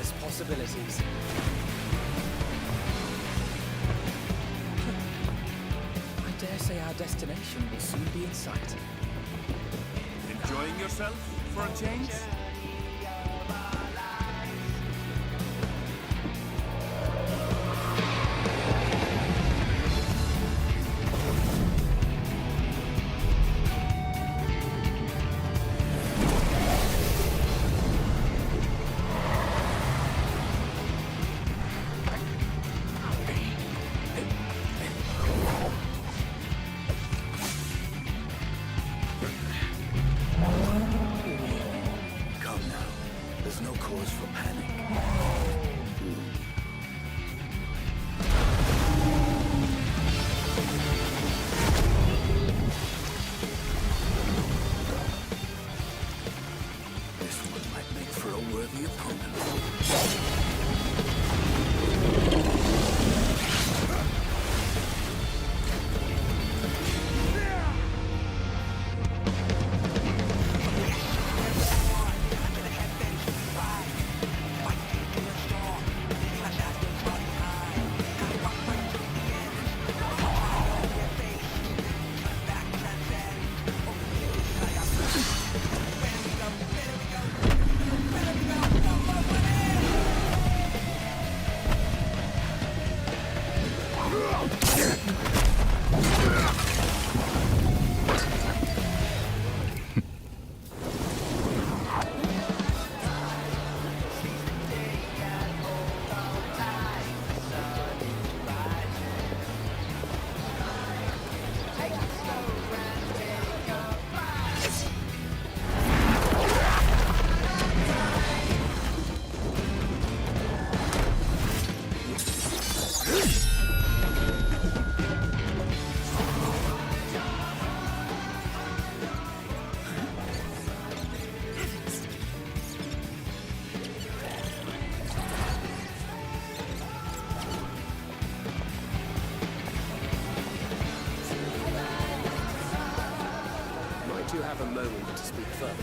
endless possibilities. I dare say our destination will soon be in sight. Enjoying yourself for a change? You have a moment to speak further.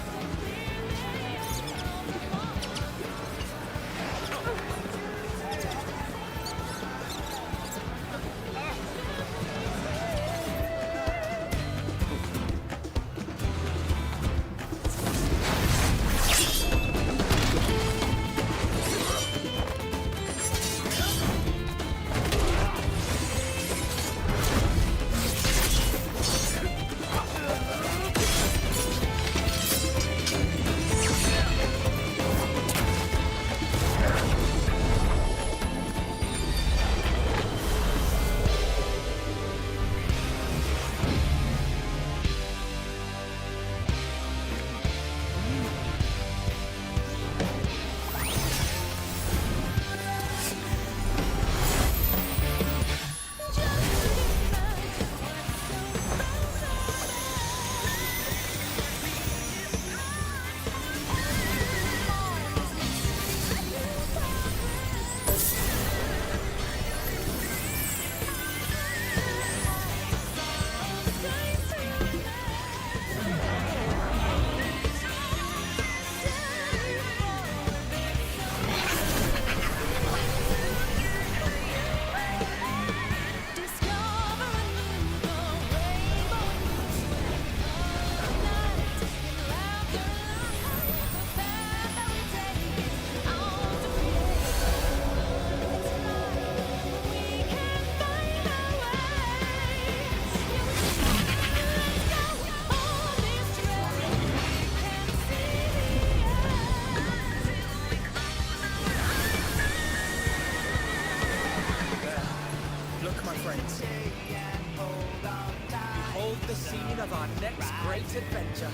The scene of our next great adventure.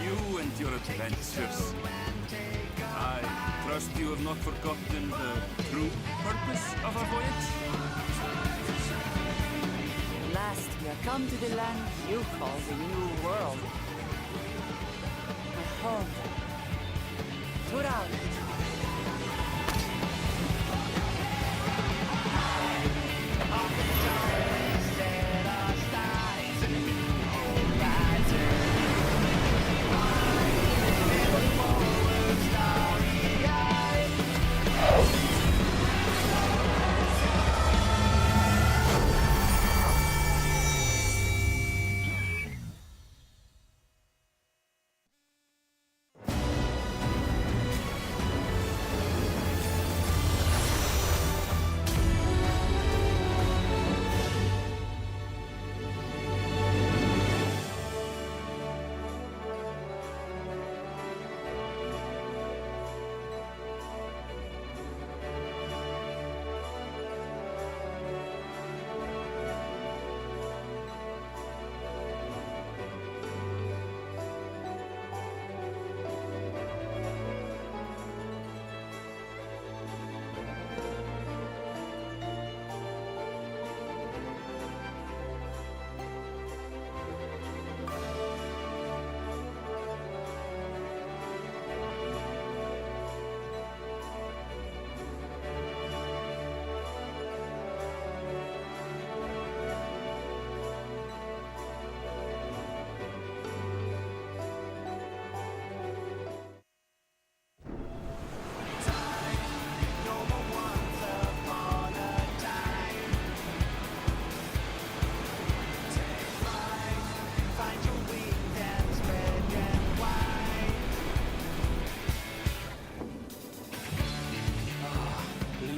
You and your adventures. I trust you have not forgotten the true purpose of our voyage? At last we have come to the land you call the New World. My home. Tural.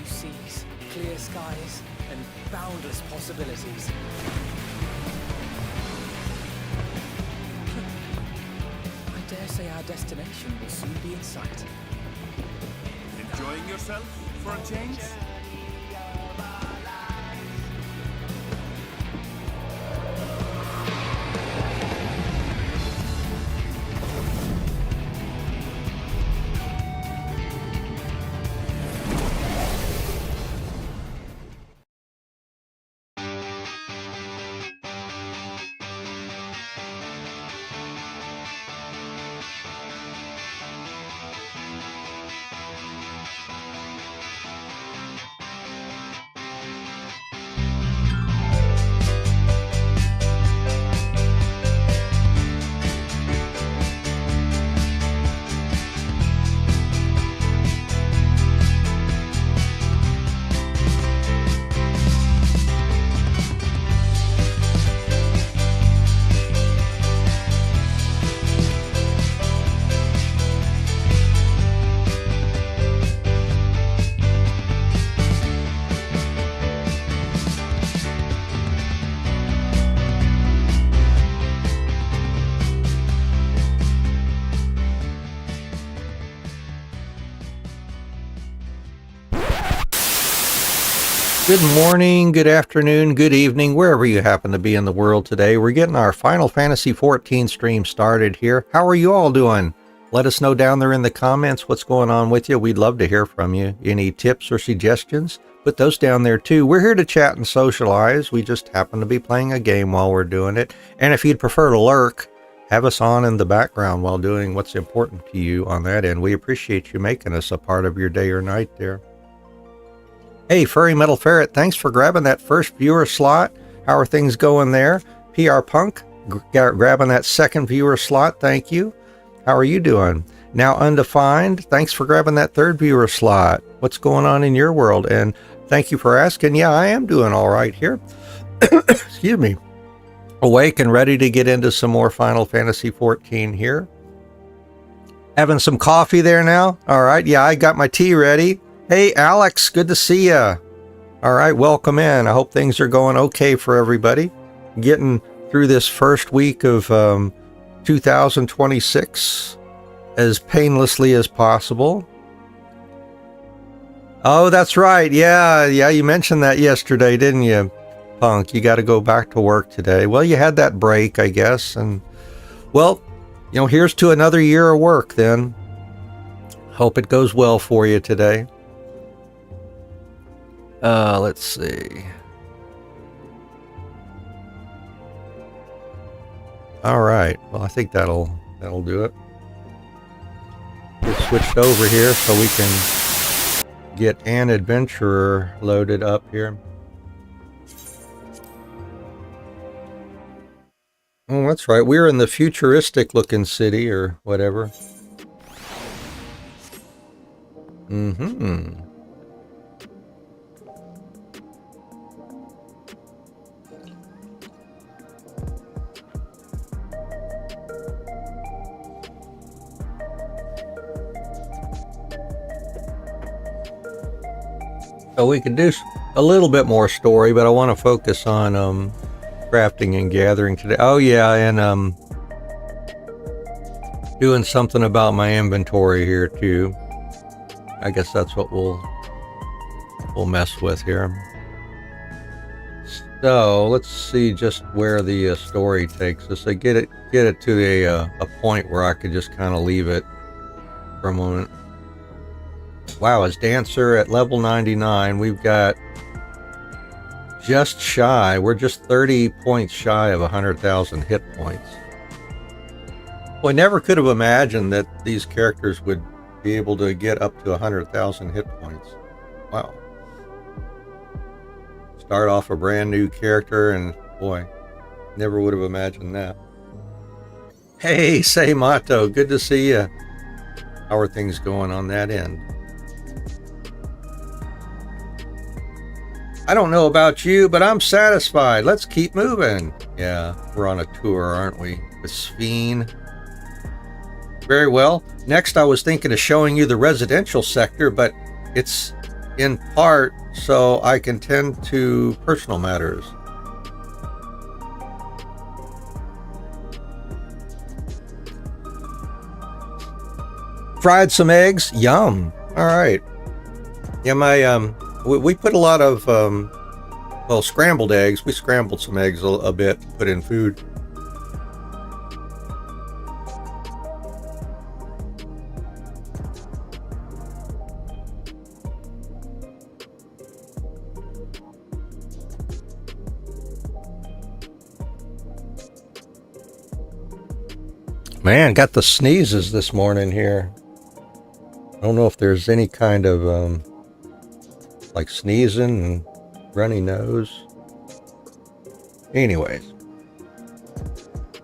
seas, clear skies, and boundless possibilities. I dare say our destination will soon be in sight. Enjoying yourself for a change? Good morning, good afternoon, good evening, wherever you happen to be in the world today. We're getting our Final Fantasy XIV stream started here. How are you all doing? Let us know down there in the comments what's going on with you. We'd love to hear from you. Any tips or suggestions? Put those down there too. We're here to chat and socialize. We just happen to be playing a game while we're doing it. And if you'd prefer to lurk, have us on in the background while doing what's important to you on that end. We appreciate you making us a part of your day or night there. Hey, Furry Metal Ferret, thanks for grabbing that first viewer slot. How are things going there? PR Punk, grabbing that second viewer slot. Thank you. How are you doing? Now Undefined, thanks for grabbing that third viewer slot. What's going on in your world? And thank you for asking. Yeah, I am doing all right here. Excuse me. Awake and ready to get into some more Final Fantasy XIV here. Having some coffee there now? All right. Yeah, I got my tea ready. Hey, Alex, good to see you. All right, welcome in. I hope things are going okay for everybody. Getting through this first week of 2026 as painlessly as possible. Oh, that's right. Yeah, you mentioned that yesterday, didn't you, Punk? You got to go back to work today. Well, you had that break, I guess. And, well, here's to another year of work then. Hope it goes well for you today. Let's see. All right. Well, I think that'll do it. Get switched over here so we can get an adventurer loaded up here. Oh, that's right. We're in the futuristic looking city or whatever. Mm-hmm. So we could do a little bit more story, but I want to focus on crafting and gathering today. Oh yeah, and doing something about my inventory here too. I guess that's what we'll mess with here. So let's see just where the story takes us. I get it to a point where I could just kind of leave it for a moment. Wow, as Dancer at level 99, we've got just shy. We're just 30 points shy of 100,000 hit points. Well, I never could have imagined that these characters would be able to get up to 100,000 hit points. Wow. Start off a brand new character and boy, never would have imagined that. Hey, Seimato, good to see you. How are things going on that end? I don't know about you, but I'm satisfied. Let's keep moving. Yeah, we're on a tour, aren't we? With Sphene. Very well. Next, I was thinking of showing you the residential sector, but it's in part so I can tend to personal matters. Fried some eggs, yum. All right. Yeah, we put a lot of scrambled eggs. We scrambled some eggs a bit, put in food. Man, got the sneezes this morning here. I don't know if there's any kind of like sneezing and runny nose. Anyways.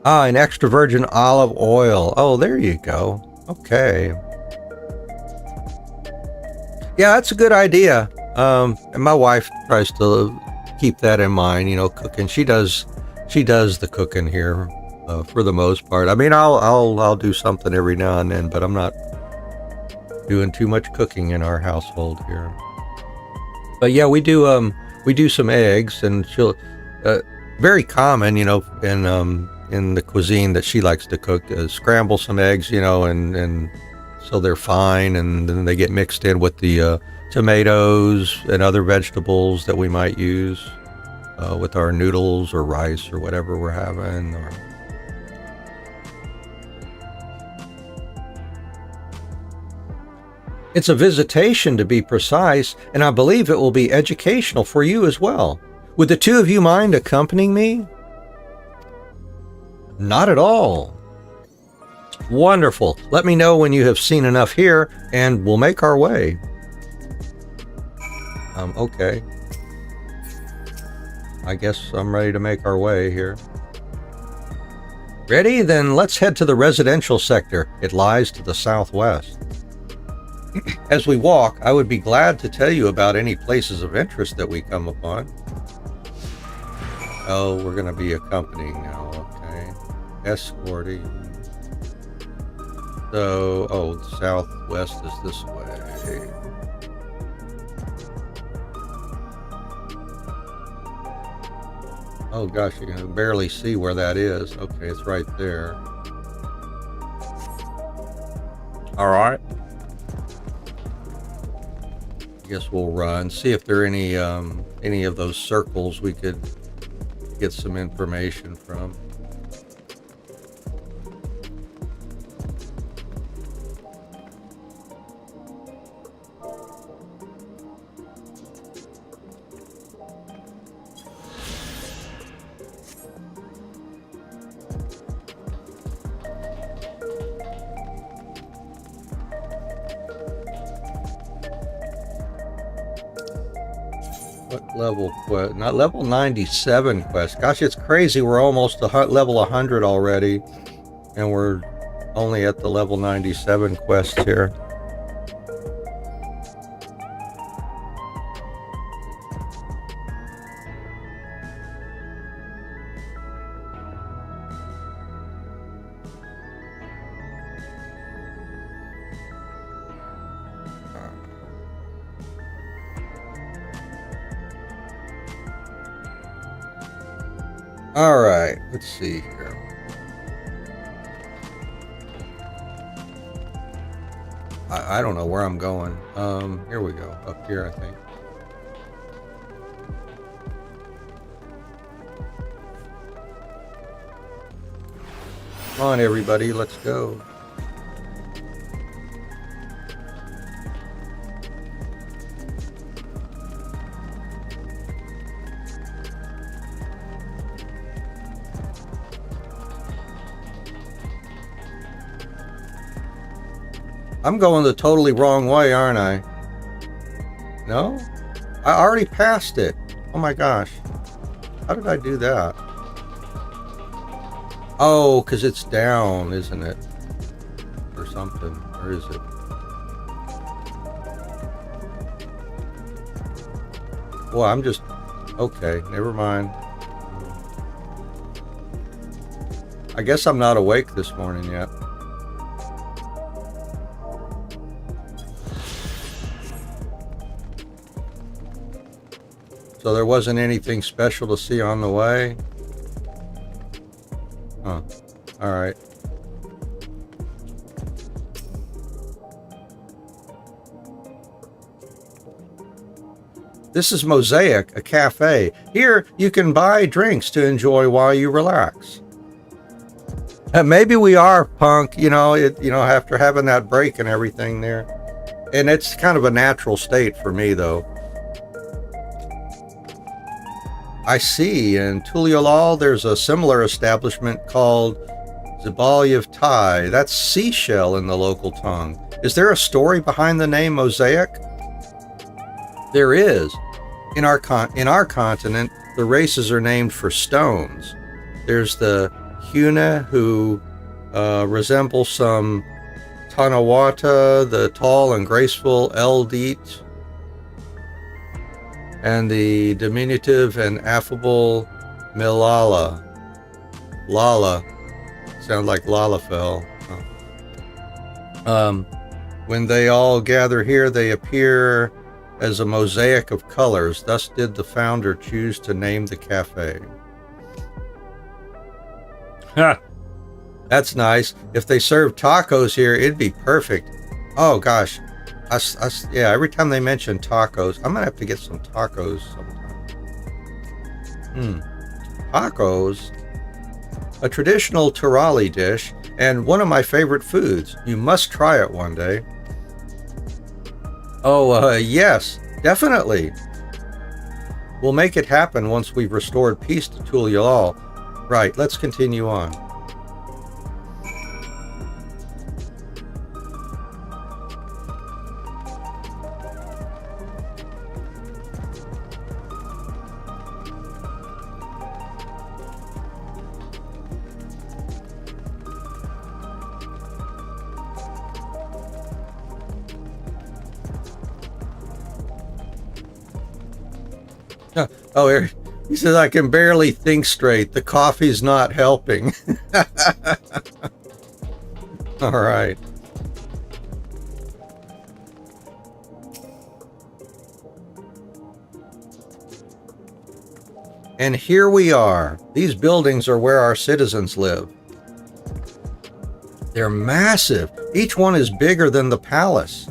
An extra virgin olive oil. Oh, there you go. Okay. Yeah, that's a good idea. And my wife tries to keep that in mind, cooking. She does the cooking here for the most part. I mean, I'll do something every now and then, but I'm not doing too much cooking in our household here. But yeah, we do some eggs, and she'll very common, in the cuisine that she likes to cook, scramble some eggs, and so they're fine, and then they get mixed in with the tomatoes and other vegetables that we might use with our noodles or rice or whatever we're having. It's a visitation, to be precise, and I believe it will be educational for you as well. Would the two of you mind accompanying me? Not at all. Wonderful. Let me know when you have seen enough here, and we'll make our way. Okay. I guess I'm ready to make our way here. Ready? Then let's head to the residential sector. It lies to the southwest. As we walk, I would be glad to tell you about any places of interest that we come upon. Oh, we're going to be accompanying now, okay. Escorting. So, southwest is this way. Oh gosh, you can barely see where that is. Okay, it's right there. All right. I guess we'll run, see if there are any of those circles we could get some information from. What level quest? Not level 97 quest. Gosh, it's crazy. We're almost level 100 already, and we're only at the level 97 quest here. All right, let's see here. I don't know where I'm going. Here we go. Up here, I think. Come on, everybody, let's go. I'm going the totally wrong way, aren't I? No? I already passed it. Oh my gosh. How did I do that? Oh, because it's down, isn't it? Or something. Or is it? Well, I'm just... Okay, never mind. I guess I'm not awake this morning yet. So there wasn't anything special to see on the way? Huh. Alright. This is Mosaic, a cafe. Here you can buy drinks to enjoy while you relax. Maybe we are, Punk, after having that break and everything there. And it's kind of a natural state for me, though. I see in Tuliolal there's a similar establishment called Zabalyev Thai. That's seashell in the local tongue. Is there a story behind the name Mosaic? There is. In our continent, the races are named for stones. There's the Huna, who resemble some Tanawata, the tall and graceful Eldit, and the diminutive and affable Milala. Lala. Sound like Lalafell. When they all gather here, they appear as a mosaic of colors. Thus did the founder choose to name the cafe. Ha! That's nice. If they serve tacos here, it'd be perfect. Oh gosh. Yeah, every time they mention tacos, I'm gonna have to get some tacos sometime. Tacos? A traditional Turali dish, and one of my favorite foods. You must try it one day. Oh, yes, definitely. We'll make it happen once we've restored peace to Tuliolal. Right, let's continue on. Oh, he says, I can barely think straight. The coffee's not helping. All right. And here we are. These buildings are where our citizens live. They're massive. Each one is bigger than the palace.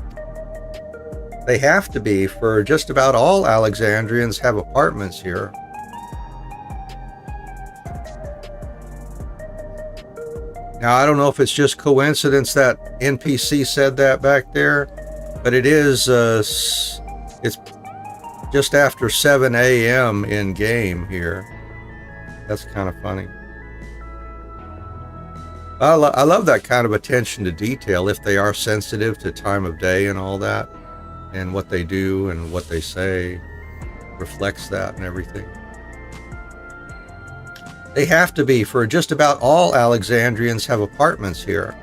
They have to be, for just about all Alexandrians have apartments here. Now, I don't know if it's just coincidence that NPC said that back there, but it is, it's just after 7 a.m. in game here. That's kind of funny. I love that kind of attention to detail, if they are sensitive to time of day and all that. And what they do and what they say reflects that and everything. They have to be, for just about all Alexandrians have apartments here.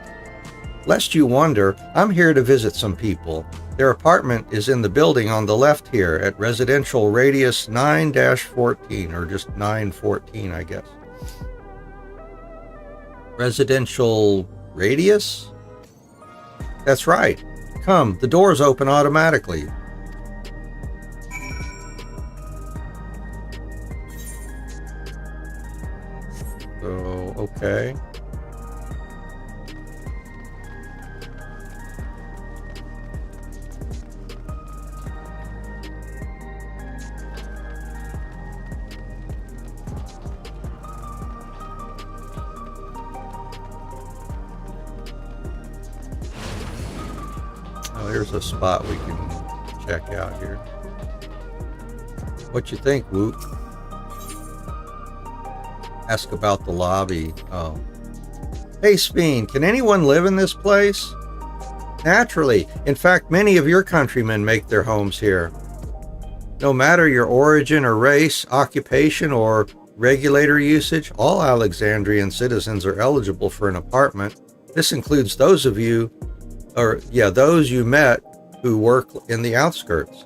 Lest you wonder, I'm here to visit some people. Their apartment is in the building on the left here at residential radius 9-14, or just 914, I guess. Residential radius? That's right. Come, the doors open automatically. So, okay. There's a spot we can check out here. What you think, Woot? Ask about the lobby. Oh. Hey, Speen, can anyone live in this place? Naturally. In fact, many of your countrymen make their homes here. No matter your origin or race, occupation, or regulator usage, all Alexandrian citizens are eligible for an apartment. This includes those of you those you met who work in the outskirts.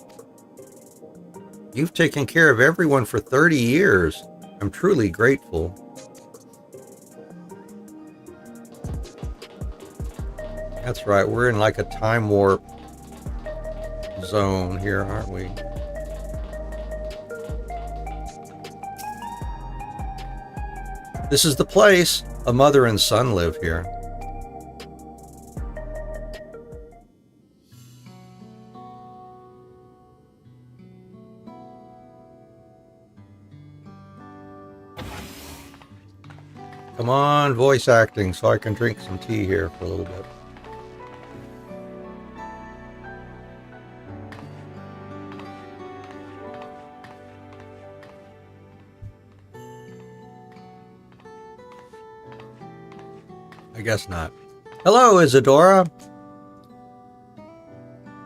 You've taken care of everyone for 30 years. I'm truly grateful. That's right, we're in like a time warp zone here, aren't we? This is the place. A mother and son live here. Come on, voice acting, so I can drink some tea here for a little bit. I guess not. Hello, Isadora.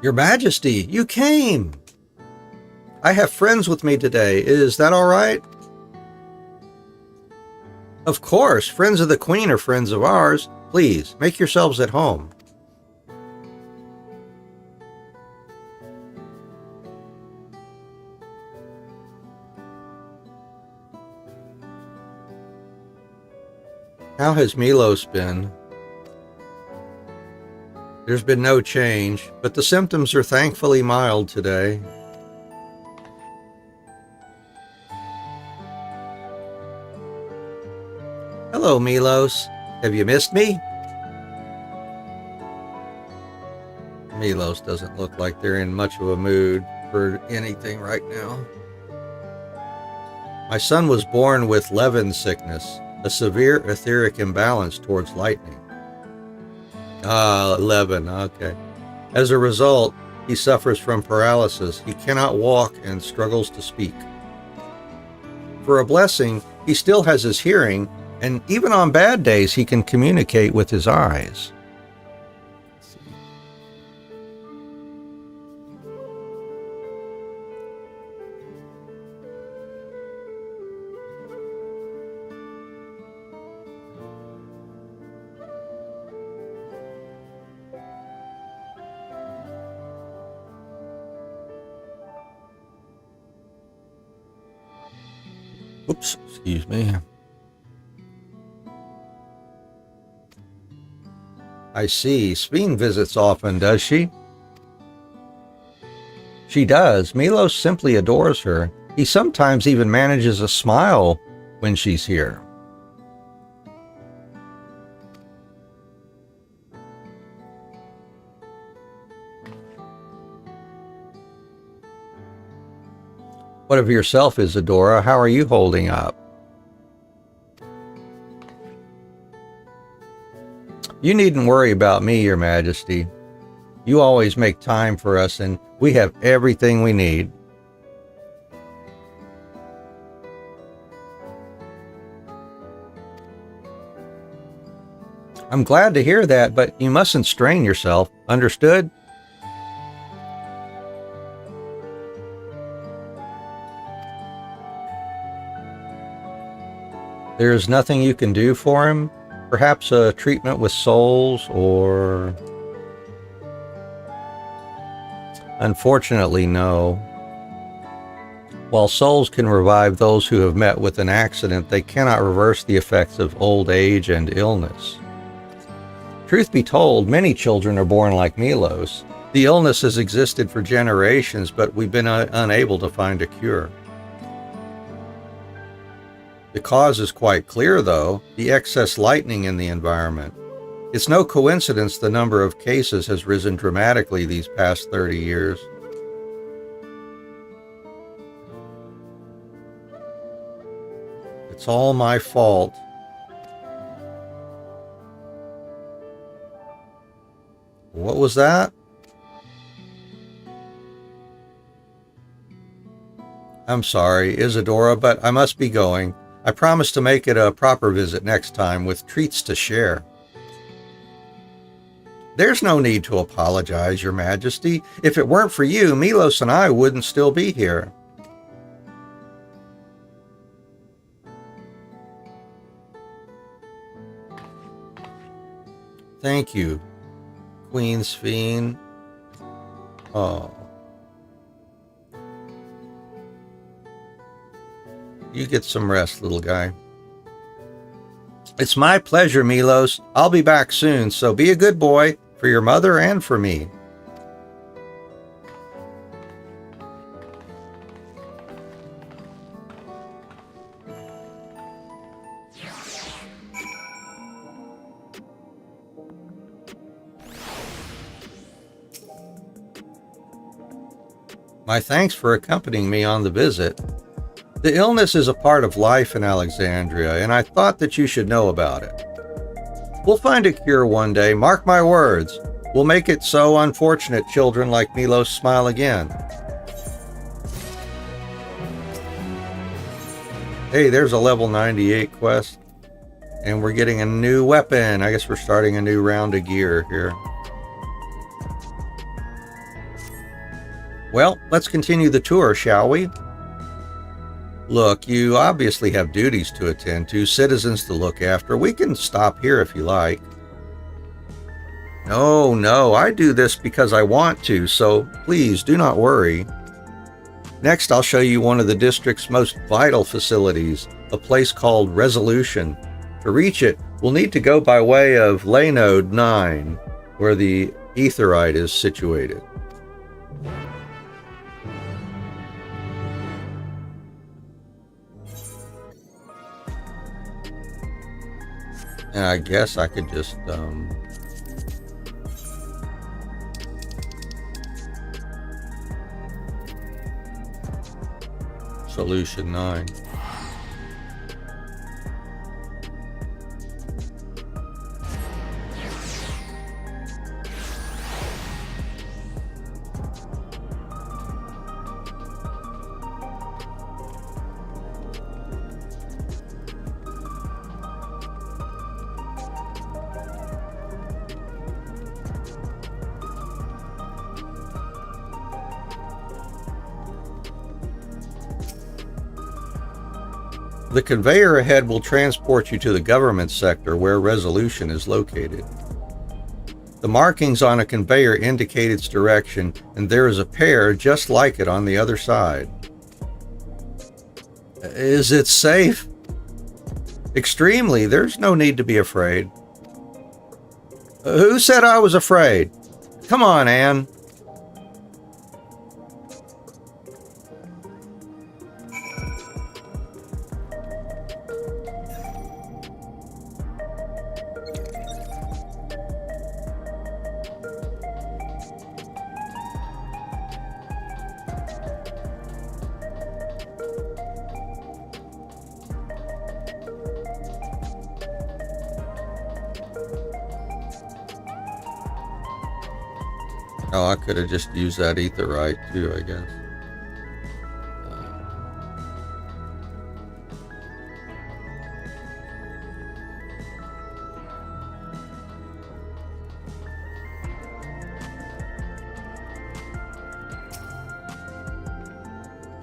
Your Majesty, you came. I have friends with me today. Is that all right? Of course, friends of the Queen are friends of ours. Please, make yourselves at home. How has Milos been? There's been no change, but the symptoms are thankfully mild today. Hello, Milos. Have you missed me? Milos doesn't look like they're in much of a mood for anything right now. My son was born with Levin sickness, a severe etheric imbalance towards lightning. Ah, Levin, okay. As a result, he suffers from paralysis. He cannot walk and struggles to speak. For a blessing, he still has his hearing, and even on bad days, he can communicate with his eyes. Oops, excuse me. I see. Sveen visits often, does she? She does. Milos simply adores her. He sometimes even manages a smile when she's here. What of yourself, Isadora? How are you holding up? You needn't worry about me, Your Majesty. You always make time for us, and we have everything we need. I'm glad to hear that, but you mustn't strain yourself. Understood? There is nothing you can do for him? Perhaps a treatment with souls, or... Unfortunately, no. While souls can revive those who have met with an accident, they cannot reverse the effects of old age and illness. Truth be told, many children are born like Milos. The illness has existed for generations, but we've been unable to find a cure. The cause is quite clear, though, the excess lightning in the environment. It's no coincidence the number of cases has risen dramatically these past 30 years. It's all my fault. What was that? I'm sorry, Isadora, but I must be going. I promise to make it a proper visit next time with treats to share. There's no need to apologize, Your Majesty. If it weren't for you, Milos and I wouldn't still be here. Thank you, Queen Sveen. Oh. You get some rest, little guy. It's my pleasure, Milos. I'll be back soon, so be a good boy for your mother and for me. My thanks for accompanying me on the visit. The illness is a part of life in Alexandria, and I thought that you should know about it. We'll find a cure one day, mark my words. We'll make it so unfortunate children like Milos smile again. Hey, there's a level 98 quest. And we're getting a new weapon. I guess we're starting a new round of gear here. Well, let's continue the tour, shall we? Look, you obviously have duties to attend to, citizens to look after. We can stop here if you like. No, I do this because I want to, so please do not worry. Next, I'll show you one of the district's most vital facilities, a place called Resolution. To reach it, we'll need to go by way of Laynode 9, where the Aetheryte is situated. And I guess I could just, Solution 9. The conveyor ahead will transport you to the government sector where Resolution is located. The markings on a conveyor indicate its direction, and there is a pair just like it on the other side. Is it safe? Extremely. There's no need to be afraid. Who said I was afraid? Come on, Anne. Oh, I could have just used that Aetheryte too, I guess.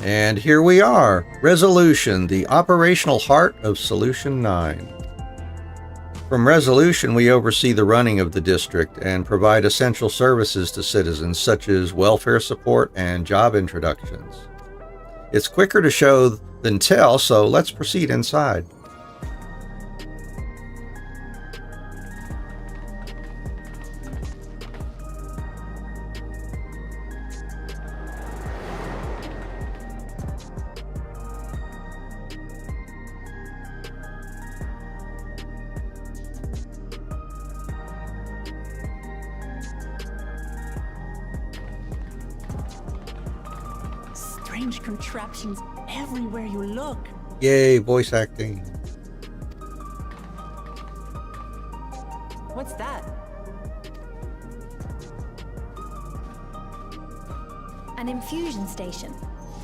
And here we are, Resolution, the operational heart of Solution 9. From Resolution, we oversee the running of the district and provide essential services to citizens such as welfare support and job introductions. It's quicker to show than tell, so let's proceed inside. Strange contraptions everywhere you look. Yay, voice acting. What's that? An infusion station.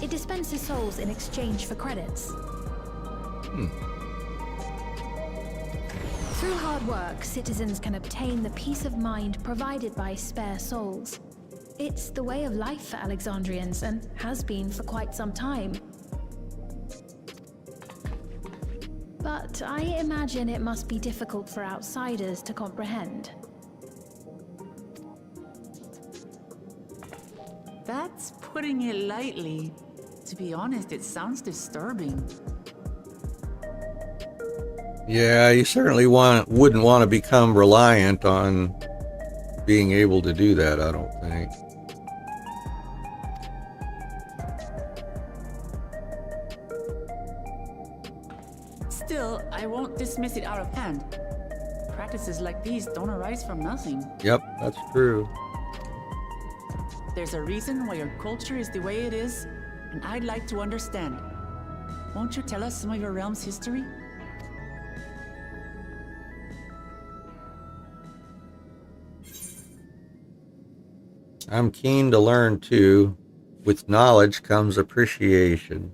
It dispenses souls in exchange for credits. Through hard work, citizens can obtain the peace of mind provided by spare souls. It's the way of life for Alexandrians and has been for quite some time. But I imagine it must be difficult for outsiders to comprehend. That's putting it lightly. To be honest, it sounds disturbing. Yeah, you certainly wouldn't want to become reliant on being able to do that, I don't think. Still, I won't dismiss it out of hand. Practices like these don't arise from nothing. Yep, that's true. There's a reason why your culture is the way it is, and I'd like to understand. Won't you tell us some of your realm's history? I'm keen to learn too. With knowledge comes appreciation.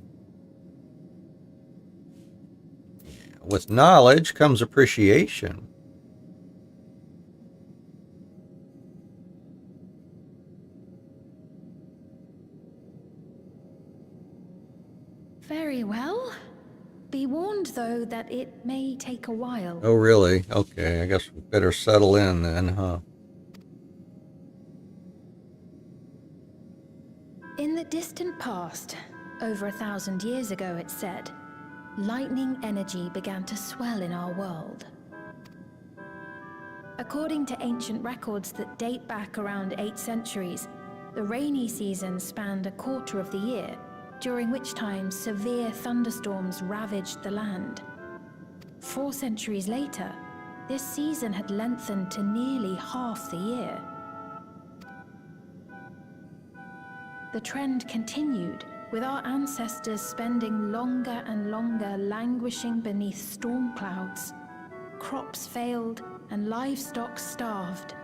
With knowledge comes appreciation. Very well. Be warned, though, that it may take a while. Oh, really? Okay, I guess we better settle in then, huh? In the distant past, over 1,000 years ago, it's said, lightning energy began to swell in our world. According to ancient records that date back around 8 centuries, the rainy season spanned a quarter of the year, during which time severe thunderstorms ravaged the land. 4 centuries later, this season had lengthened to nearly half the year. The trend continued, with our ancestors spending longer and longer languishing beneath storm clouds. Crops failed and livestock starved.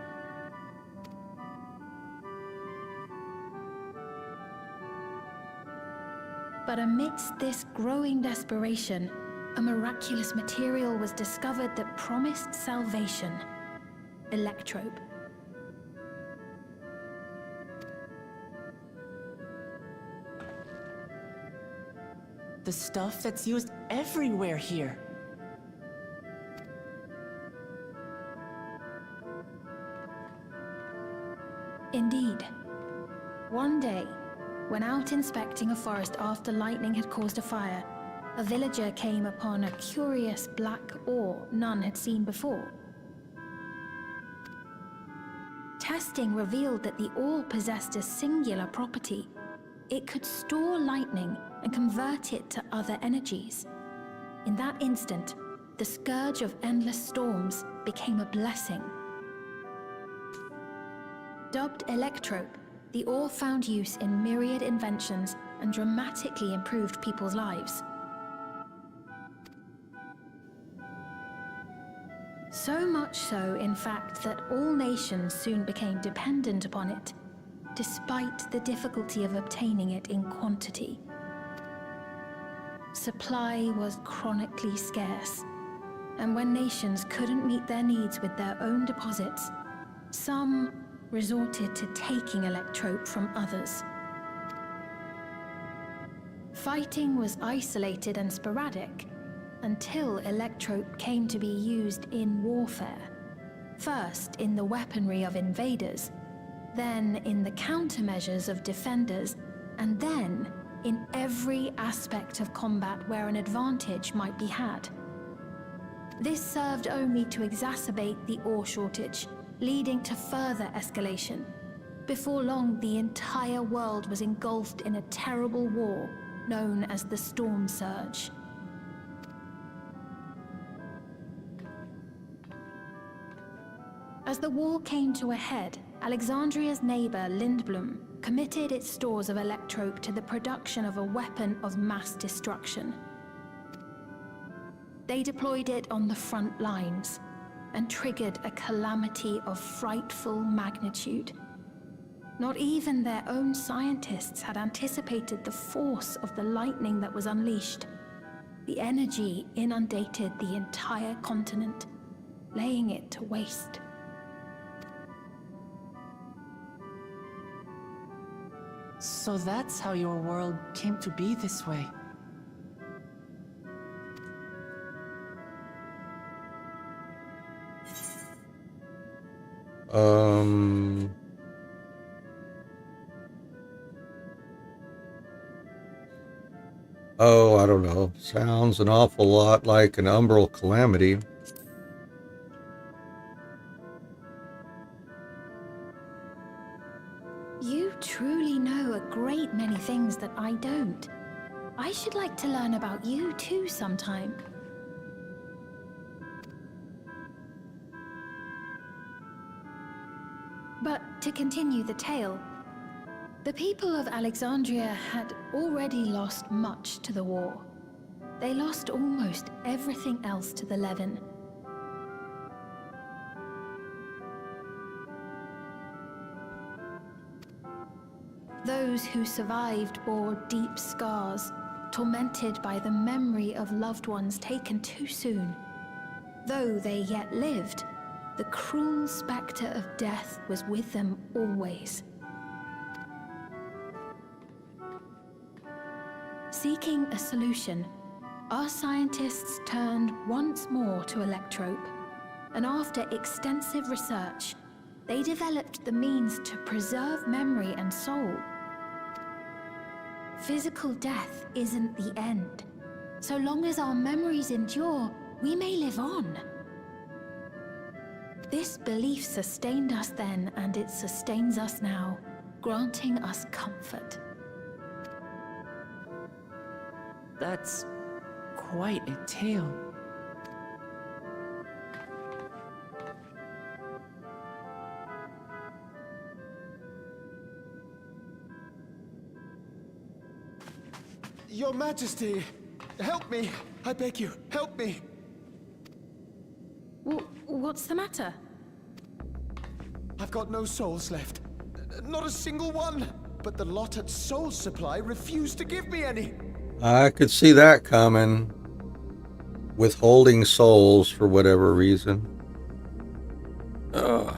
But amidst this growing desperation, a miraculous material was discovered that promised salvation: electrope. The stuff that's used everywhere here. Indeed. One day, when out inspecting a forest after lightning had caused a fire, a villager came upon a curious black ore none had seen before. Testing revealed that the ore possessed a singular property. It could store lightning and convert it to other energies. In that instant, the scourge of endless storms became a blessing. Dubbed electrope, the ore found use in myriad inventions and dramatically improved people's lives. So much so, in fact, that all nations soon became dependent upon it, despite the difficulty of obtaining it in quantity. Supply was chronically scarce, and when nations couldn't meet their needs with their own deposits, some resorted to taking electrope from others. Fighting was isolated and sporadic until electrope came to be used in warfare. First in the weaponry of invaders, then in the countermeasures of defenders, and then in every aspect of combat where an advantage might be had. This served only to exacerbate the ore shortage, leading to further escalation. Before long, the entire world was engulfed in a terrible war known as the Storm Surge. As the war came to a head, Alexandria's neighbor, Lindblum, committed its stores of electrope to the production of a weapon of mass destruction. They deployed it on the front lines and triggered a calamity of frightful magnitude. Not even their own scientists had anticipated the force of the lightning that was unleashed. The energy inundated the entire continent, laying it to waste. So that's how your world came to be this way. Oh, I don't know. Sounds an awful lot like an umbral calamity. You truly know a great many things that I don't. I should like to learn about you too sometime. But to continue the tale, The people of Alexandria had already lost much to the war. They lost almost everything else to the Levin. Those who survived bore deep scars, tormented by the memory of loved ones taken too soon. Though they yet lived, the cruel spectre of death was with them always. Seeking a solution, our scientists turned once more to Electrope, and after extensive research, they developed the means to preserve memory and soul. Physical death isn't the end. So long as our memories endure, we may live on. This belief sustained us then, and it sustains us now, granting us comfort. That's quite a tale. Your Majesty, help me! I beg you, help me! What's the matter? I've got no souls left. Not a single one! But the lot at Soul Supply refused to give me any! I could see that coming. Withholding souls for whatever reason. Ugh.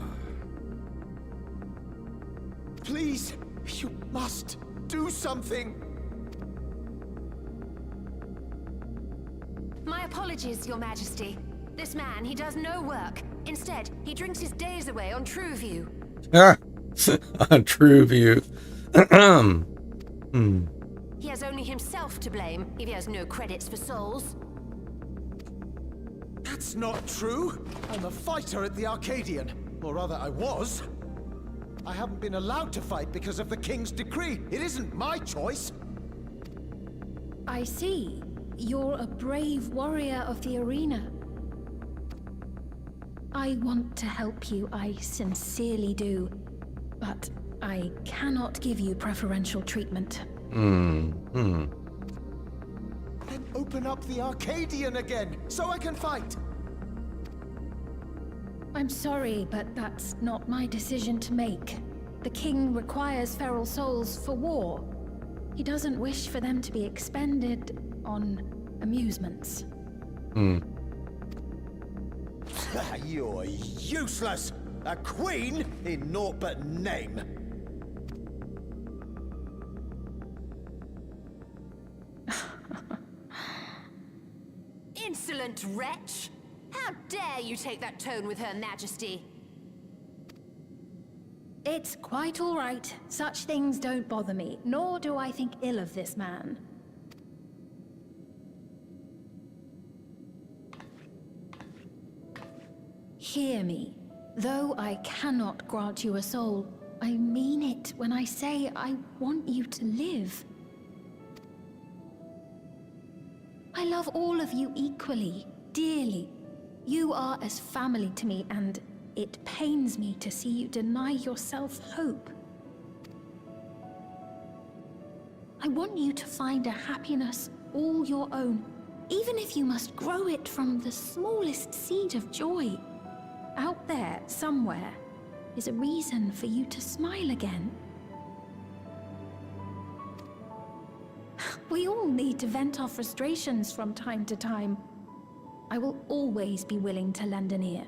Please, you must do something! My apologies, Your Majesty. This man, he does no work. Instead, he drinks his days away on Trueview. Ah, on Trueview. He has only himself to blame if he has no credits for souls. That's not true! I'm a fighter at the Arcadian. Or rather, I was. I haven't been allowed to fight because of the King's decree. It isn't my choice. I see. You're a brave warrior of the arena. I want to help you, I sincerely do. But I cannot give you preferential treatment. Then open up the Arcadian again, so I can fight! I'm sorry, but that's not my decision to make. The king requires feral souls for war. He doesn't wish for them to be expended on amusements. You're useless! A queen in naught but name! Insolent wretch! How dare you take that tone with Her Majesty? It's quite all right. Such things don't bother me, nor do I think ill of this man. Hear me. Though I cannot grant you a soul, I mean it when I say I want you to live. I love all of you equally, dearly. You are as family to me, and it pains me to see you deny yourself hope. I want you to find a happiness all your own, even if you must grow it from the smallest seed of joy. Out there, somewhere, is a reason for you to smile again. We all need to vent our frustrations from time to time. I will always be willing to lend an ear.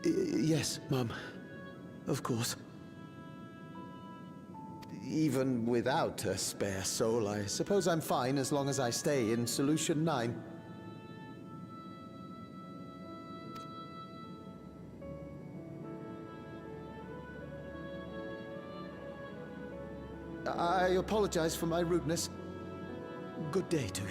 Yes, Mum. Of course. Even without a spare soul, I suppose I'm fine as long as I stay in Solution 9. I apologize for my rudeness. Good day to you.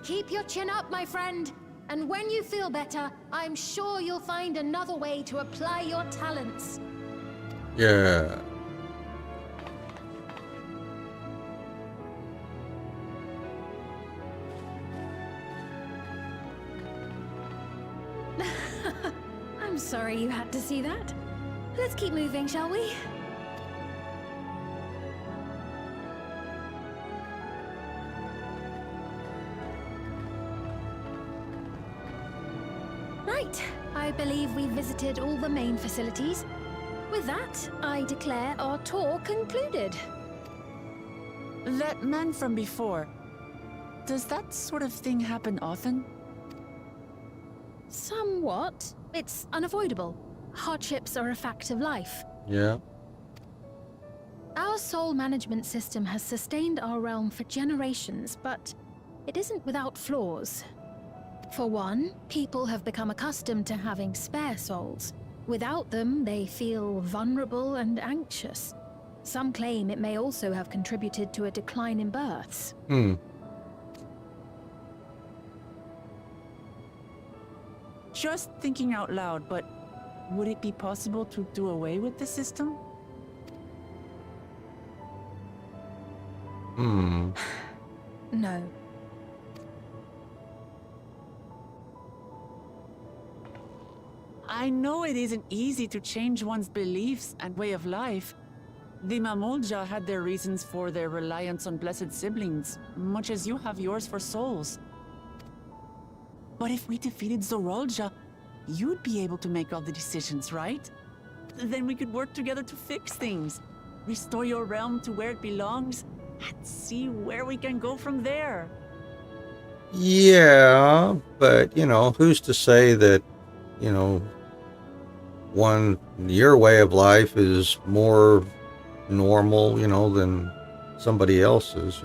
Keep your chin up, my friend. And when you feel better, I'm sure you'll find another way to apply your talents. Yeah. Sorry you had to see that. Let's keep moving, shall we? Right. I believe we've visited all the main facilities. With that, I declare our tour concluded. That man from before, does that sort of thing happen often? Somewhat. It's unavoidable. Hardships are a fact of life. Yeah. Our soul management system has sustained our realm for generations, but it isn't without flaws. For one, people have become accustomed to having spare souls. Without them, they feel vulnerable and anxious. Some claim it may also have contributed to a decline in births. Just thinking out loud, but would it be possible to do away with the system? No. I know it isn't easy to change one's beliefs and way of life. The Mamolja had their reasons for their reliance on blessed siblings, much as you have yours for souls. But if we defeated Zorolja, you'd be able to make all the decisions, right? Then we could work together to fix things, restore your realm to where it belongs, and see where we can go from there. Yeah, but, who's to say that, your way of life is more normal, than somebody else's,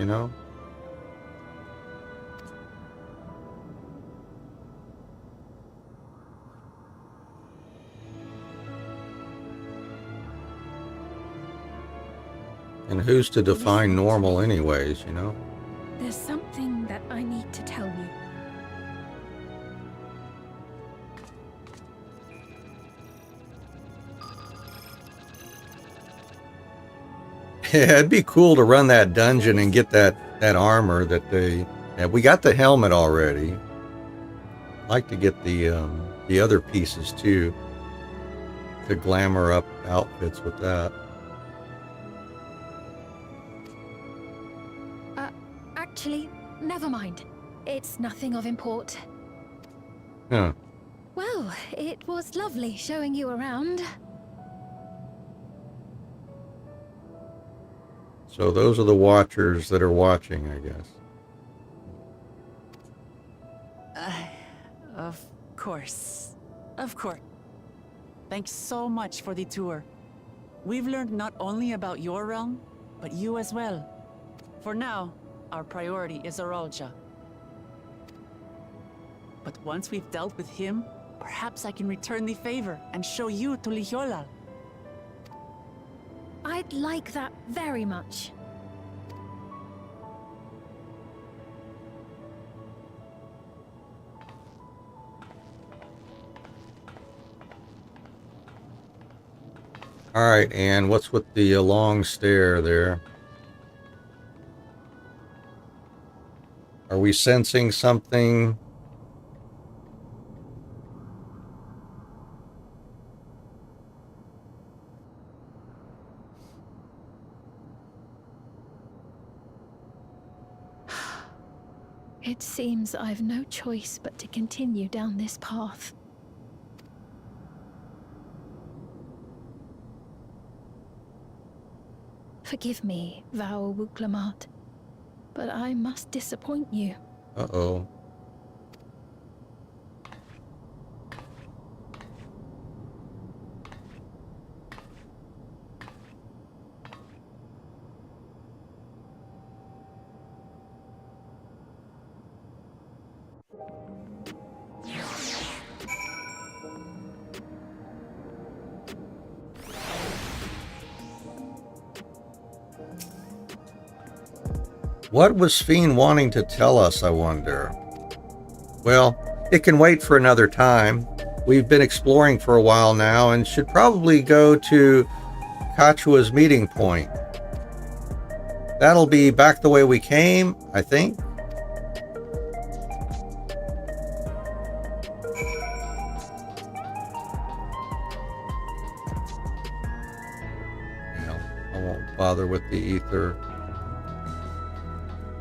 And who's to define normal anyways, There's something that I need to tell you. Yeah, it'd be cool to run that dungeon and get that armor that we got the helmet already. I'd like to get the other pieces too, to glamour up outfits with that. Actually, never mind. It's nothing of import. Huh. Well, it was lovely showing you around. So those are the watchers that are watching, I guess. Of course. Of course. Thanks so much for the tour. We've learned not only about your realm, but you as well. For now, our priority is Zorolja. But once we've dealt with him, perhaps I can return the favor and show you to Lihiolal. I'd like that very much. All right, and what's with the long stare there? Are we sensing something? It seems I've no choice but to continue down this path. Forgive me, Vau Wuklamat, but I must disappoint you. Uh-oh. What was Fiend wanting to tell us, I wonder? Well, it can wait for another time. We've been exploring for a while now and should probably go to Kachua's meeting point. That'll be back the way we came, I think. bother with the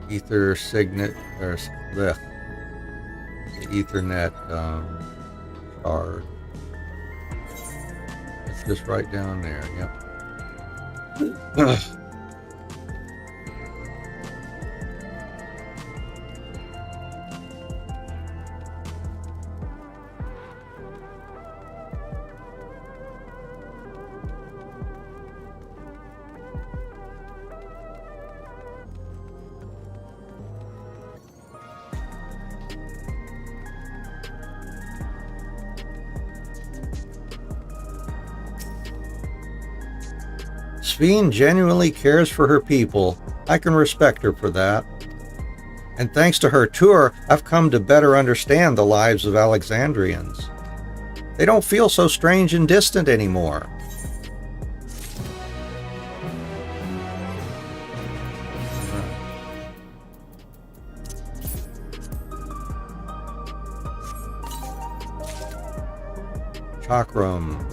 ether signet, or the Ethernet shard. It's just right down there. Yep. Sveen genuinely cares for her people. I can respect her for that. And thanks to her tour, I've come to better understand the lives of Alexandrians. They don't feel so strange and distant anymore. Chakrams.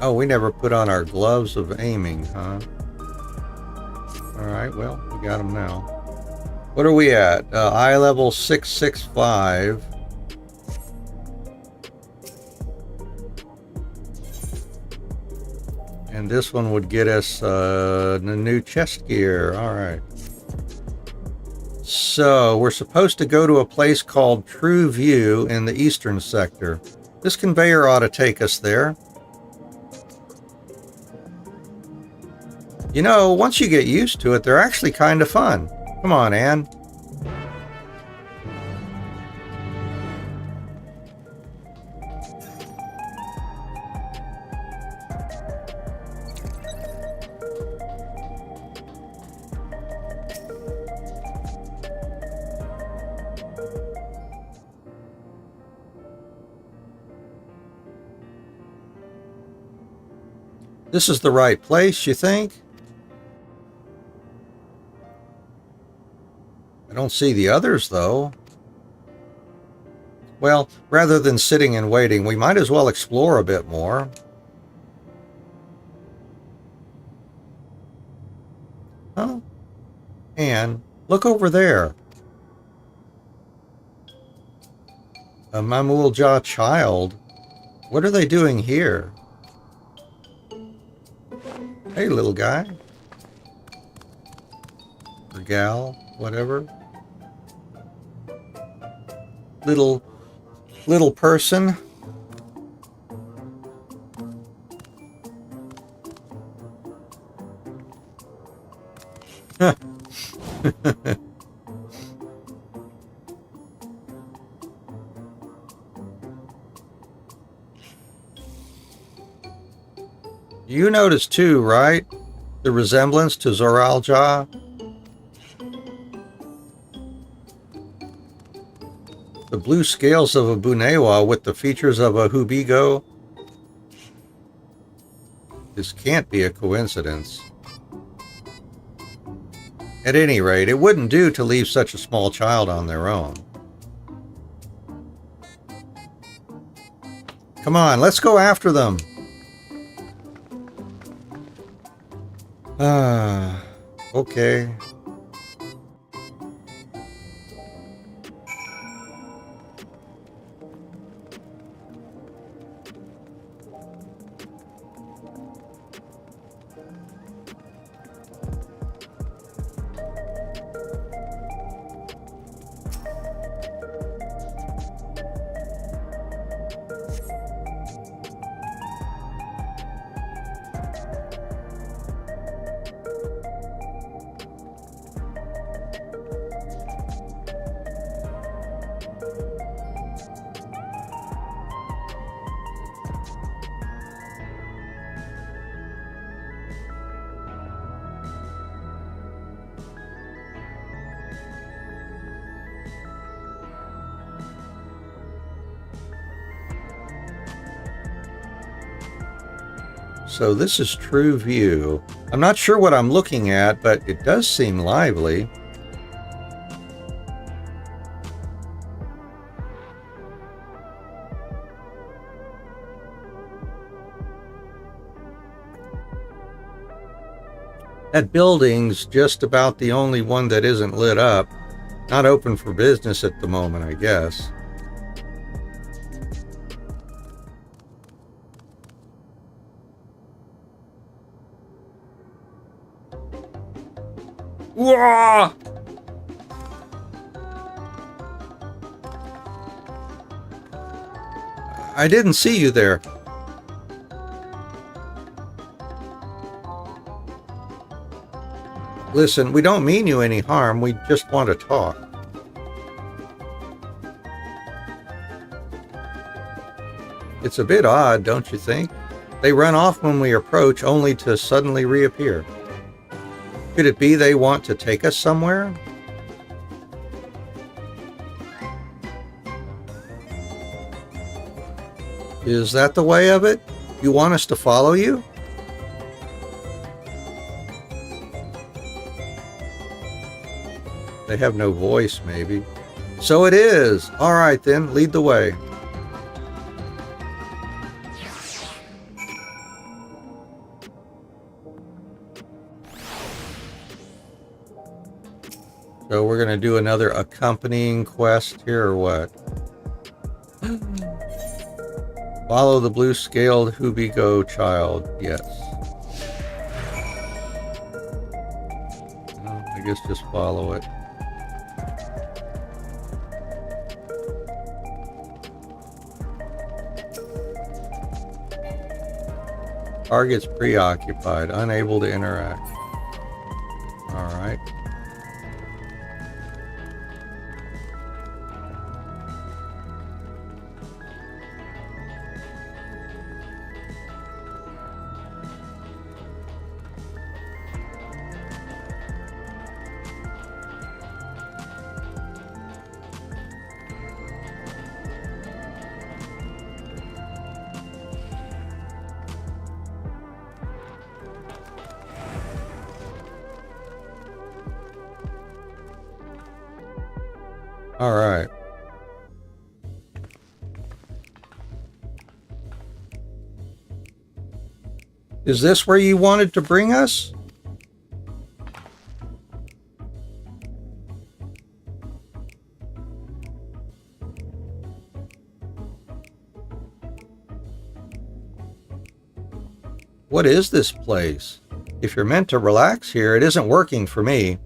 Oh, we never put on our gloves of aiming, huh? Alright, well, we got them now. What are we at? Eye level 665. And this one would get us the new chest gear. Alright. So, we're supposed to go to a place called True View in the eastern sector. This conveyor ought to take us there. You know, once you get used to it, they're actually kind of fun. Come on, Anne. This is the right place, you think? I don't see the others, though. Well, rather than sitting and waiting, we might as well explore a bit more. Huh? Anne, look over there. A Mamul-Ja child. What are they doing here? Hey, little guy. Or gal, whatever. Little person. You notice too, right? The resemblance to Zoral-Ja? The blue scales of a Bunewa with the features of a Hubigo. This can't be a coincidence. At any rate, it wouldn't do to leave such a small child on their own. Come on, let's go after them. Okay. So this is True View. I'm not sure what I'm looking at, but it does seem lively. That building's just about the only one that isn't lit up. Not open for business at the moment, I guess. Whoa! I didn't see you there. Listen, we don't mean you any harm. We just want to talk. It's a bit odd, don't you think? They run off when we approach, only to suddenly reappear. Could it be they want to take us somewhere? Is that the way of it? You want us to follow you? They have no voice, maybe. So it is. All right, then. Lead the way. So we're going to do another accompanying quest here, or what? Follow the blue-scaled Hubigo child. Yes. Well, I guess just follow it. Target's preoccupied, unable to interact. All right. All right. Is this where you wanted to bring us? What is this place? If you're meant to relax here, it isn't working for me.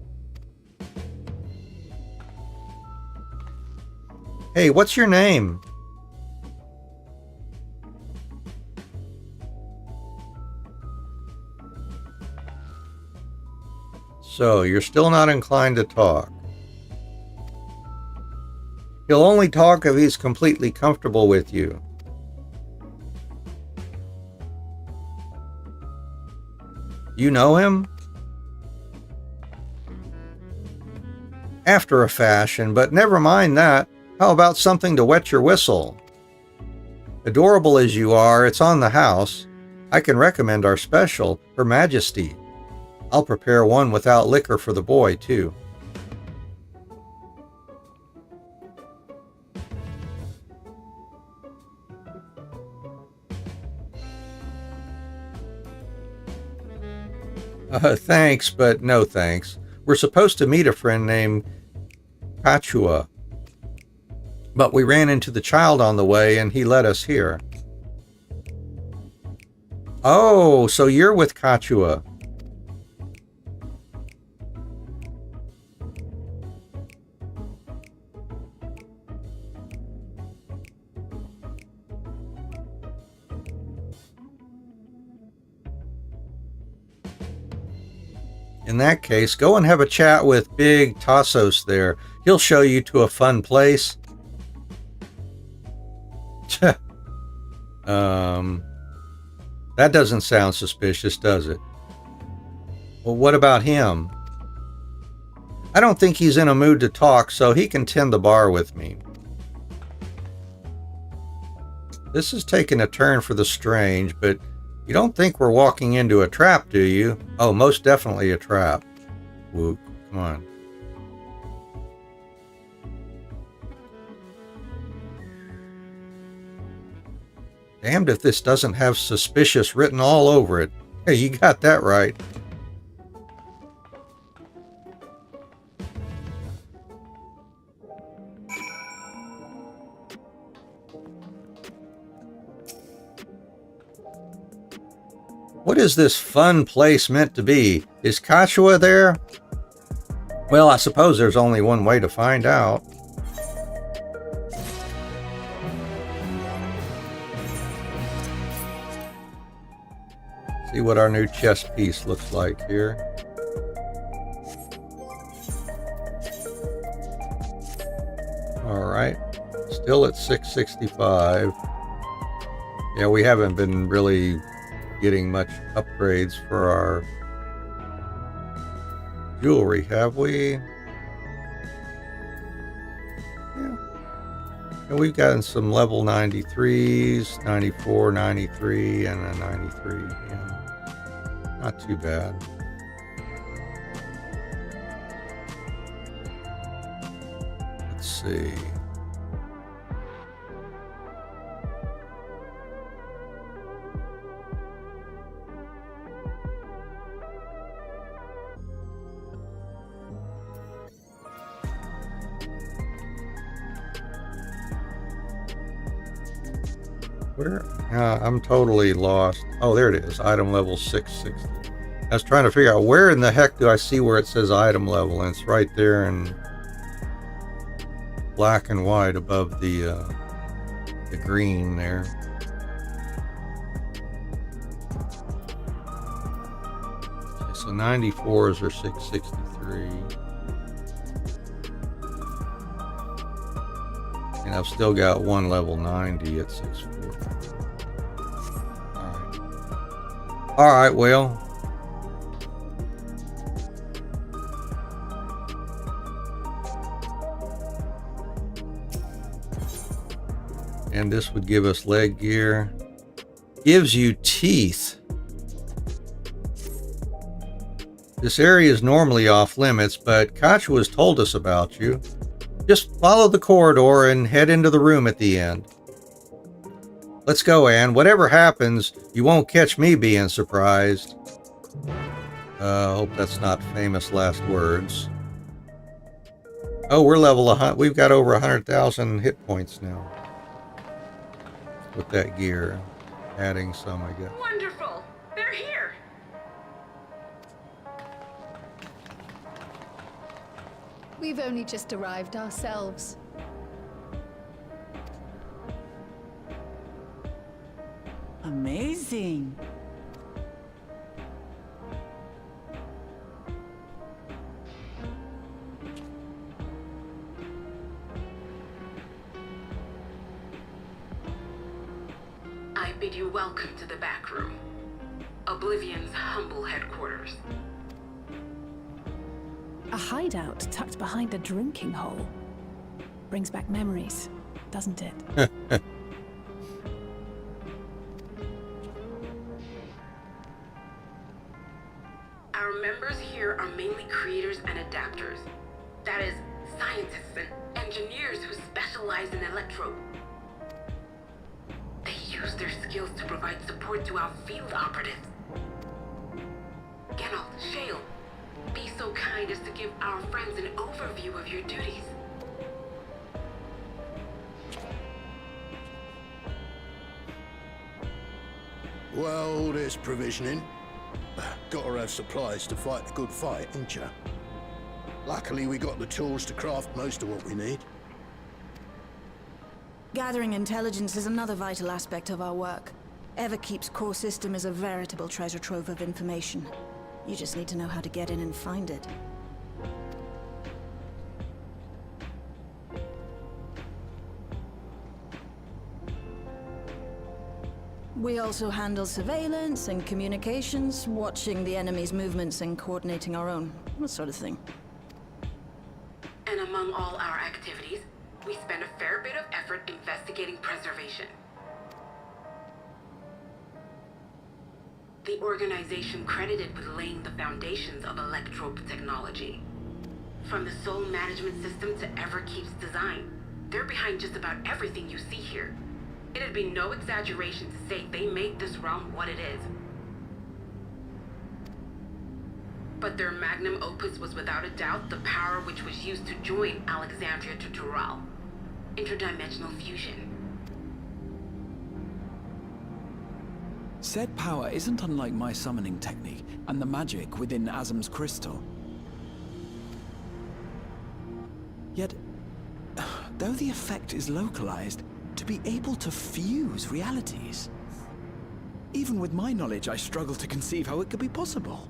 Hey, what's your name? So, you're still not inclined to talk. He'll only talk if he's completely comfortable with you. You know him? After a fashion, but never mind that. How about something to wet your whistle? Adorable as you are, it's on the house. I can recommend our special, Her Majesty. I'll prepare one without liquor for the boy, too. Thanks, but no thanks. We're supposed to meet a friend named Kachua. But we ran into the child on the way, and he led us here. Oh, so you're with Kachua. In that case, go and have a chat with Big Tassos there. He'll show you to a fun place. That doesn't sound suspicious, does it? Well, what about him? I don't think he's in a mood to talk, so he can tend the bar with me. This is taking a turn for the strange, but you don't think we're walking into a trap, do you? Oh, most definitely a trap. Wook, come on. Damned if this doesn't have suspicious written all over it. Hey, you got that right. What is this fun place meant to be? Is Kachua there? Well, I suppose there's only one way to find out. See what our new chess piece looks like here. All right, still at 665. Yeah, we haven't been really getting much upgrades for our jewelry, have we? Yeah. And we've gotten some level 93s, 94, 93, and a 93. Yeah. Not too bad. Let's see. Where? I'm totally lost. Oh, there it is. Item level 660. I was trying to figure out where in the heck do I see where it says item level, and it's right there in black and white above the green there. Okay, so 94s are 663. And I've still got one level 90 at 640. All right, well. And this would give us leg gear. Gives you teeth. This area is normally off limits, but Kachu has told us about you. Just follow the corridor and head into the room at the end. Let's go, Anne. Whatever happens, you won't catch me being surprised. Hope that's not famous last words. Oh, we're level 100. We've got over 100,000 hit points now. With that gear. Adding some, I guess. Wonderful! They're here! We've only just arrived ourselves. Amazing. I bid you welcome to the back room. Oblivion's humble headquarters. A hideout tucked behind a drinking hole. Brings back memories, doesn't it? Our members here are mainly creators and adapters. That is, scientists and engineers who specialize in electro. They use their skills to provide support to our field operatives. Geralt, Shale, be so kind as to give our friends an overview of your duties. Well, there's provisioning. Gotta have supplies to fight a good fight, ain't ya? Luckily, we got the tools to craft most of what we need. Gathering intelligence is another vital aspect of our work. Everkeep's core system is a veritable treasure trove of information. You just need to know how to get in and find it. We also handle surveillance and communications, watching the enemy's movements and coordinating our own, that sort of thing. And among all our activities, we spend a fair bit of effort investigating preservation. The organization credited with laying the foundations of electrope technology. From the soul management system to Everkeep's design, they're behind just about everything you see here. It'd be no exaggeration to say they made this realm what it is. But their magnum opus was without a doubt the power which was used to join Alexandria to Tural. Interdimensional fusion. Said power isn't unlike my summoning technique and the magic within Azam's crystal. Yet, though the effect is localized, to be able to fuse realities. Even with my knowledge, I struggle to conceive how it could be possible.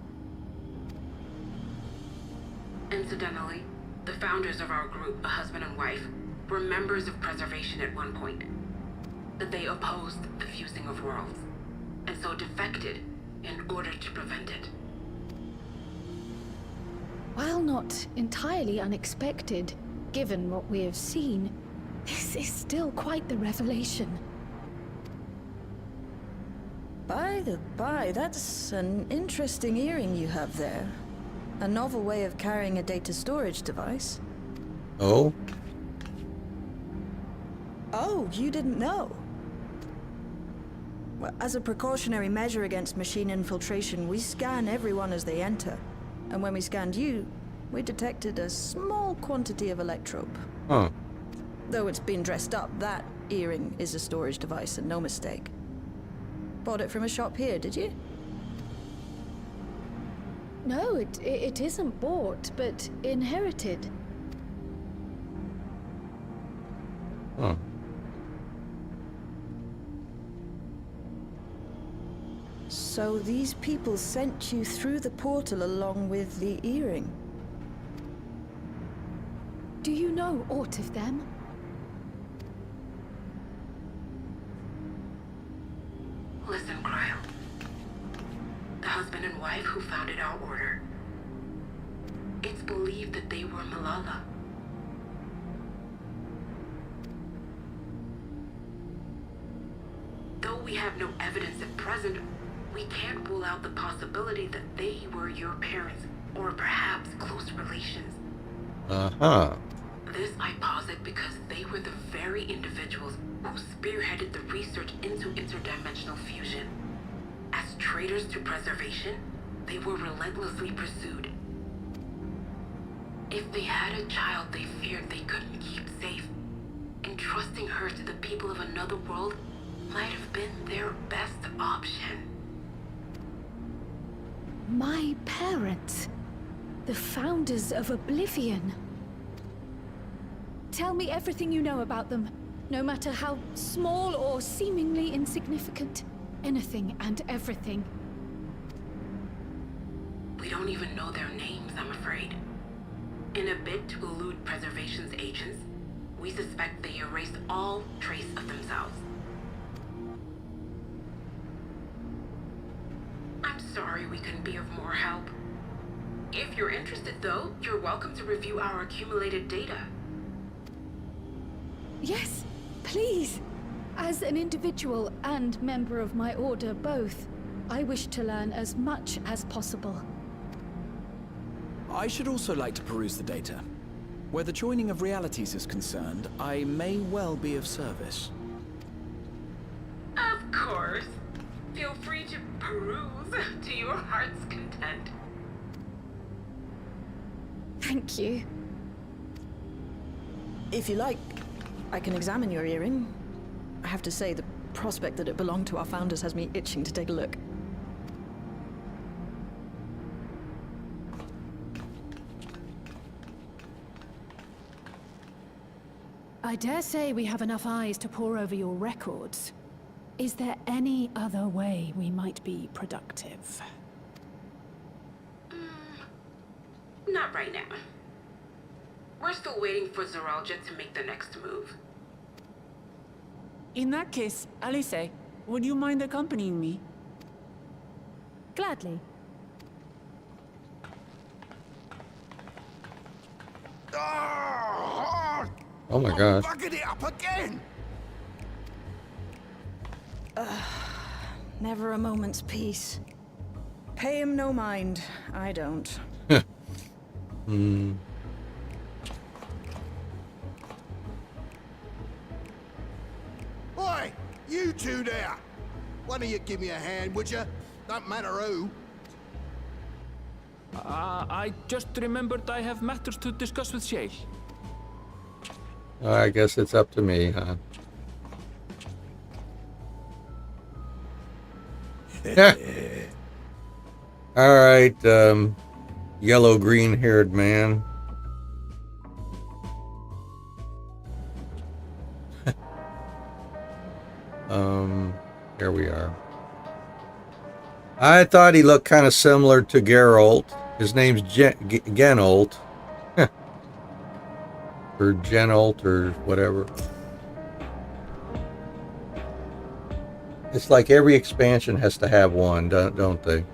Incidentally, the founders of our group, a husband and wife, were members of Preservation at one point. But they opposed the fusing of worlds, and so defected in order to prevent it. While not entirely unexpected, given what we have seen, this is still quite the revelation. By the by, that's an interesting earring you have there. A novel way of carrying a data storage device. Oh? Oh, you didn't know? Well, as a precautionary measure against machine infiltration, we scan everyone as they enter. And when we scanned you, we detected a small quantity of electrope. Huh. Though it's been dressed up, that earring is a storage device and no mistake. Bought it from a shop here, did you? No, it isn't bought, but inherited. Huh. So these people sent you through the portal along with the earring? Do you know aught of them? Listen, Cryle. The husband and wife who founded our order. It's believed that they were Malala. Though we have no evidence at present, we can't rule out the possibility that they were your parents, or perhaps close relations. Uh-huh. This I posit because they were the very individuals who spearheaded the research into interdimensional fusion. As traitors to preservation, they were relentlessly pursued. If they had a child they feared they couldn't keep safe, entrusting her to the people of another world might have been their best option. My parents, the founders of Oblivion. Tell me everything you know about them, no matter how small or seemingly insignificant. Anything and everything. We don't even know their names, I'm afraid. In a bid to elude Preservation's agents, we suspect they erased all trace of themselves. I'm sorry we couldn't be of more help. If you're interested, though, you're welcome to review our accumulated data. Yes, please. As an individual and member of my order both, I wish to learn as much as possible. I should also like to peruse the data. Where the joining of realities is concerned, I may well be of service. Of course. Feel free to peruse to your heart's content. Thank you. If you like, I can examine your earring. I have to say, the prospect that it belonged to our founders has me itching to take a look. I dare say we have enough eyes to pore over your records. Is there any other way we might be productive? Not right now. We're still waiting for Zoralja to make the next move. In that case, Alice, would you mind accompanying me? Gladly. Oh my gosh. Bugging it up again! Never a moment's peace. Pay him no mind. I don't. Oi! You two there! One of you give me a hand, would you? Don't matter who. I just remembered I have matters to discuss with Shay. I guess it's up to me, huh? All right, yellow green haired man. Here we are. I thought he looked kind of similar to Geralt. His name's Genolt. Or Genolt or whatever. It's like every expansion has to have one, don't they?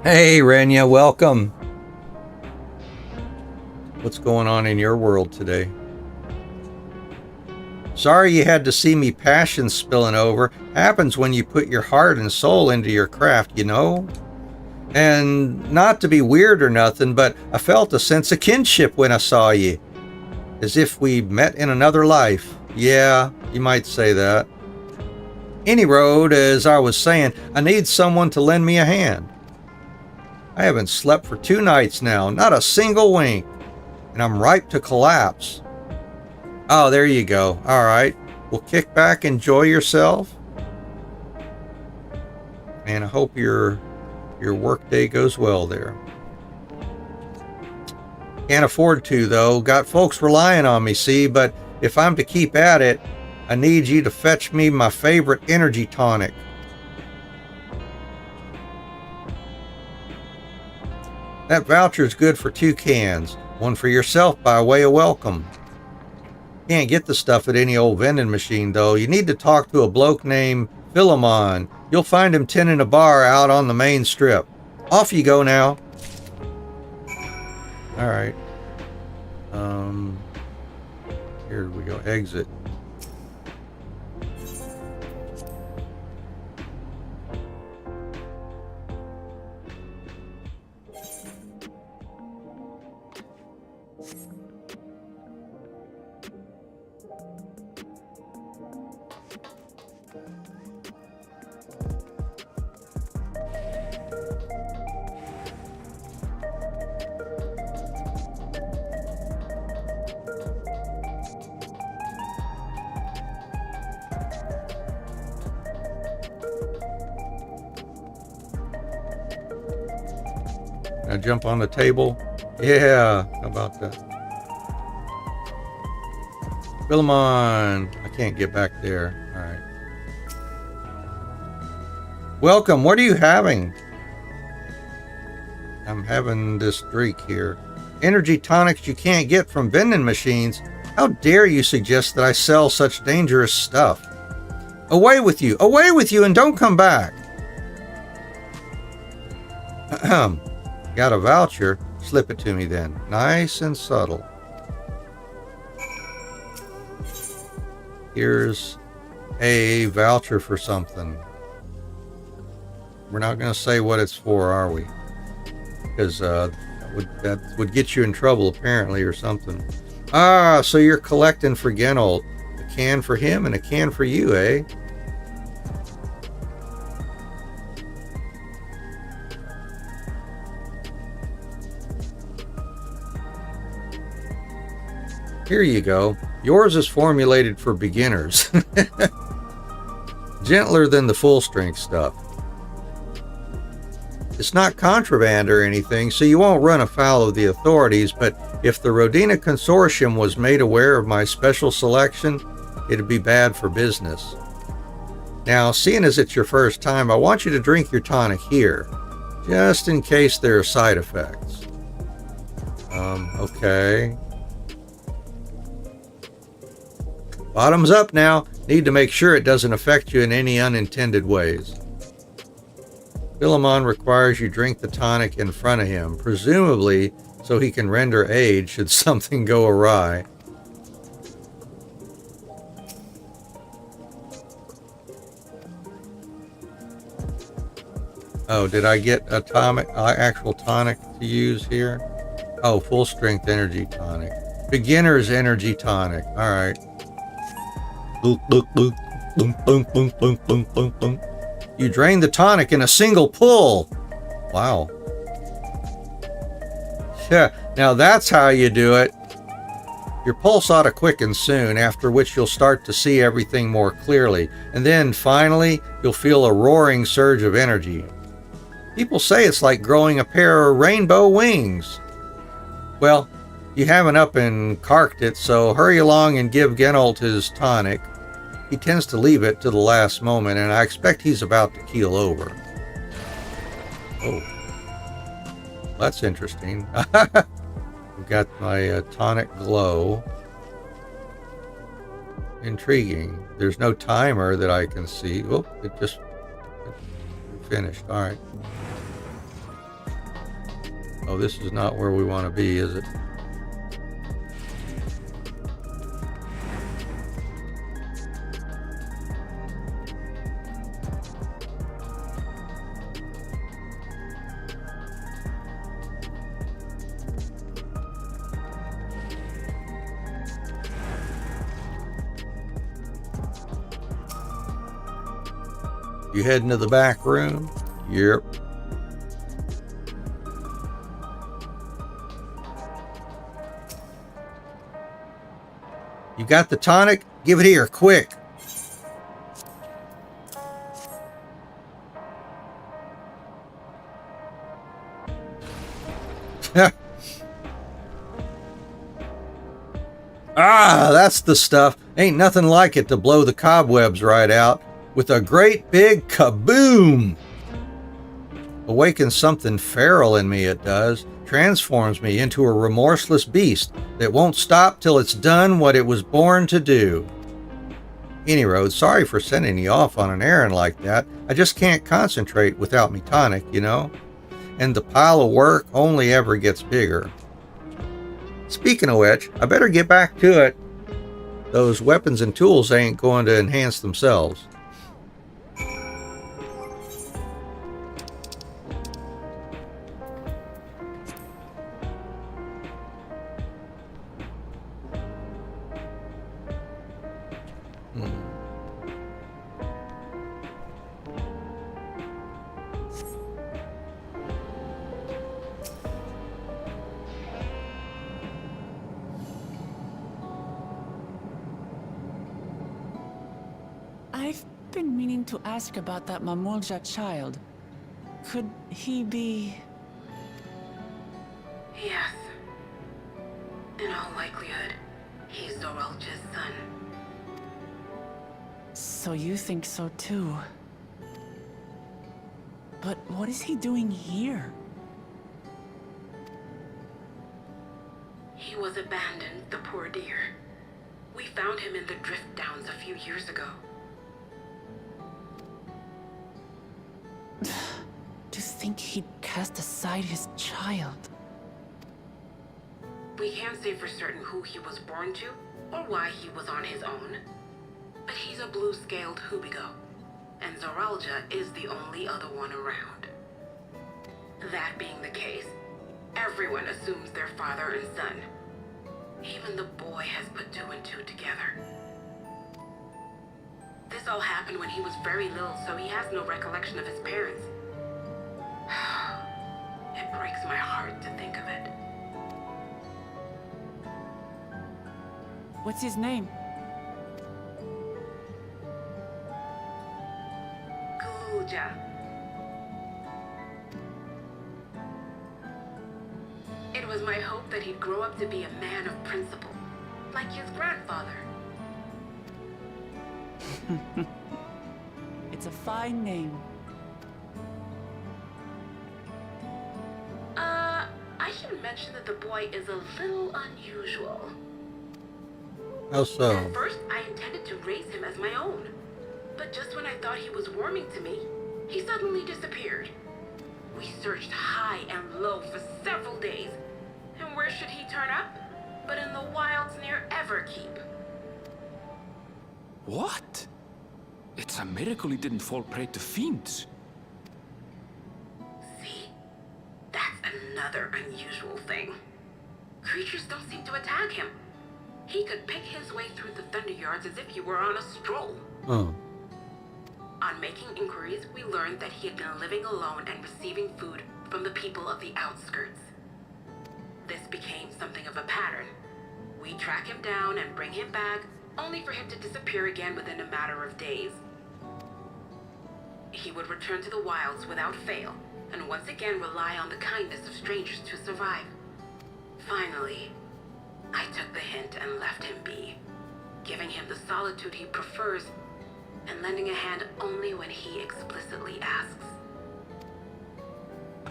Hey, Renya, welcome. What's going on in your world today? Sorry you had to see me passion spilling over. Happens when you put your heart and soul into your craft, you know? And not to be weird or nothing, but I felt a sense of kinship when I saw you. As if we met in another life. Yeah, you might say that. Any road, as I was saying, I need someone to lend me a hand. I haven't slept for 2 nights now, not a single wink. And I'm ripe to collapse. Oh, there you go. All right. Well, kick back, enjoy yourself. And I hope your work day goes well there. Can't afford to, though. Got folks relying on me, see? But if I'm to keep at it, I need you to fetch me my favorite energy tonic. That voucher's good for 2 cans. One for yourself by way of welcome. Can't get the stuff at any old vending machine, though. You need to talk to a bloke named Philemon. You'll find him tending a bar out on the main strip. Off you go now. All right. Here we go. Exit. Now jump on the table. Yeah, how about that? Philemon. I can't get back there. All right. Welcome. What are you having? I'm having this drink here. Energy tonics you can't get from vending machines. How dare you suggest that I sell such dangerous stuff? Away with you, and don't come back. Ahem. Got a voucher? Slip it to me then. Nice and subtle. Here's a voucher for something. We're not going to say what it's for, are we? Because that would get you in trouble, apparently, or something. Ah, so you're collecting for Genolt. A can for him and a can for you, eh? Here you go. Yours is formulated for beginners. Gentler than the full-strength stuff. It's not contraband or anything, so you won't run afoul of the authorities, but if the Rodina Consortium was made aware of my special selection, it'd be bad for business. Now, seeing as it's your first time, I want you to drink your tonic here, just in case there are side effects. Okay. Bottoms up now. Need to make sure it doesn't affect you in any unintended ways. Philemon requires you drink the tonic in front of him, presumably so he can render aid should something go awry. Oh, did I get a actual tonic to use here? Oh, full strength energy tonic. Beginner's energy tonic. All right. You drain the tonic in a single pull. Wow. Yeah, now that's how you do it. Your pulse ought to quicken soon, after which you'll start to see everything more clearly, and then, finally, you'll feel a roaring surge of energy. People say it's like growing a pair of rainbow wings. Well, you haven't up and carked it, so hurry along and give Genolt his tonic. He tends to leave it to the last moment, and I expect he's about to keel over. Oh, that's interesting. We've got my tonic glow. Intriguing. There's no timer that I can see. Oh, it finished. All right. Oh, this is not where we want to be, is it? You heading to the back room? Yep. You got the tonic? Give it here, quick. Ah, that's the stuff. Ain't nothing like it to blow the cobwebs right out. With a great big kaboom! Awakens something feral in me, it does. Transforms me into a remorseless beast that won't stop till it's done what it was born to do. Any road, sorry for sending you off on an errand like that. I just can't concentrate without me tonic, you know? And the pile of work only ever gets bigger. Speaking of which, I better get back to it. Those weapons and tools ain't going to enhance themselves. I've been meaning to ask about that Mamulja child. Could he be... Yes. In all likelihood, he's Zoralja's son. So you think so too. But what is he doing here? He was abandoned, the poor dear. We found him in the Drift Downs a few years ago. To think he'd cast aside his child. We can't say for certain who he was born to, or why he was on his own. But he's a blue-scaled Hubigo, and Zoralja is the only other one around. That being the case, everyone assumes they're father and son. Even the boy has put two and two together. This all happened when he was very little, so he has no recollection of his parents. It breaks my heart to think of it. What's his name? Gluja. It was my hope that he'd grow up to be a man of principle, like his grandfather. It's a fine name. I should mention that the boy is a little unusual. How so? At first, I intended to raise him as my own. But just when I thought he was warming to me, he suddenly disappeared. We searched high and low for several days. And where should he turn up? But in the wilds near Everkeep. What? It's a miracle he didn't fall prey to fiends. See? That's another unusual thing. Creatures don't seem to attack him. He could pick his way through the Thunderyards as if he were on a stroll. Oh. On making inquiries, we learned that he had been living alone and receiving food from the people of the outskirts. This became something of a pattern. We track him down and bring him back, only for him to disappear again within a matter of days. He would return to the wilds without fail, and once again rely on the kindness of strangers to survive. Finally, I took the hint and left him be, giving him the solitude he prefers, and lending a hand only when he explicitly asks.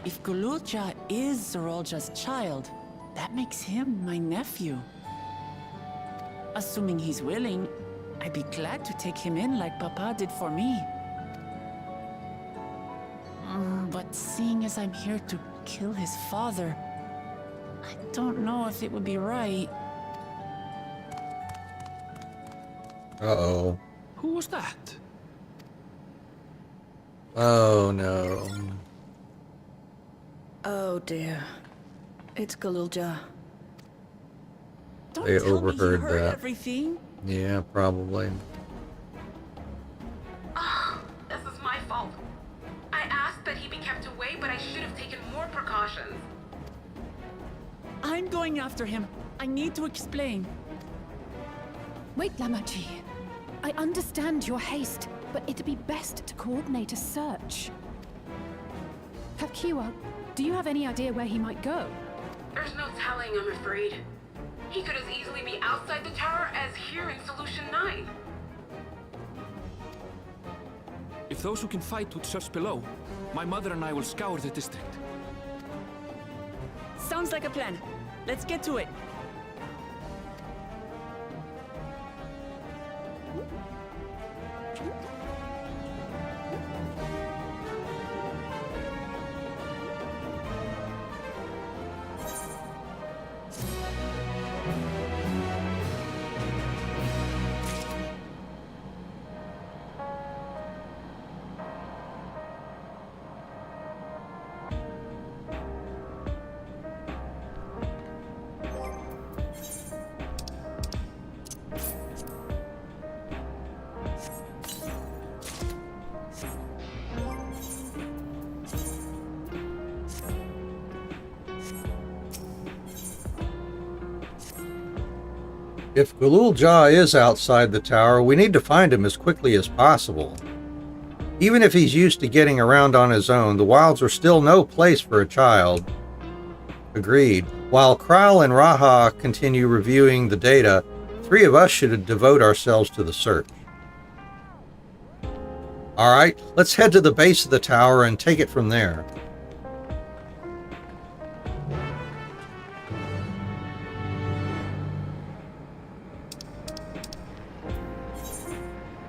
If Gululja is Zorolja's child, that makes him my nephew. Assuming he's willing, I'd be glad to take him in like Papa did for me. But seeing as I'm here to kill his father, I don't know if it would be right. Uh-oh. Who was that? Oh, no. Oh dear. It's Gululja. Don't They tell overheard me he heard that. everything. Yeah, probably. Ah, this is my fault. I asked that he be kept away, but I should have taken more precautions. I'm going after him. I need to explain. Wait, Lamaji. I understand your haste, but it'd be best to coordinate a search. Kakiwa, do you have any idea where he might go? There's no telling, I'm afraid. He could as easily be outside the tower as here in Solution 9. If those who can fight would search below, my mother and I will scour the district. Sounds like a plan. Let's get to it. If Gululja is outside the tower, we need to find him as quickly as possible. Even if he's used to getting around on his own, the wilds are still no place for a child. Agreed. While Kral and Raha continue reviewing the data, 3 of us should devote ourselves to the search. Alright, let's head to the base of the tower and take it from there.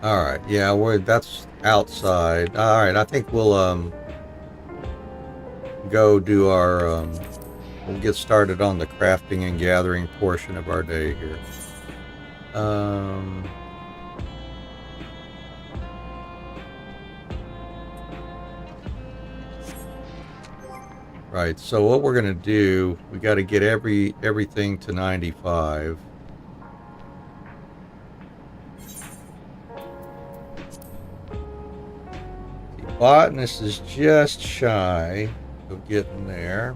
Alright, yeah, that's outside. Alright, I think we'll go do our we'll get started on the crafting and gathering portion of our day here. Right, so what we're gonna do, we gotta get everything to 95. Botanist is just shy of getting there.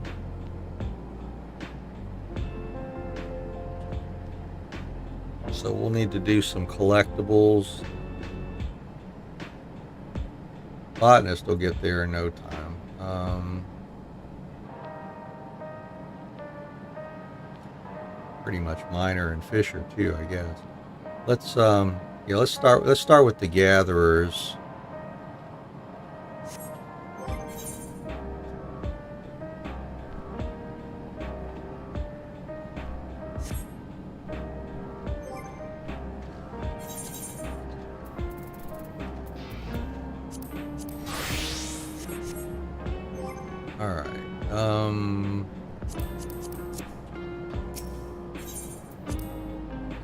So we'll need to do some collectibles. Botanist will get there in no time. Pretty much Miner and Fisher too, I guess. Let's start with the gatherers.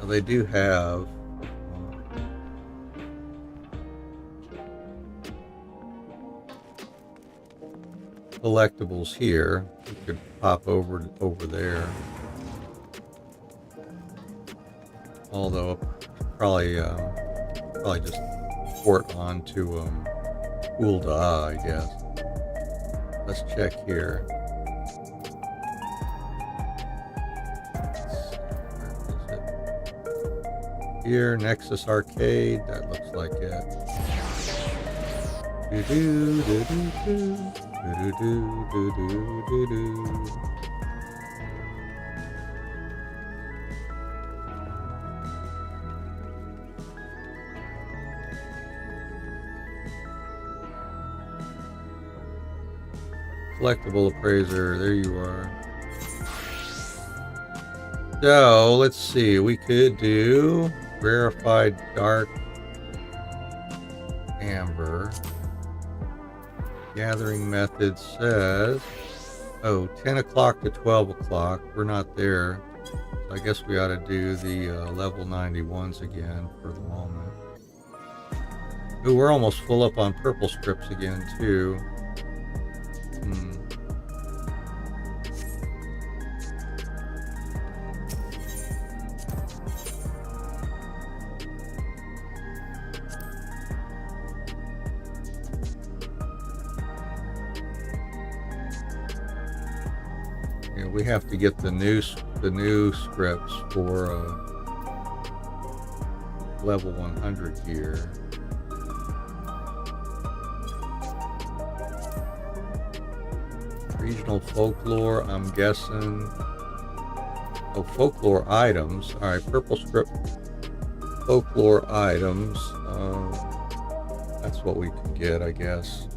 They do have collectibles here. We could pop over there. Although probably just port on to Ulda, I guess. Let's check here. Where is it? here. Nexus Arcade. That looks like it. Do do do do do do do do do do do. Collectible appraiser, there you are. So let's see, we could do verified dark amber. Gathering method says, oh, 10 o'clock to 12 o'clock. We're not there. So I guess we ought to do the level 91s again for the moment. Ooh, we're almost full up on purple scripts again too. We have to get the new scripts for level 100 here. Regional folklore, I'm guessing. Oh, folklore items. All right, purple script folklore items. That's what we can get, I guess.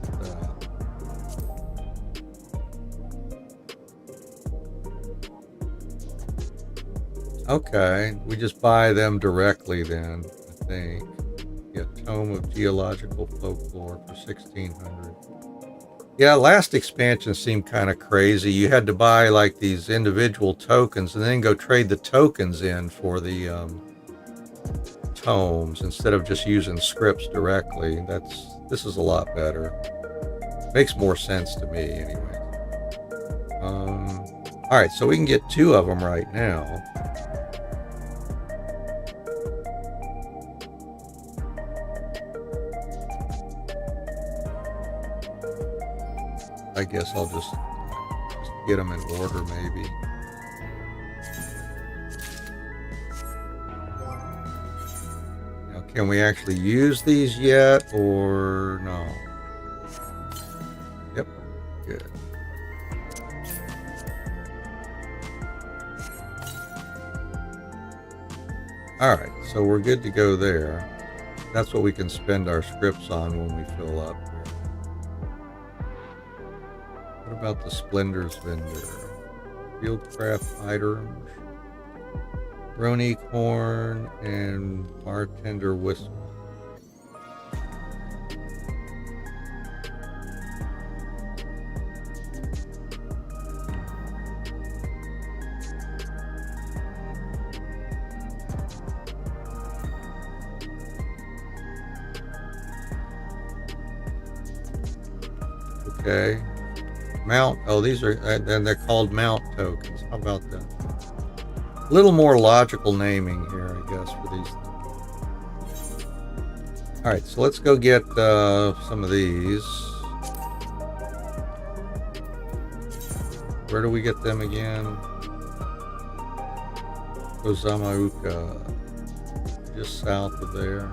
Okay, we just buy them directly then, I think. Yeah, Tome of Geological Folklore for 1600. Yeah, last expansion seemed kind of crazy. You had to buy like these individual tokens and then go trade the tokens in for the tomes instead of just using scripts directly. This is a lot better. Makes more sense to me anyway. All right, so we can get 2 of them right now. I guess I'll just get them in order, maybe. Now, can we actually use these yet, or no? Yep, good. All right, so we're good to go there. That's what we can spend our scripts on when we fill up. What about the Splendors vendor? Fieldcraft items, Brony corn, and bartender whistle. Okay. Mount, oh, these are, and they're called mount tokens. How about that? A little more logical naming here, I guess, for these. All right, so let's go get some of these. Where do we get them again? Ozamauka, just south of there.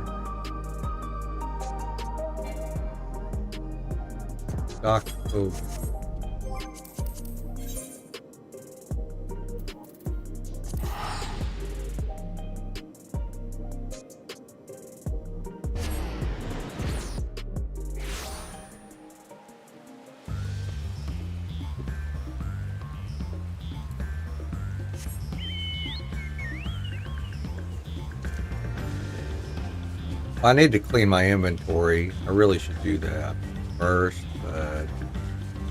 Dock Cove. I need to clean my inventory. I really should do that first, but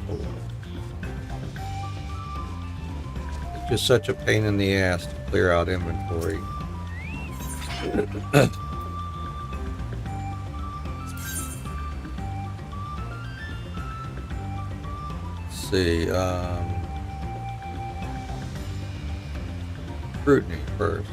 oh well. It's just such a pain in the ass to clear out inventory. Let's see, scrutiny first.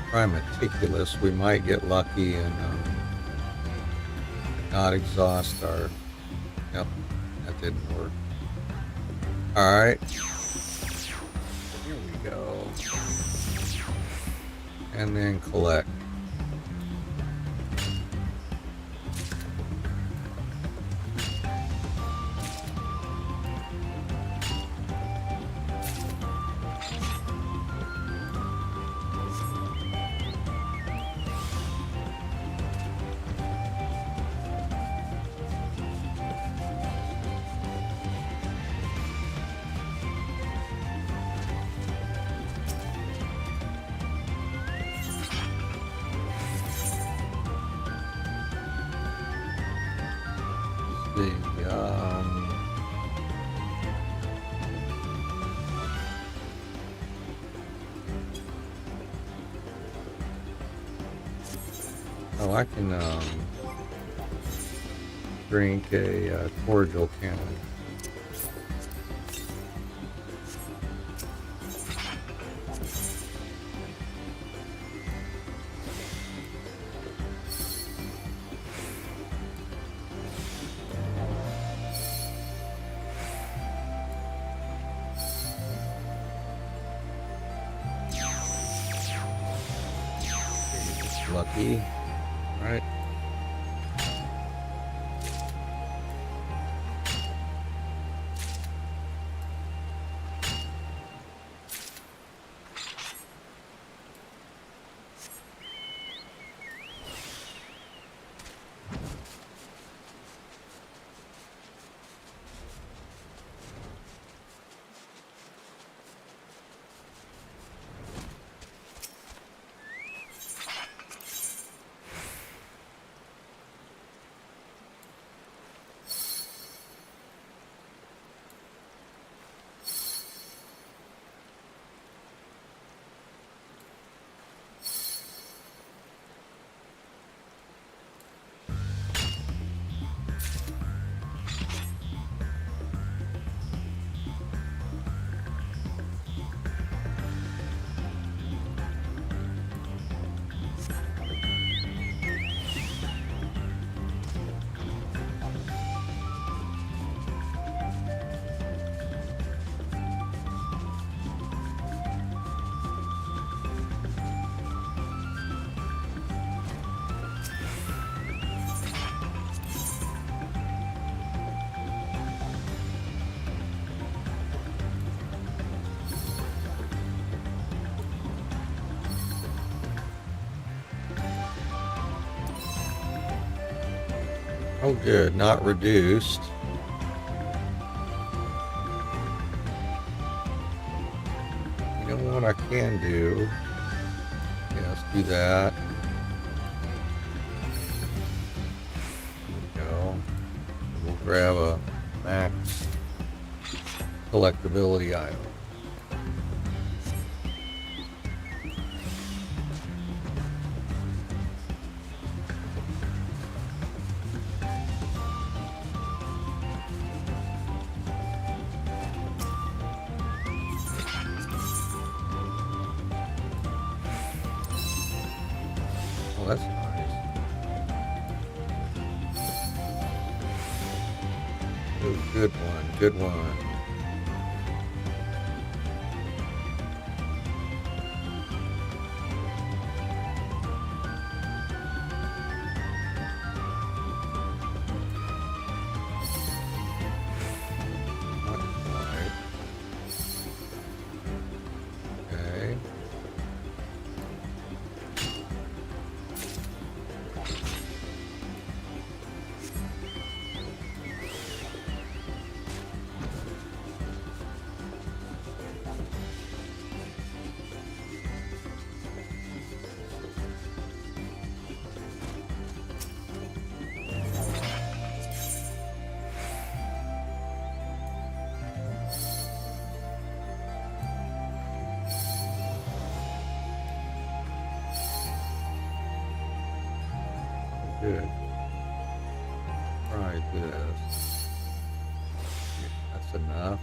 Try meticulous. We might get lucky and not exhaust our... Yep, that didn't work. Alright. Here we go. And then collect. Oh, I can drink a cordial can. Lucky. Right. Oh good, not reduced. You know what I can do? Yeah, let's do that. There we go. We'll grab a max collectability item. That's nice. Oh, good one, good one. Not quite. Okay. Good. Try this. That's enough.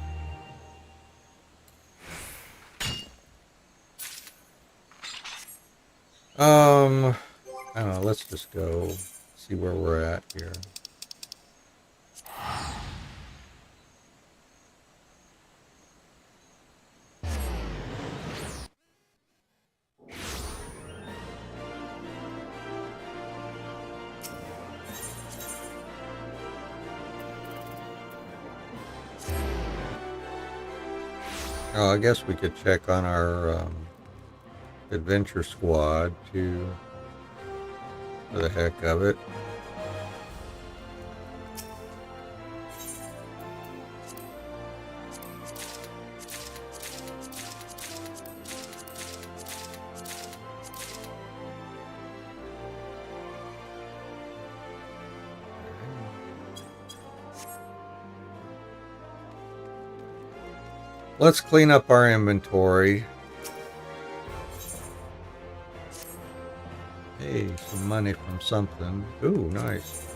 I don't know, let's just go see where we're at here. Oh, I guess we could check on our adventure squad too, for the heck of it. Let's clean up our inventory. Hey, some money from something. Ooh, nice.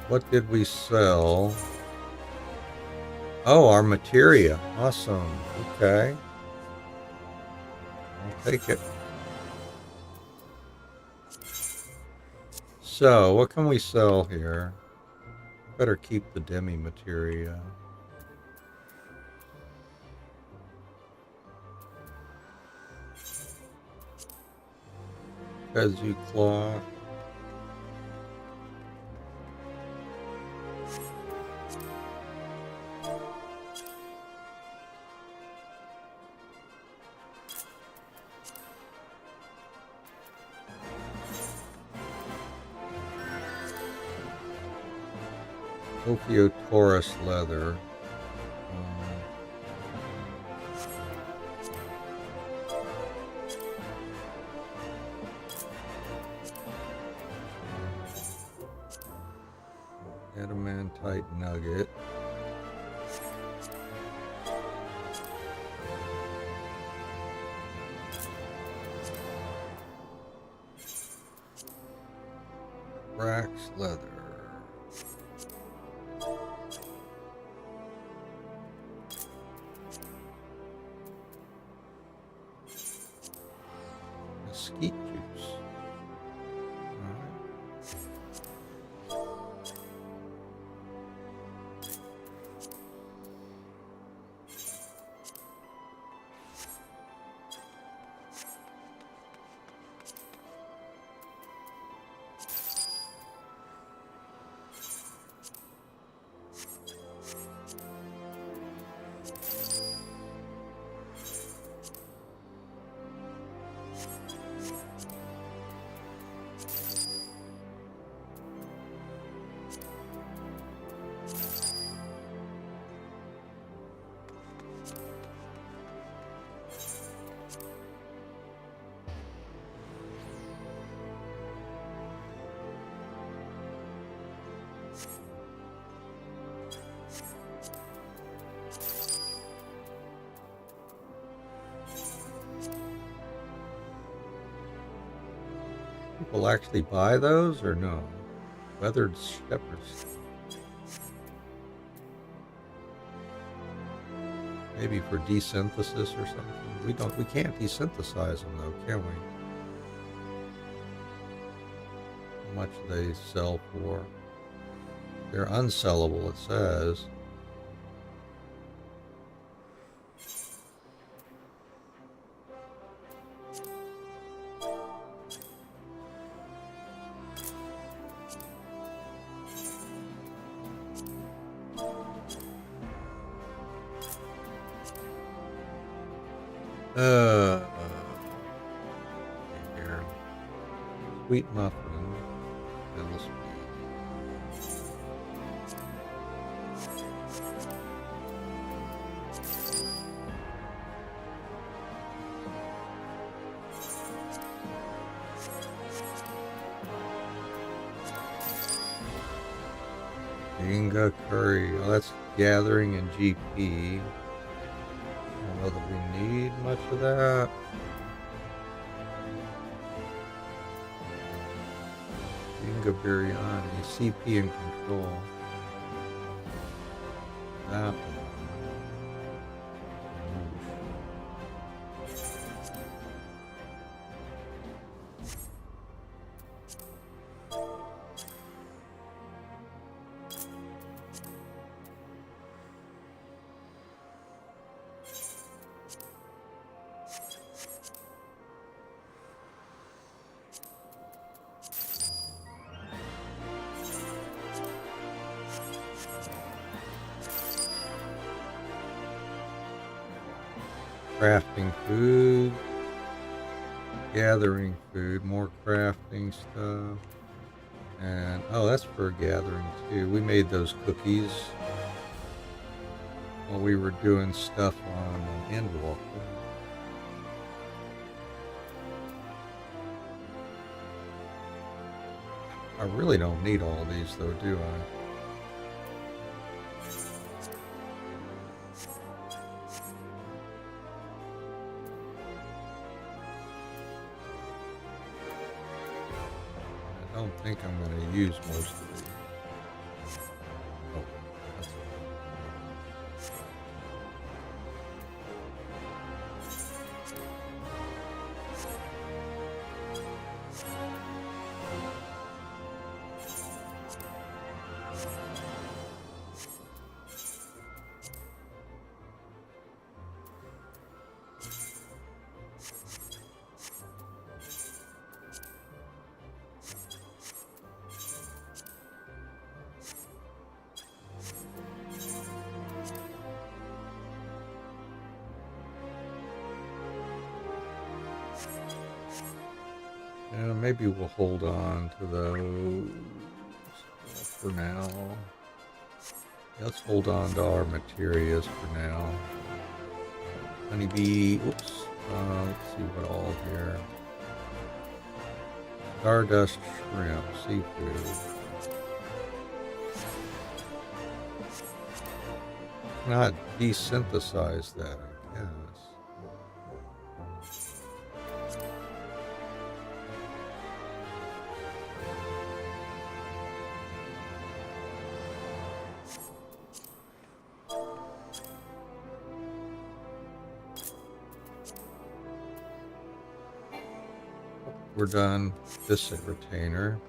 What did we sell? Oh, our materia. Awesome. Okay. I'll take it. So, what can we sell here? Better keep the demi materia. Kazoo cloth. Ophiuchorus leather. Adamantite nugget. Brax leather. Mesquite juice. People actually buy those or no? Weathered shepherds. Maybe for desynthesis or something. We can't desynthesize them though, can we? How much do they sell for? They're unsellable, it says. Here. Sweet muffin. Inga curry. Oh, that's gathering and GP. I don't know that we need much of that. Inga biryani. CP and control. That one. Crafting food. Gathering food. More crafting stuff. And, oh, that's for gathering too. We made those cookies while we were doing stuff on Endwalker. I really don't need all these though, do I? I don't think I'm going to use most of these. Oh, that's yeah, maybe we'll hold on to those for now. Let's hold on to our materials for now. Honeybee, oops. Let's see what all here. Stardust shrimp, seafood. Not desynthesize that, I guess. We're done. This retainer.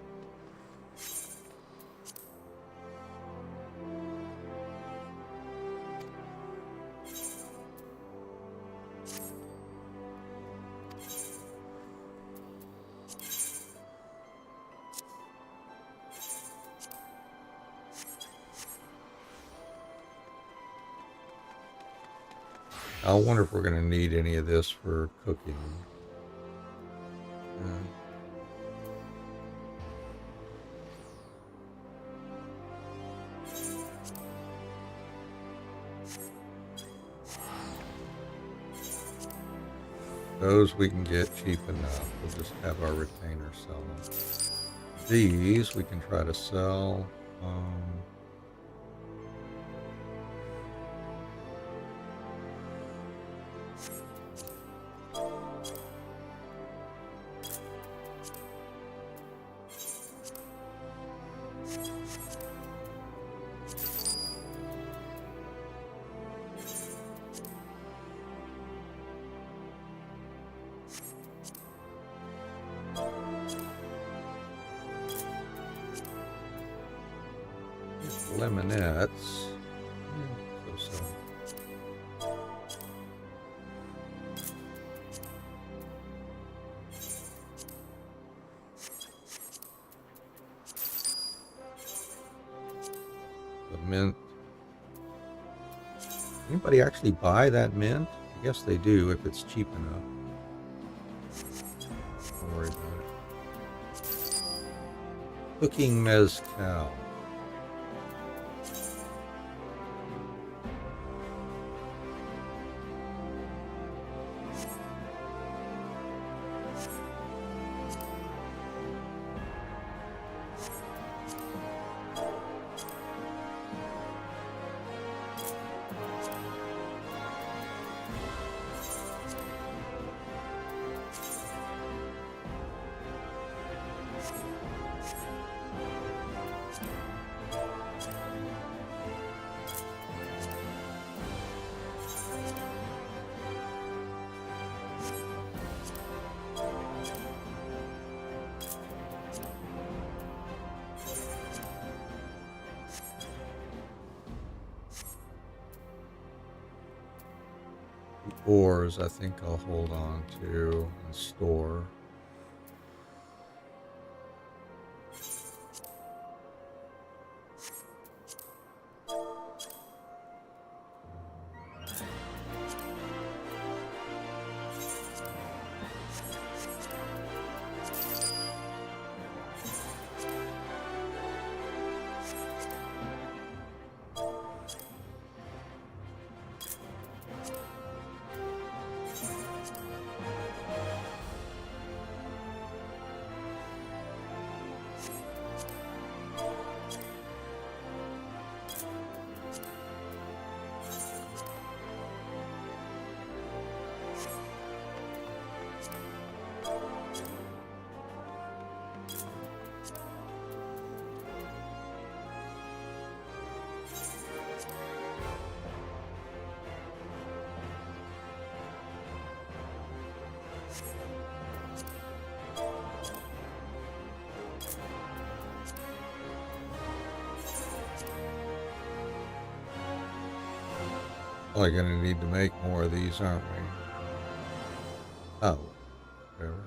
I wonder if we're going to need any of this for cooking. Those we can get cheap enough. We'll just have our retainer sell them. These we can try to sell. Lemonettes. The mint. Anybody actually buy that mint? I guess they do if it's cheap enough. Don't worry about it. Cooking mezcal. Ores, I think I'll hold on to and store. Probably gonna need to make more of these, aren't we? Oh, whatever.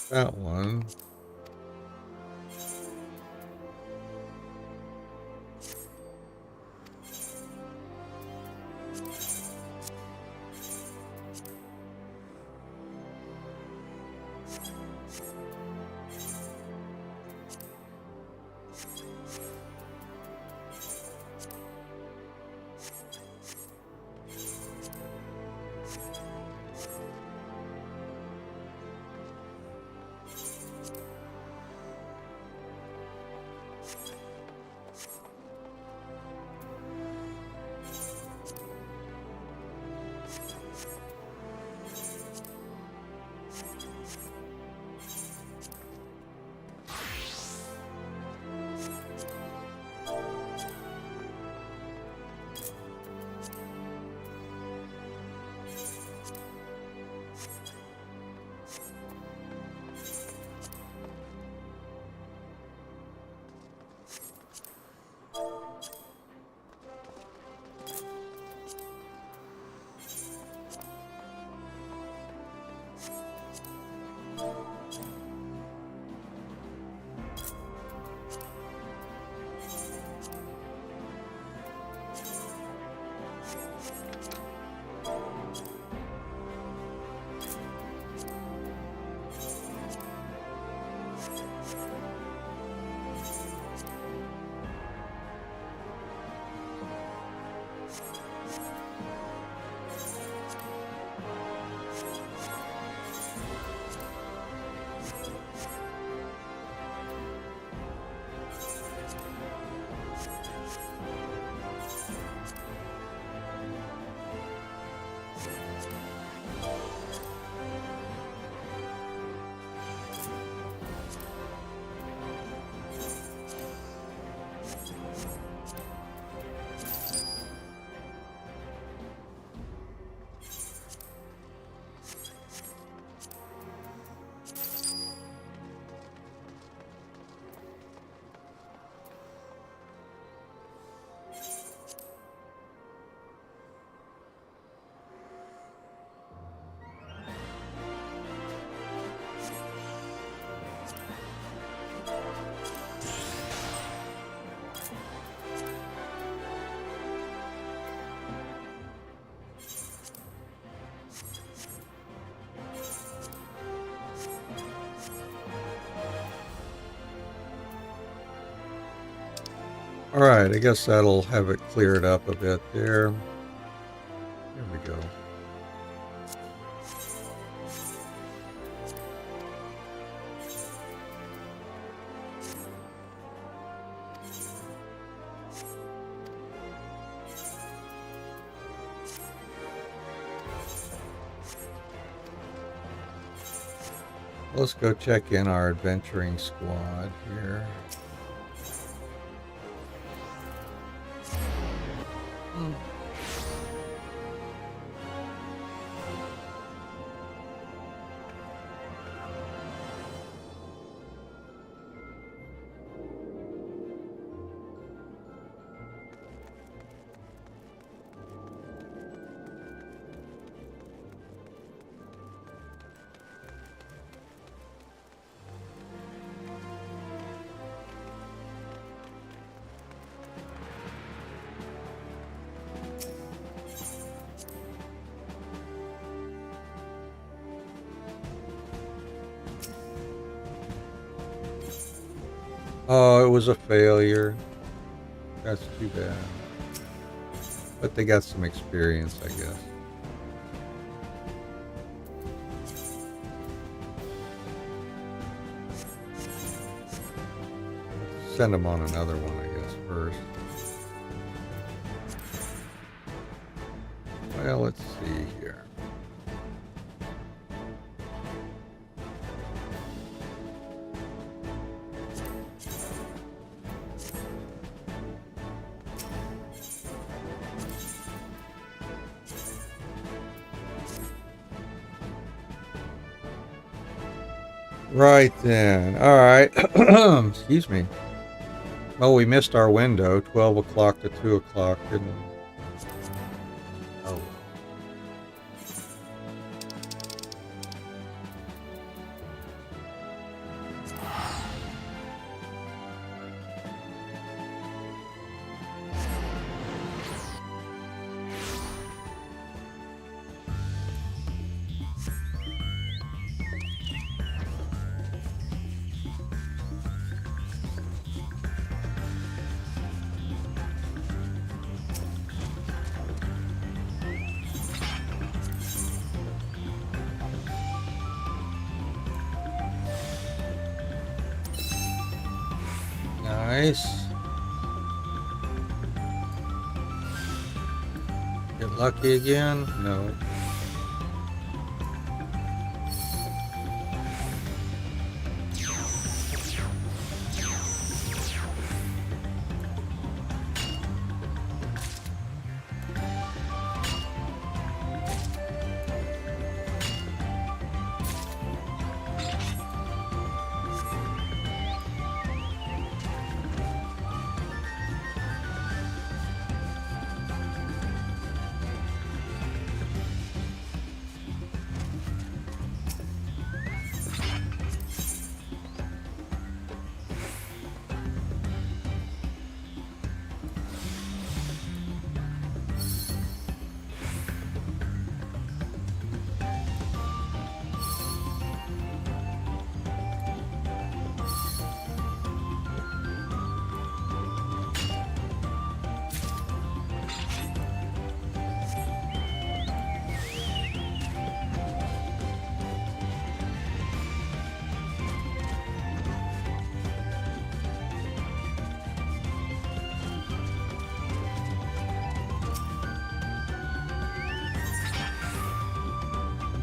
That one. Alright, I guess that'll have it cleared up a bit there. There we go. Let's go check in our adventuring squad here. Oh, it was a failure. That's too bad. But they got some experience, I guess. Send them on another one, I guess, first. Well, let's see here. Right then. All right. Excuse me. Oh, we missed our window. 12 o'clock to 2 o'clock. Didn't we? Oh. Nice. Get lucky again? No.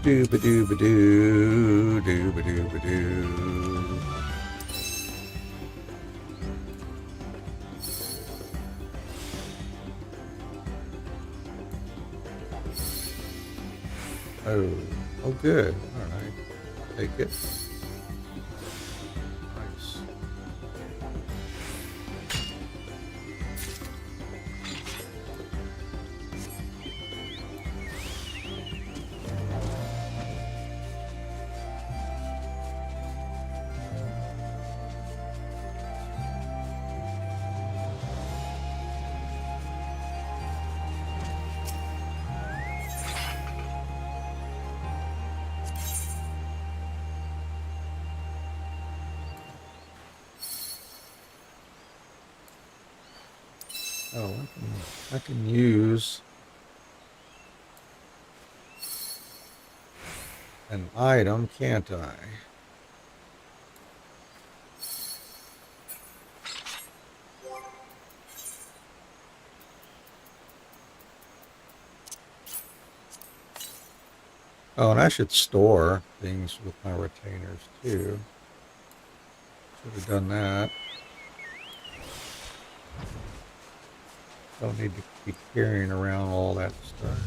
Dooba-dooba-doo, dooba-dooba-doo. Oh, good. All right. Take it. Nice. Oh, I can use an item, can't I? Oh, and I should store things with my retainers too. Should have done that. Don't need to be carrying around all that stuff.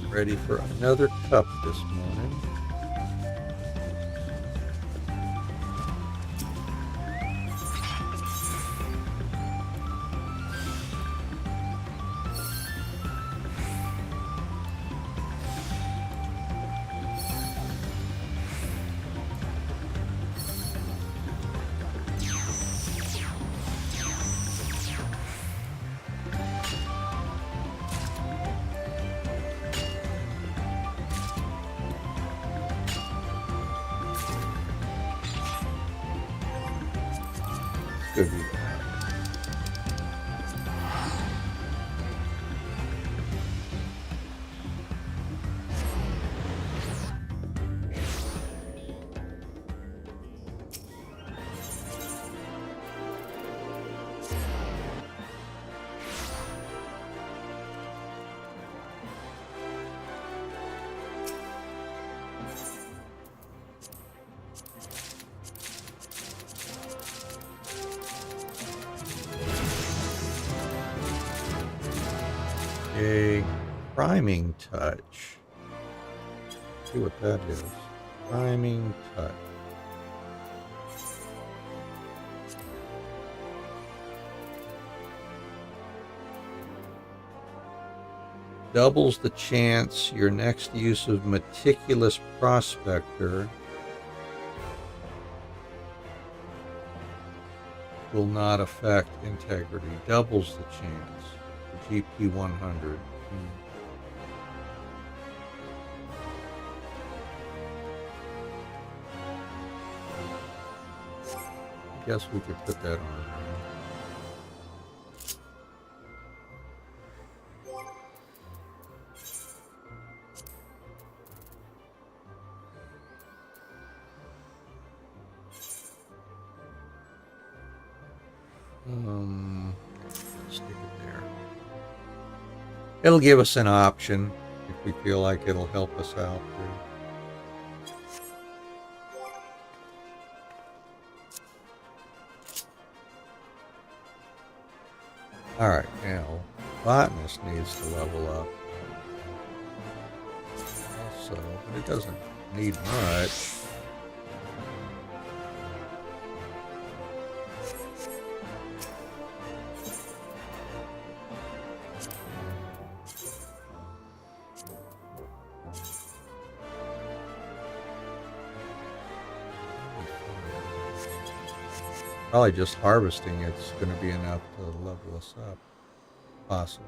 Ready for another cup this morning. Good. A priming touch. See what that is. Priming touch. doubles the chance your next use of Meticulous Prospector will not affect integrity. Doubles the chance. GP 100. I guess we could put that on. Stick it there. It'll give us an option if we feel like it'll help us out too. Alright, now Botanist needs to level up. Also, but it doesn't need much. Probably just harvesting it's going to be enough to level us up, possibly.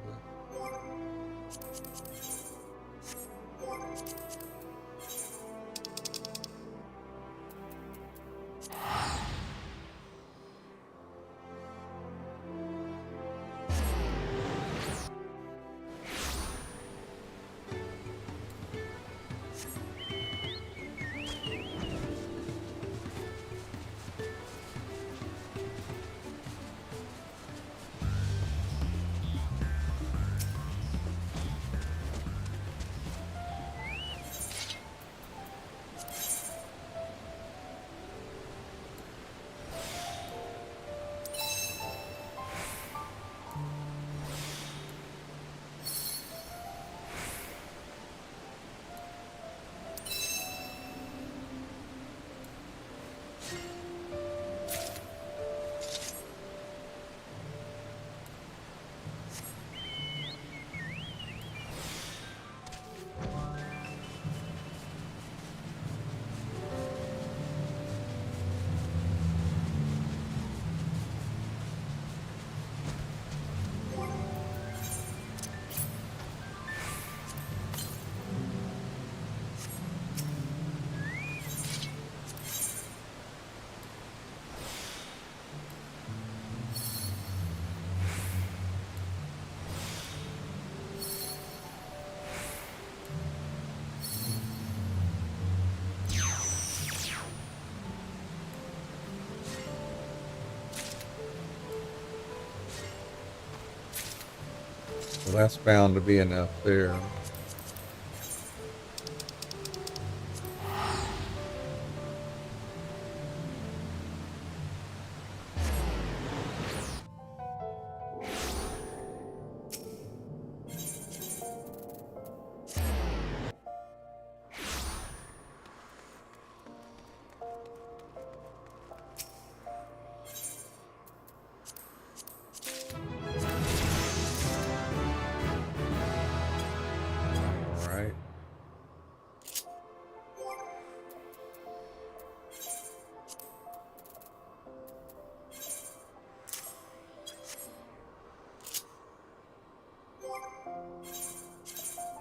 Well, that's bound to be enough there.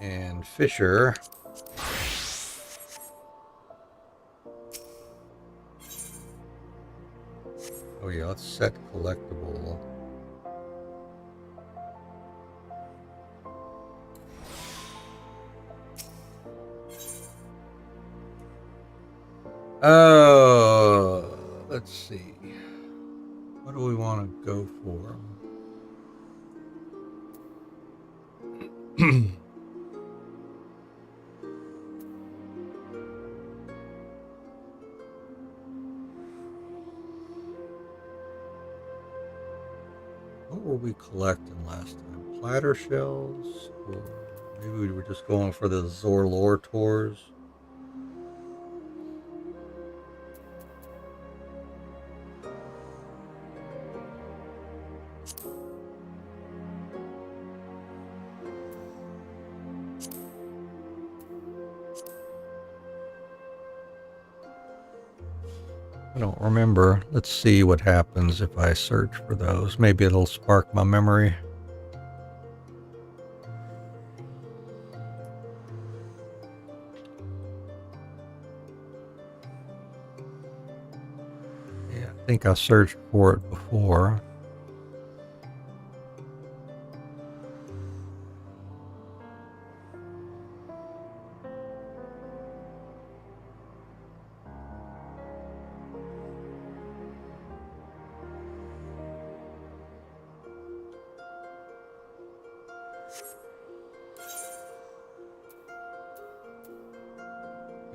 And Fisher. Oh yeah, let's set collectible. Let's see. What do we want to go for? What were we collecting last time? Platter shells? Or maybe we were just going for the Zorlor tours. I don't remember. Let's see what happens if I search for those. Maybe it'll spark my memory. Yeah, I think I searched for it before.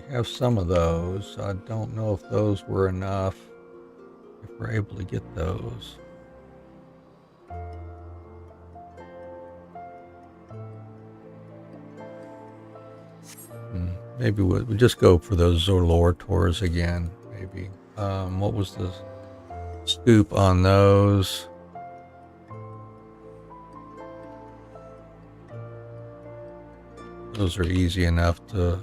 Have some of those. I don't know if those were enough, if we're able to get those. Maybe we'll just go for those Zorlor tours again, maybe. What was the scoop on those? Those are easy enough to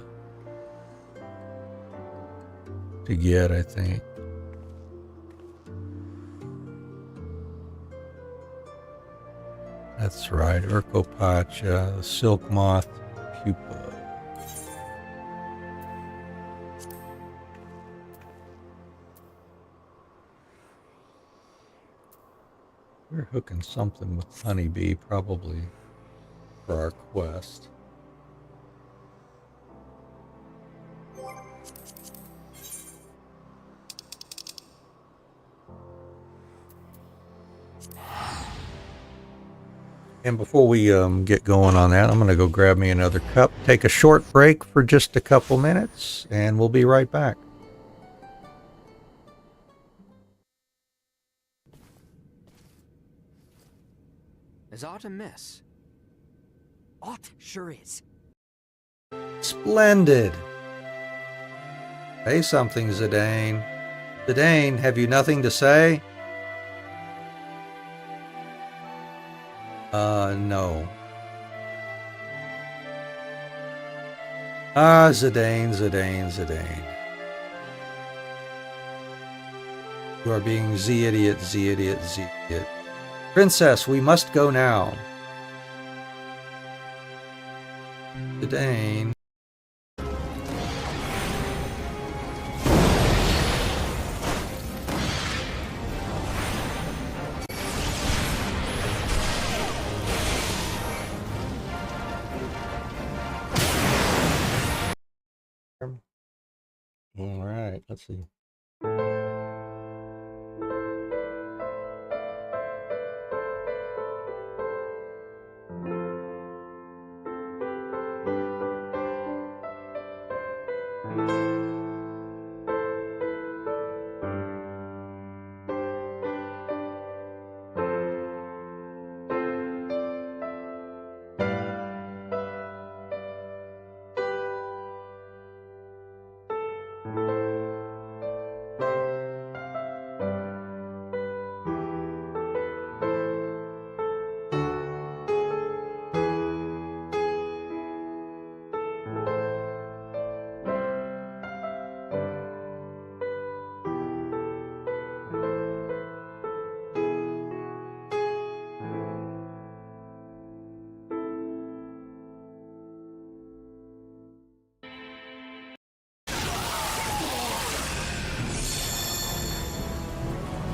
get, I think. That's right, Urkopacha, silk moth pupa. We're hooking something with honeybee, probably for our quest. And before we get going on that, I'm going to go grab me another cup, take a short break for just a couple minutes, and we'll be right back. Is aught amiss? Aught sure is. Splendid. Say something, Zidane. Zidane, have you nothing to say? No. Zidane. You are being Z-idiot. Princess, we must go now. Zidane. All right, let's see.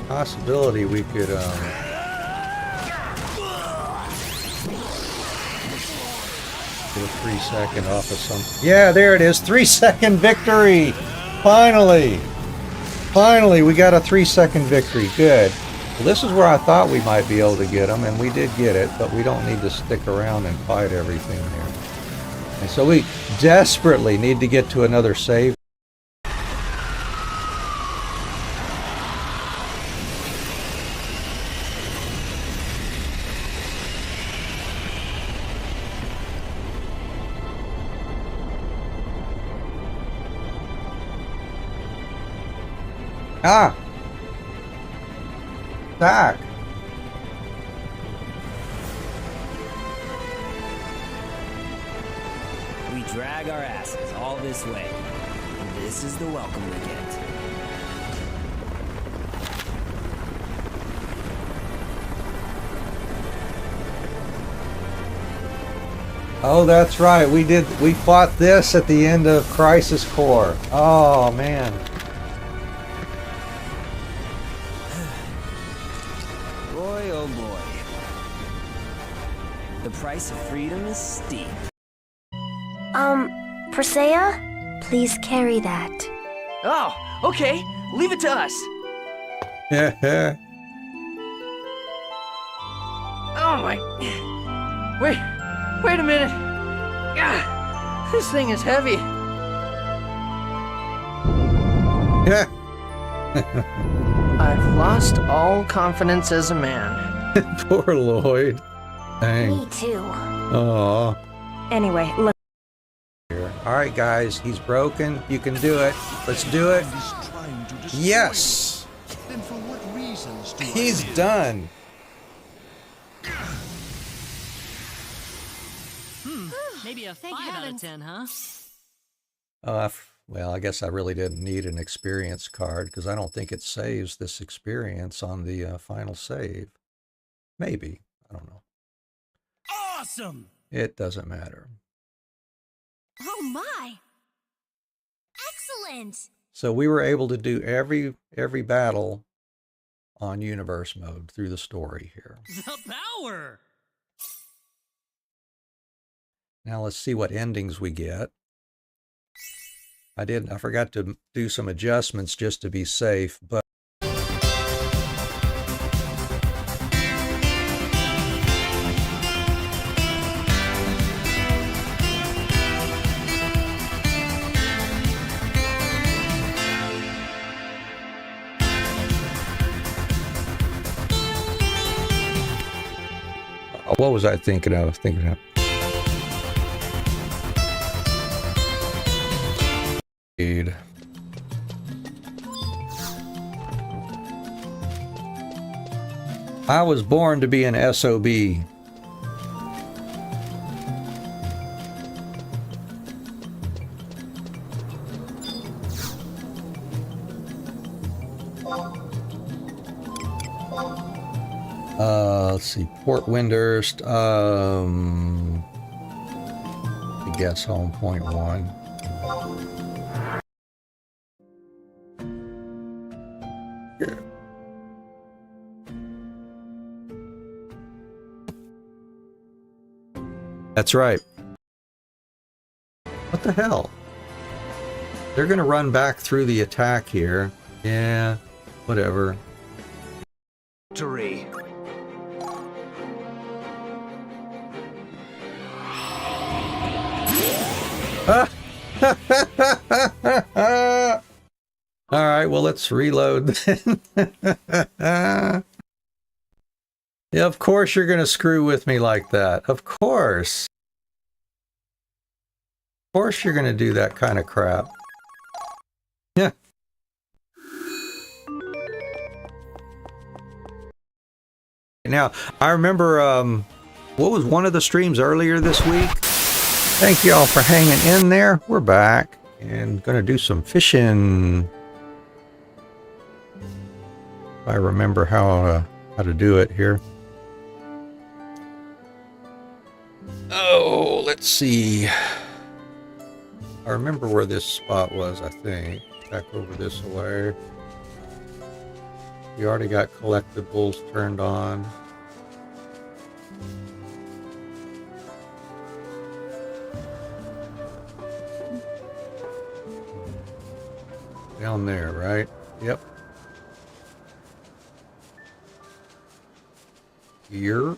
Possibility we could get a 3-second off of some. Yeah, there it is. 3-second victory. Finally we got a 3-second victory. Good. Well, this is where I thought we might be able to get them, and we did get it, but we don't need to stick around and fight everything there. And so we desperately need to get to another save. Back. We drag our asses all this way, and this is the welcome we get. Oh, that's right. We fought this at the end of Crisis Core. Oh, man. Boy, oh boy. The price of freedom is steep. Persea? Please carry that. Oh, okay. Leave it to us. Oh my... Wait a minute. God, this thing is heavy. I've lost all confidence as a man. Poor Lloyd. Dang. Me too. Oh. Anyway, look. All right, guys, he's broken. You can do it. Let's do it. Yes. Then for what reasons do He's done. Maybe a 5 out of 10, huh? Well, I guess I really didn't need an experience card because I don't think it saves this experience on the final save. Maybe. I don't know. Awesome! It doesn't matter. Oh my! Excellent! So we were able to do every battle on universe mode through the story here. The power! Now let's see what endings we get. I forgot to do some adjustments just to be safe, but what was I thinking of? I was born to be an SOB. Let's see, Port Windhurst. I guess home point 1. That's right. What the hell? They're gonna run back through the attack here. Yeah, whatever. Victory. All right, well, let's reload then. Yeah, of course you're going to screw with me like that. Of course. Of course you're going to do that kind of crap. Yeah. Now, I remember, what was one of the streams earlier this week? Thank you all for hanging in there. We're back and going to do some fishing. If I remember how to do it here. Oh, let's see. I remember where this spot was, I think. Back over this way. You already got collectibles turned on. Down there, right? Yep. Here.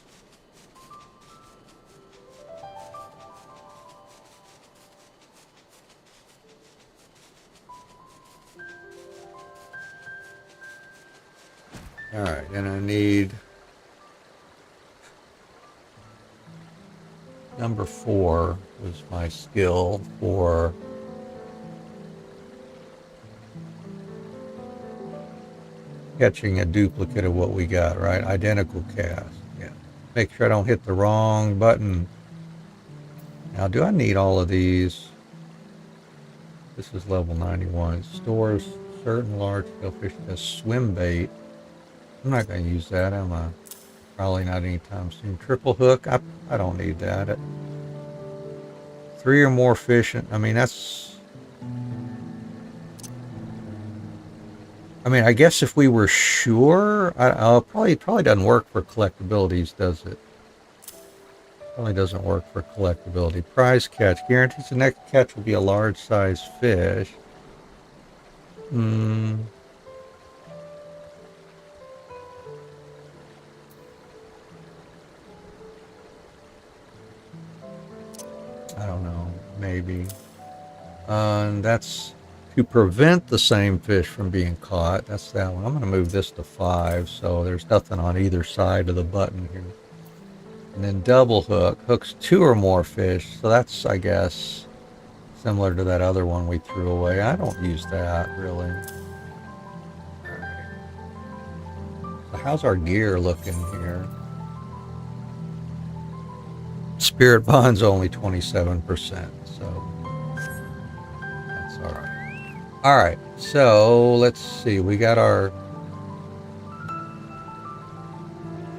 All right, and I need number 4 was my skill for catching a duplicate of what we got, right? Identical cast. Yeah. Make sure I don't hit the wrong button. Now, do I need all of these? This is level 91. Stores certain large-scale fish as swim bait. I'm not going to use that, am I? Probably not anytime soon. Triple hook, I don't need that. 3 or more fish. I mean, that's... I mean, I guess if we were sure... probably doesn't work for collectabilities, does it? Probably doesn't work for collectability. Prize catch. Guarantees the next catch will be a large-sized fish. I don't know. Maybe. And that's to prevent the same fish from being caught. That's that one. I'm going to move this to 5, so there's nothing on either side of the button here. And then double hook. Hooks 2 or more fish. So that's, I guess, similar to that other one we threw away. I don't use that, really. So how's our gear looking here? Spirit Bond's only 27%, so that's all right. All right, so let's see. We got our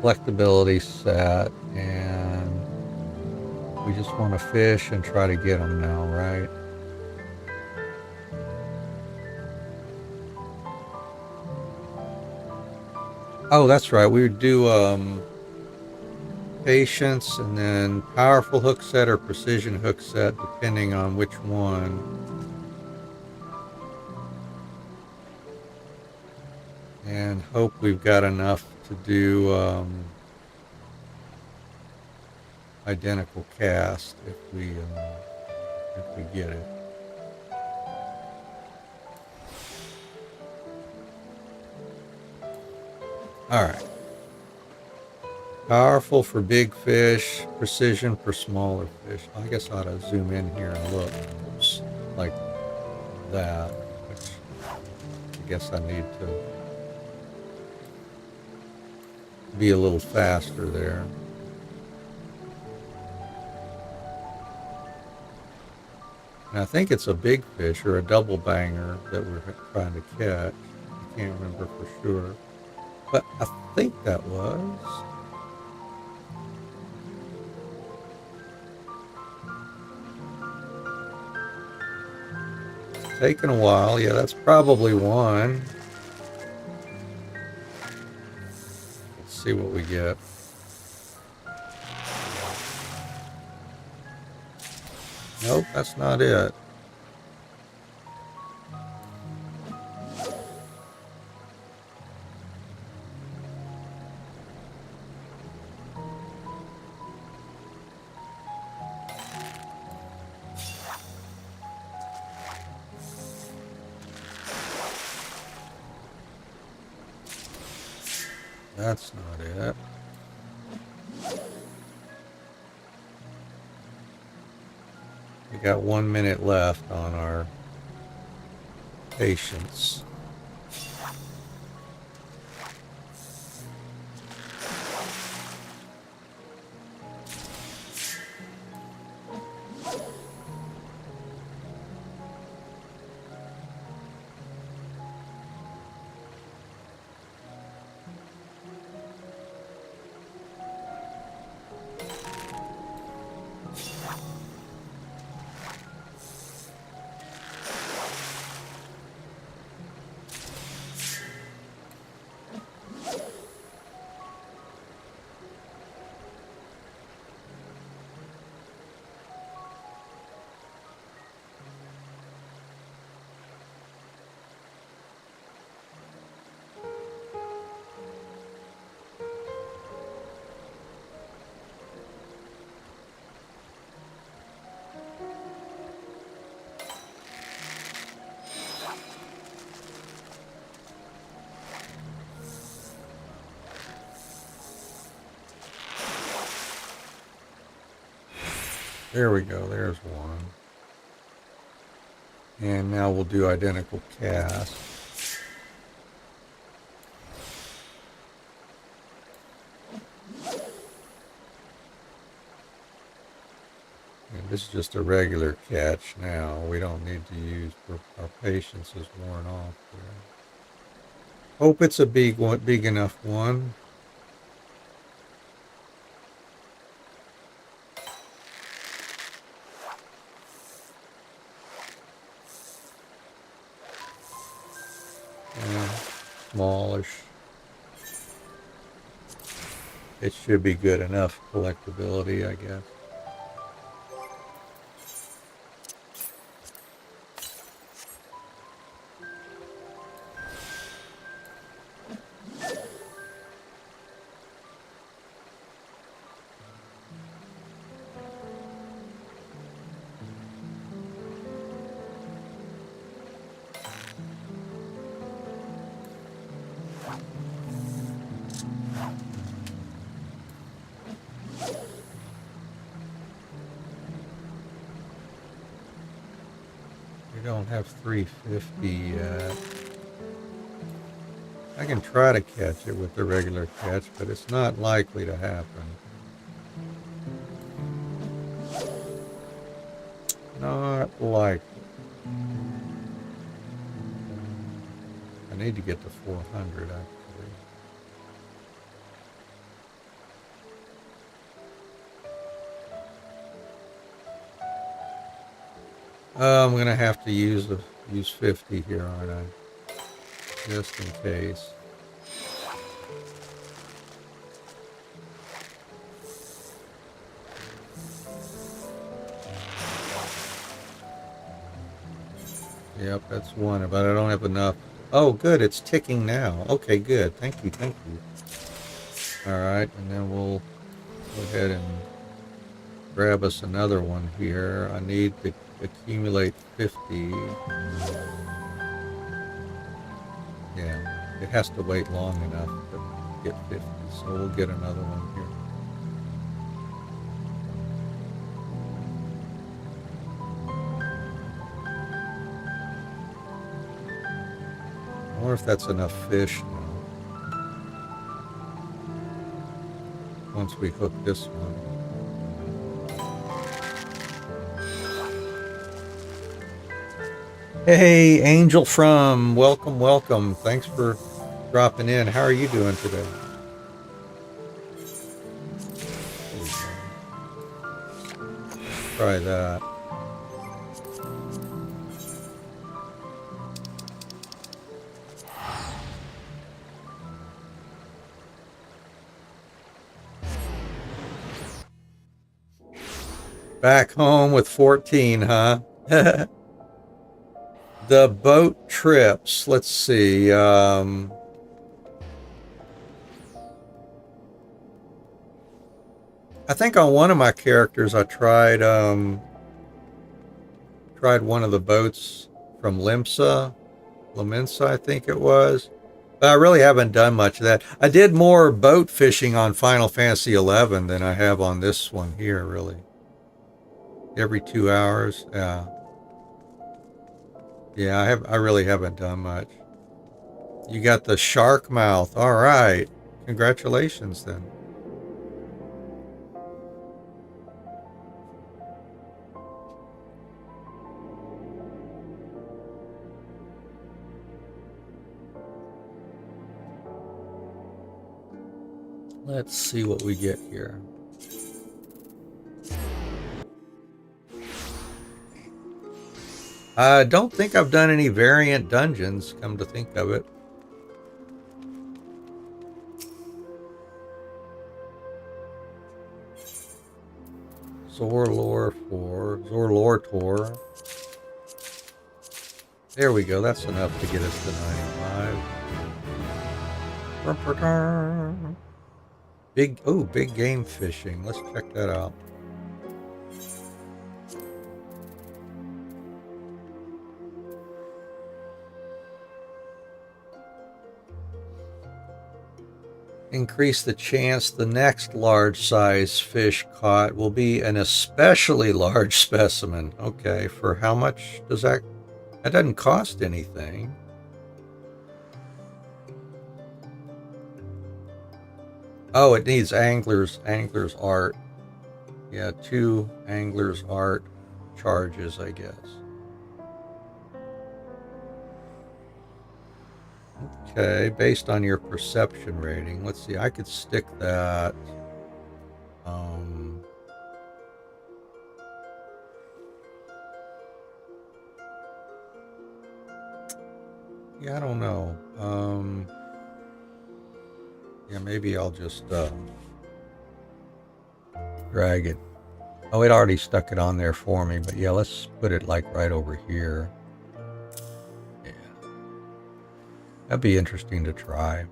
collectability set, and we just want to fish and try to get them now, right? Oh, that's right. We would do patience and then powerful hook set or precision hook set, depending on which one. And hope we've got enough to do identical cast if we get it. All right. Powerful for big fish, precision for smaller fish. I guess I ought to zoom in here and look. Oops, like that, which I guess I need to be a little faster there. And I think it's a big fish or a double banger that we're trying to catch. I can't remember for sure, but I think that was. Taking a while. Yeah, that's probably one. Let's see what we get. Nope, that's not it. That's not it. We got 1 minute left on our patience. There we go, there's one. And now we'll do identical cast. And this is just a regular catch now. We don't need to use, our patience is worn off there. Hope it's a big one, big enough one. smallish. It should be good enough collectability, I guess. Don't have 350 yet. I can try to catch it with the regular catch, but it's not likely to happen. Not likely. I need to get to 400 actually. I'm gonna have to use 50 here, aren't I? Just in case. Yep, that's one, but I don't have enough. Oh, good, it's ticking now. Okay, good. Thank you, thank you. All right, and then we'll go ahead and grab us another one here. I need to accumulate 50. Yeah, it has to wait long enough to get 50, so we'll get another one here. I wonder if that's enough fish now. Once we hook this one. Hey, Angel from, welcome, welcome. Thanks for dropping in. How are you doing today? Try that. Back home with 14, huh? The boat trips, let's see. I think on one of my characters I tried one of the boats from Limsa, I think it was. But I really haven't done much of that. I did more boat fishing on Final Fantasy XI than I have on this one here, really. Every 2 hours, yeah. Yeah, I really haven't done much. You got the shark mouth. All right. Congratulations then. Let's see what we get here. I don't think I've done any variant dungeons, come to think of it. Zorlortor. There we go, that's enough to get us to 95. Big game fishing. Let's check that out. Increase the chance the next large size fish caught will be an especially large specimen. Okay, for how much does that? That doesn't cost anything. Oh, it needs angler's art. Yeah, 2 angler's art charges, I guess. Okay, based on your perception rating. Let's see, I could stick that. Yeah, I don't know. Yeah, maybe I'll just drag it. Oh, it already stuck it on there for me, but yeah, let's put it like right over here. Yeah. That'd be interesting to try.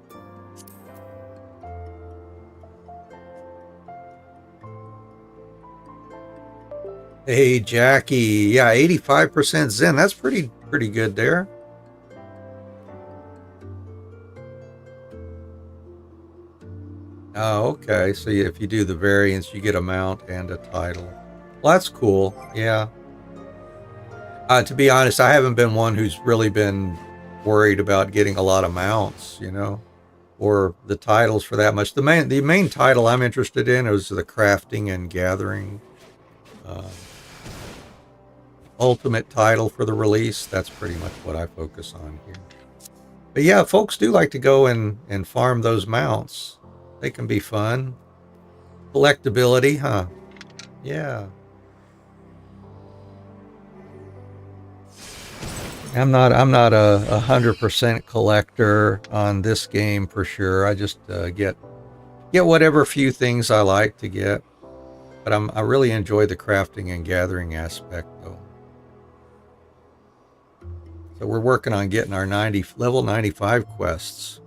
Hey, Jackie. Yeah, 85% Zen. That's pretty good there. Oh, okay. So if you do the variants, you get a mount and a title. Well, that's cool. Yeah. To be honest, I haven't been one who's really been worried about getting a lot of mounts, you know, or the titles for that much. The main title I'm interested in is the crafting and gathering. Ultimate title for the release. That's pretty much what I focus on here. But yeah, folks do like to go and farm those mounts. They can be fun. Collectability, huh? Yeah. I'm not a 100% collector on this game for sure. I just get whatever few things I like to get. But I really enjoy the crafting and gathering aspect though. So we're working on getting our level 95 quests.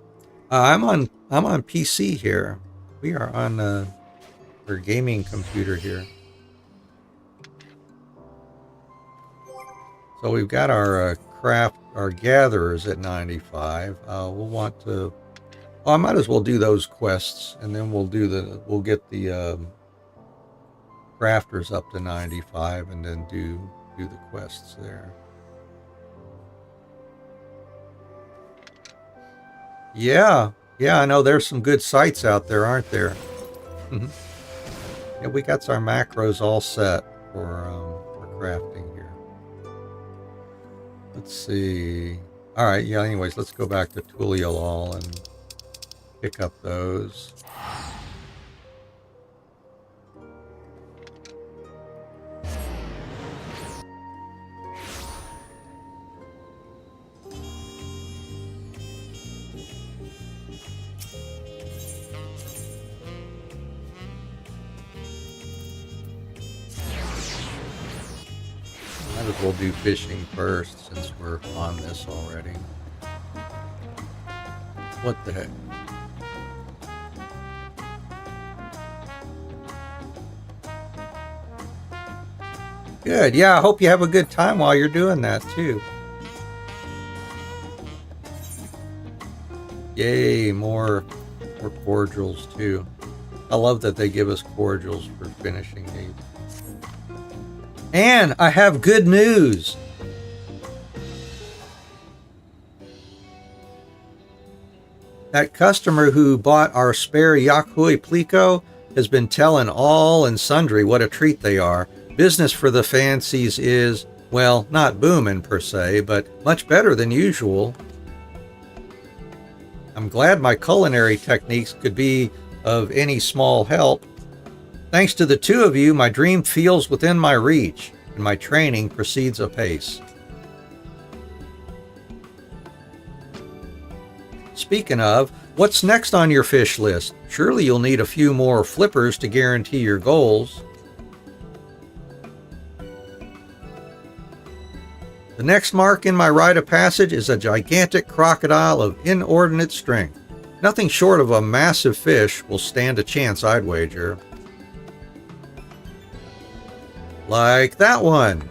I'm on PC here. We are on our gaming computer here. So we've got our our gatherers at 95. We'll want to. Oh, I might as well do those quests, and then we'll get the crafters up to 95, and then do the quests there. Yeah, I know there's some good sites out there, aren't there? Yeah, we got our macros all set for crafting here. Let's see. All right, yeah, anyways, let's go back to Tulialal and pick up those. Might as well do fishing first since we're on this already. What the heck? Good. Yeah, I hope you have a good time while you're doing that too. Yay, more cordials too. I love that they give us cordials for finishing these. And I have good news. That customer who bought our spare Yakhui Plico has been telling all and sundry what a treat they are. Business for the fancies is, well, not booming per se, but much better than usual. I'm glad my culinary techniques could be of any small help. Thanks to the two of you, my dream feels within my reach, and my training proceeds apace. Speaking of, what's next on your fish list? Surely you'll need a few more flippers to guarantee your goals. The next mark in my rite of passage is a gigantic crocodile of inordinate strength. Nothing short of a massive fish will stand a chance, I'd wager. Like that one.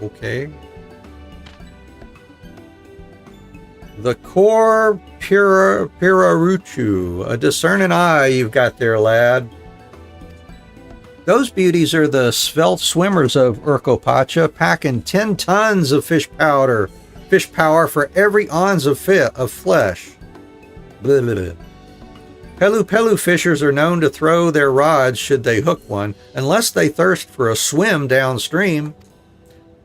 Okay. The core Piraruchu, a discerning eye you've got there, lad. Those beauties are the svelte swimmers of Urkopacha, packing 10 tons of fish power for every ounce of flesh. Blah, blah, blah. Pelu fishers are known to throw their rods should they hook one, unless they thirst for a swim downstream.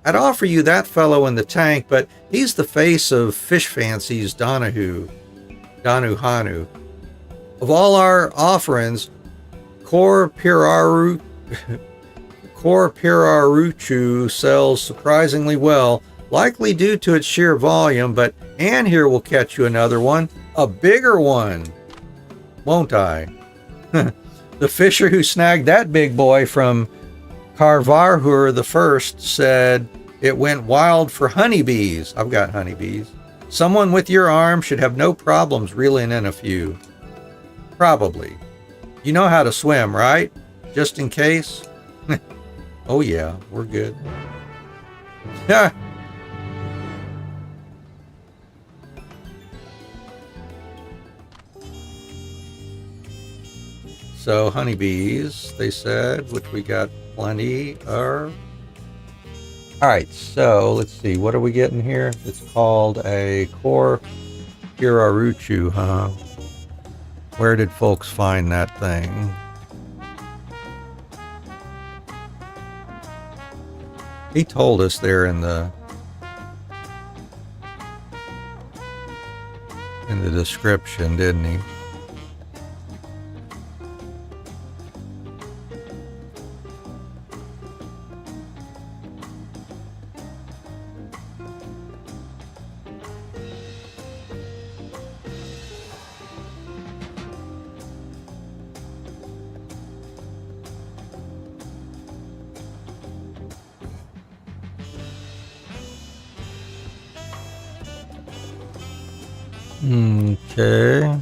I'd offer you that fellow in the tank, but he's the face of fish fancies Danu Hanu. Of all our offerings, Core Piraruchu sells surprisingly well, likely due to its sheer volume, but Anne here will catch you another one, a bigger one, won't I? The fisher who snagged that big boy from Carvarhur the First said it went wild for honeybees. I've got honeybees. Someone with your arm should have no problems reeling in a few. Probably. You know how to swim, right? Just in case? Oh yeah, we're good. Yeah. So honeybees, they said, which we got plenty of. All right, so let's see, what are we getting here? It's called a core Hiraruchu, huh? Where did folks find that thing? He told us there in the description, didn't he? Okay.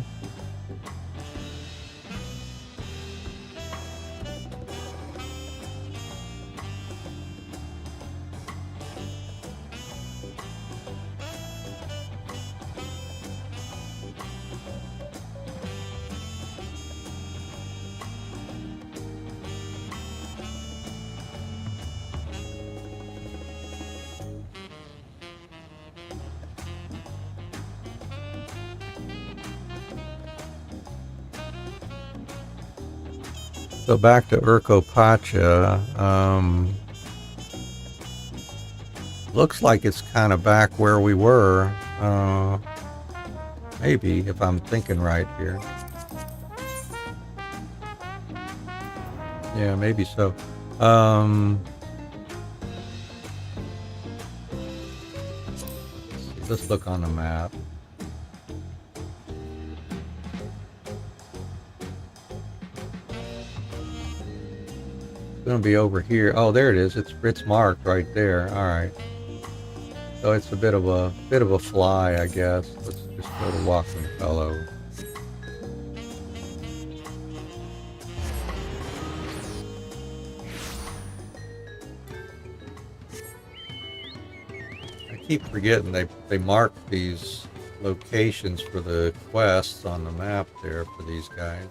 So back to Urkopacha. Looks like it's kind of back where we were. Maybe, if I'm thinking right here. Yeah, maybe so. Let's look on the map. It's going to be over here. Oh, there it is. It's marked right there. All right. So it's a bit of a fly, I guess. Let's just go to Walking Fellow. I keep forgetting they mark these locations for the quests on the map there for these guys.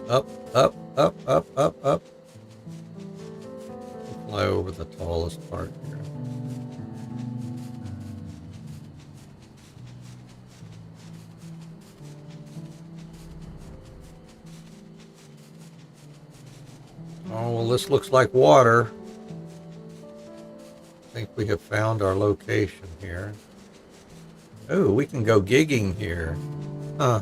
Up, up, up, up, up, up. We'll fly over the tallest part here. Oh, well, this looks like water. I think we have found our location here. Oh, we can go gigging here. Huh.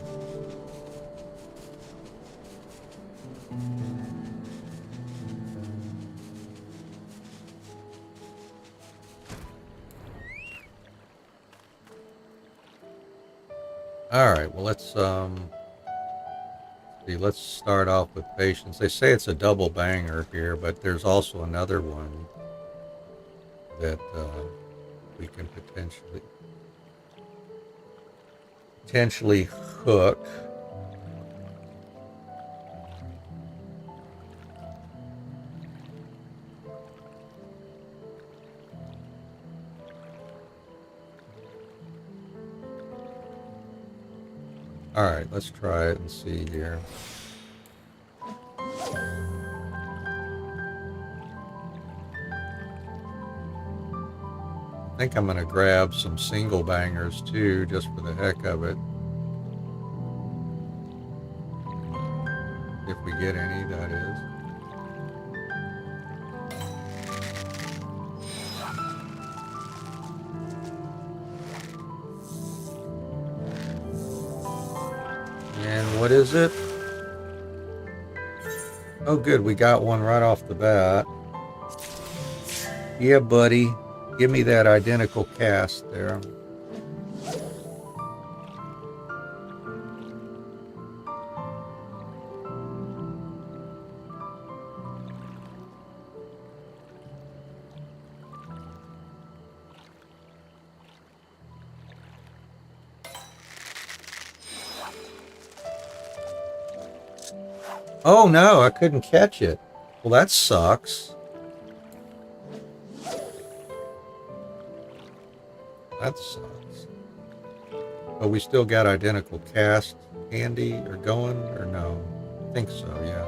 All right, well, let's see, let's start off with patience. They say it's a double banger here, but there's also another one that we can potentially hook. All right, let's try it and see here. I think I'm going to grab some single bangers too, just for the heck of it. what is it? Oh, good. We got one right off the bat. Yeah, buddy. Give me that identical cast there. Oh no, I couldn't catch it. Well, that sucks. That sucks. But we still got identical cast handy or going, or no? I think so, yeah.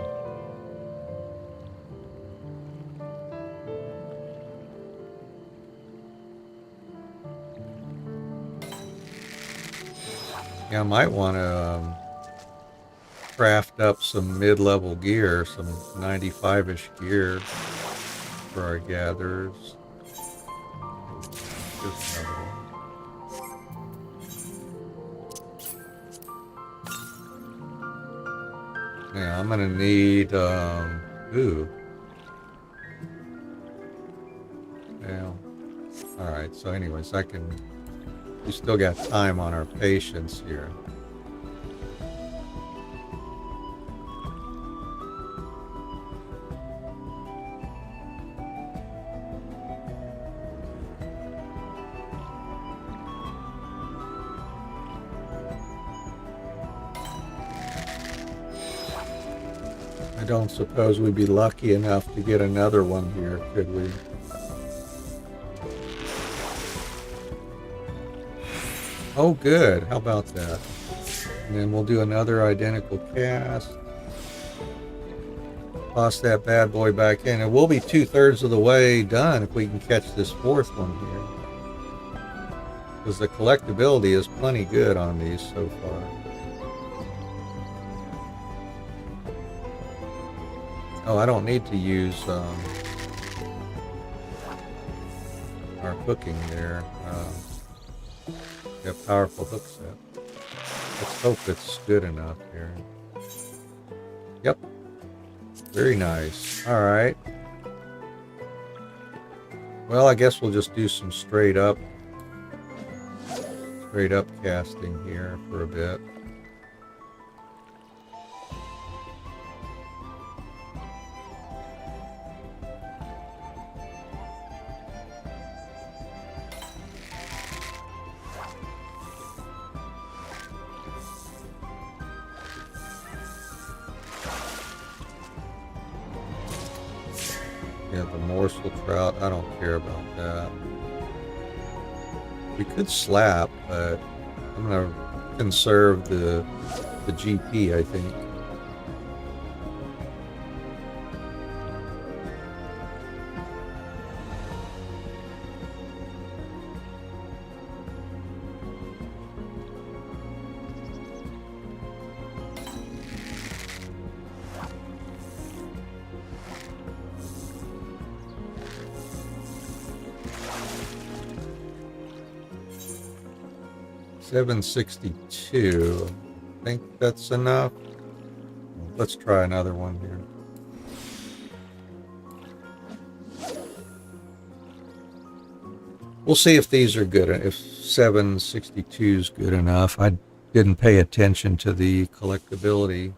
Yeah, I might want to craft up some mid-level gear, some 95-ish gear for our gatherers. Just another one. Yeah, I'm gonna need, ooh. Yeah. Alright, so anyways, we still got time on our patience here. I don't suppose we'd be lucky enough to get another one here, could we? Oh, good. How about that? And then we'll do another identical cast. Toss that bad boy back in. And we'll be 2/3 of the way done if we can catch this fourth one here. Because the collectability is plenty good on these so far. Oh, I don't need to use our hooking there. Got a powerful hook set. Let's hope it's good enough here. Yep. Very nice. Alright. Well, I guess we'll just do some straight up casting here for a bit. Yeah, the morsel trout, I don't care about that. We could slap, but I'm going to conserve the GP, I think. $762. I think that's enough. Let's try another one here. We'll see if these are good. If 762 is good enough. I didn't pay attention to the collectability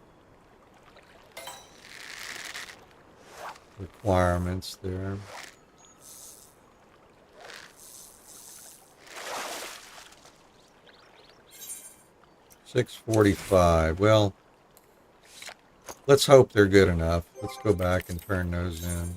requirements there. $645. Well, let's hope they're good enough. Let's go back and turn those in.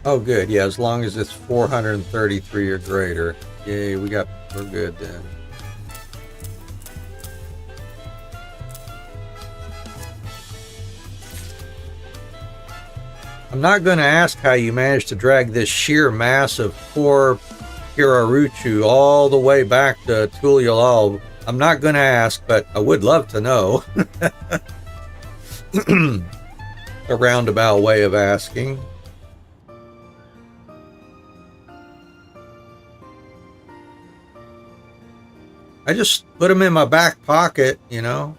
Oh, good. Yeah, as long as it's 433 or greater. Yay, we're good then. I'm not going to ask how you managed to drag this sheer mass of poor Piraruchu all the way back to Tulialal. I'm not going to ask, but I would love to know. A roundabout way of asking. I just put them in my back pocket, you know.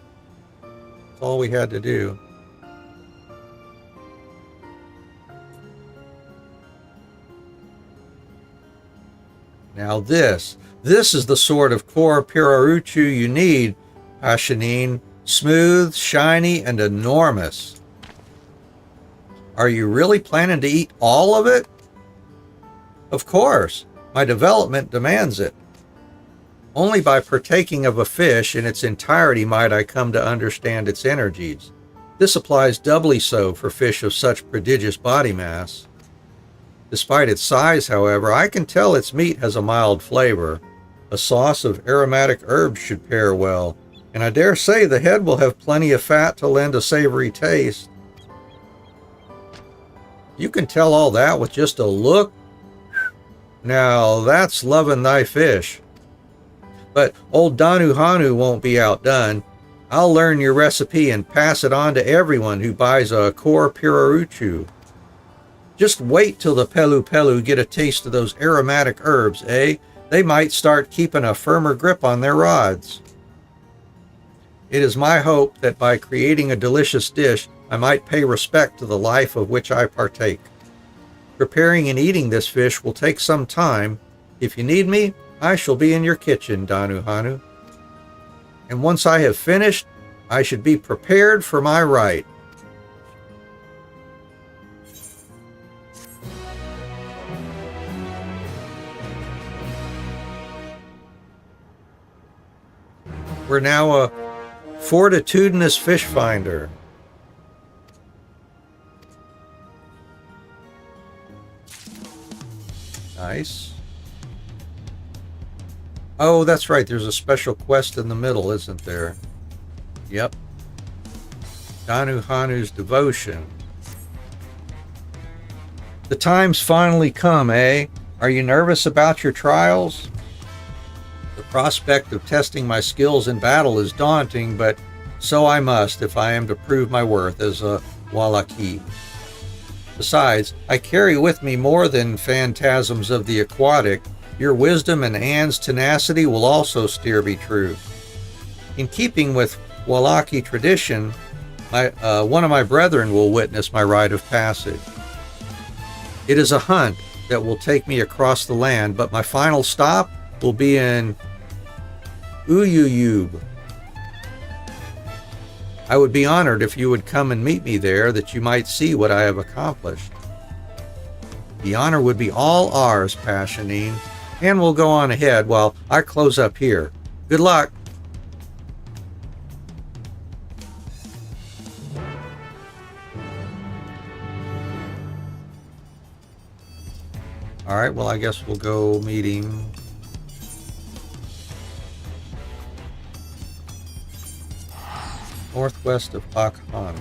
That's all we had to do. Now this is the sort of core Piraruchu you need, Pashanine. Smooth, shiny, and enormous. Are you really planning to eat all of it? Of course, my development demands it. Only by partaking of a fish in its entirety might I come to understand its energies. This applies doubly so for fish of such prodigious body mass. Despite its size, however, I can tell its meat has a mild flavor. A sauce of aromatic herbs should pair well, and I dare say the head will have plenty of fat to lend a savory taste. You can tell all that with just a look? Now that's loving thy fish. But old Danu Hanu won't be outdone. I'll learn your recipe and pass it on to everyone who buys a core Piraruchu. Just wait till the Pelu Pelu get a taste of those aromatic herbs, eh? They might start keeping a firmer grip on their rods. It is my hope that by creating a delicious dish, I might pay respect to the life of which I partake. Preparing and eating this fish will take some time. If you need me, I shall be in your kitchen, Danu Hanu. And once I have finished, I should be prepared for my rite. We're now a fortitudinous fish finder. Nice. Oh, that's right. There's a special quest in the middle, isn't there? Yep. Danu Hanu's devotion. The time's finally come, eh? Are you nervous about your trials? The prospect of testing my skills in battle is daunting, but so I must if I am to prove my worth as a Wallaki. Besides, I carry with me more than phantasms of the aquatic. Your wisdom and Anne's tenacity will also steer me true. In keeping with Wallaki tradition, one of my brethren will witness my rite of passage. It is a hunt that will take me across the land, but my final stop will be in Uyuyub. I would be honored if you would come and meet me there, that you might see what I have accomplished. The honor would be all ours, Pashanine, and we'll go on ahead while I close up here. Good luck. All right, well, I guess we'll go meet him. Northwest of Akhan.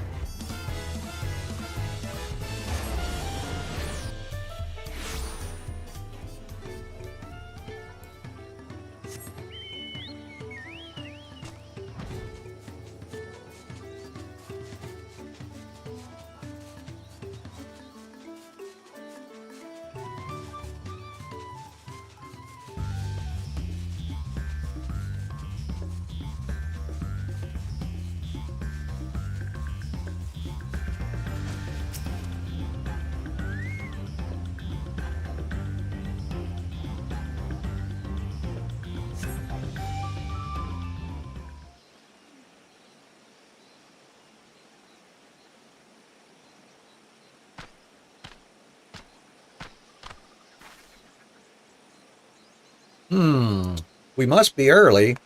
We must be early.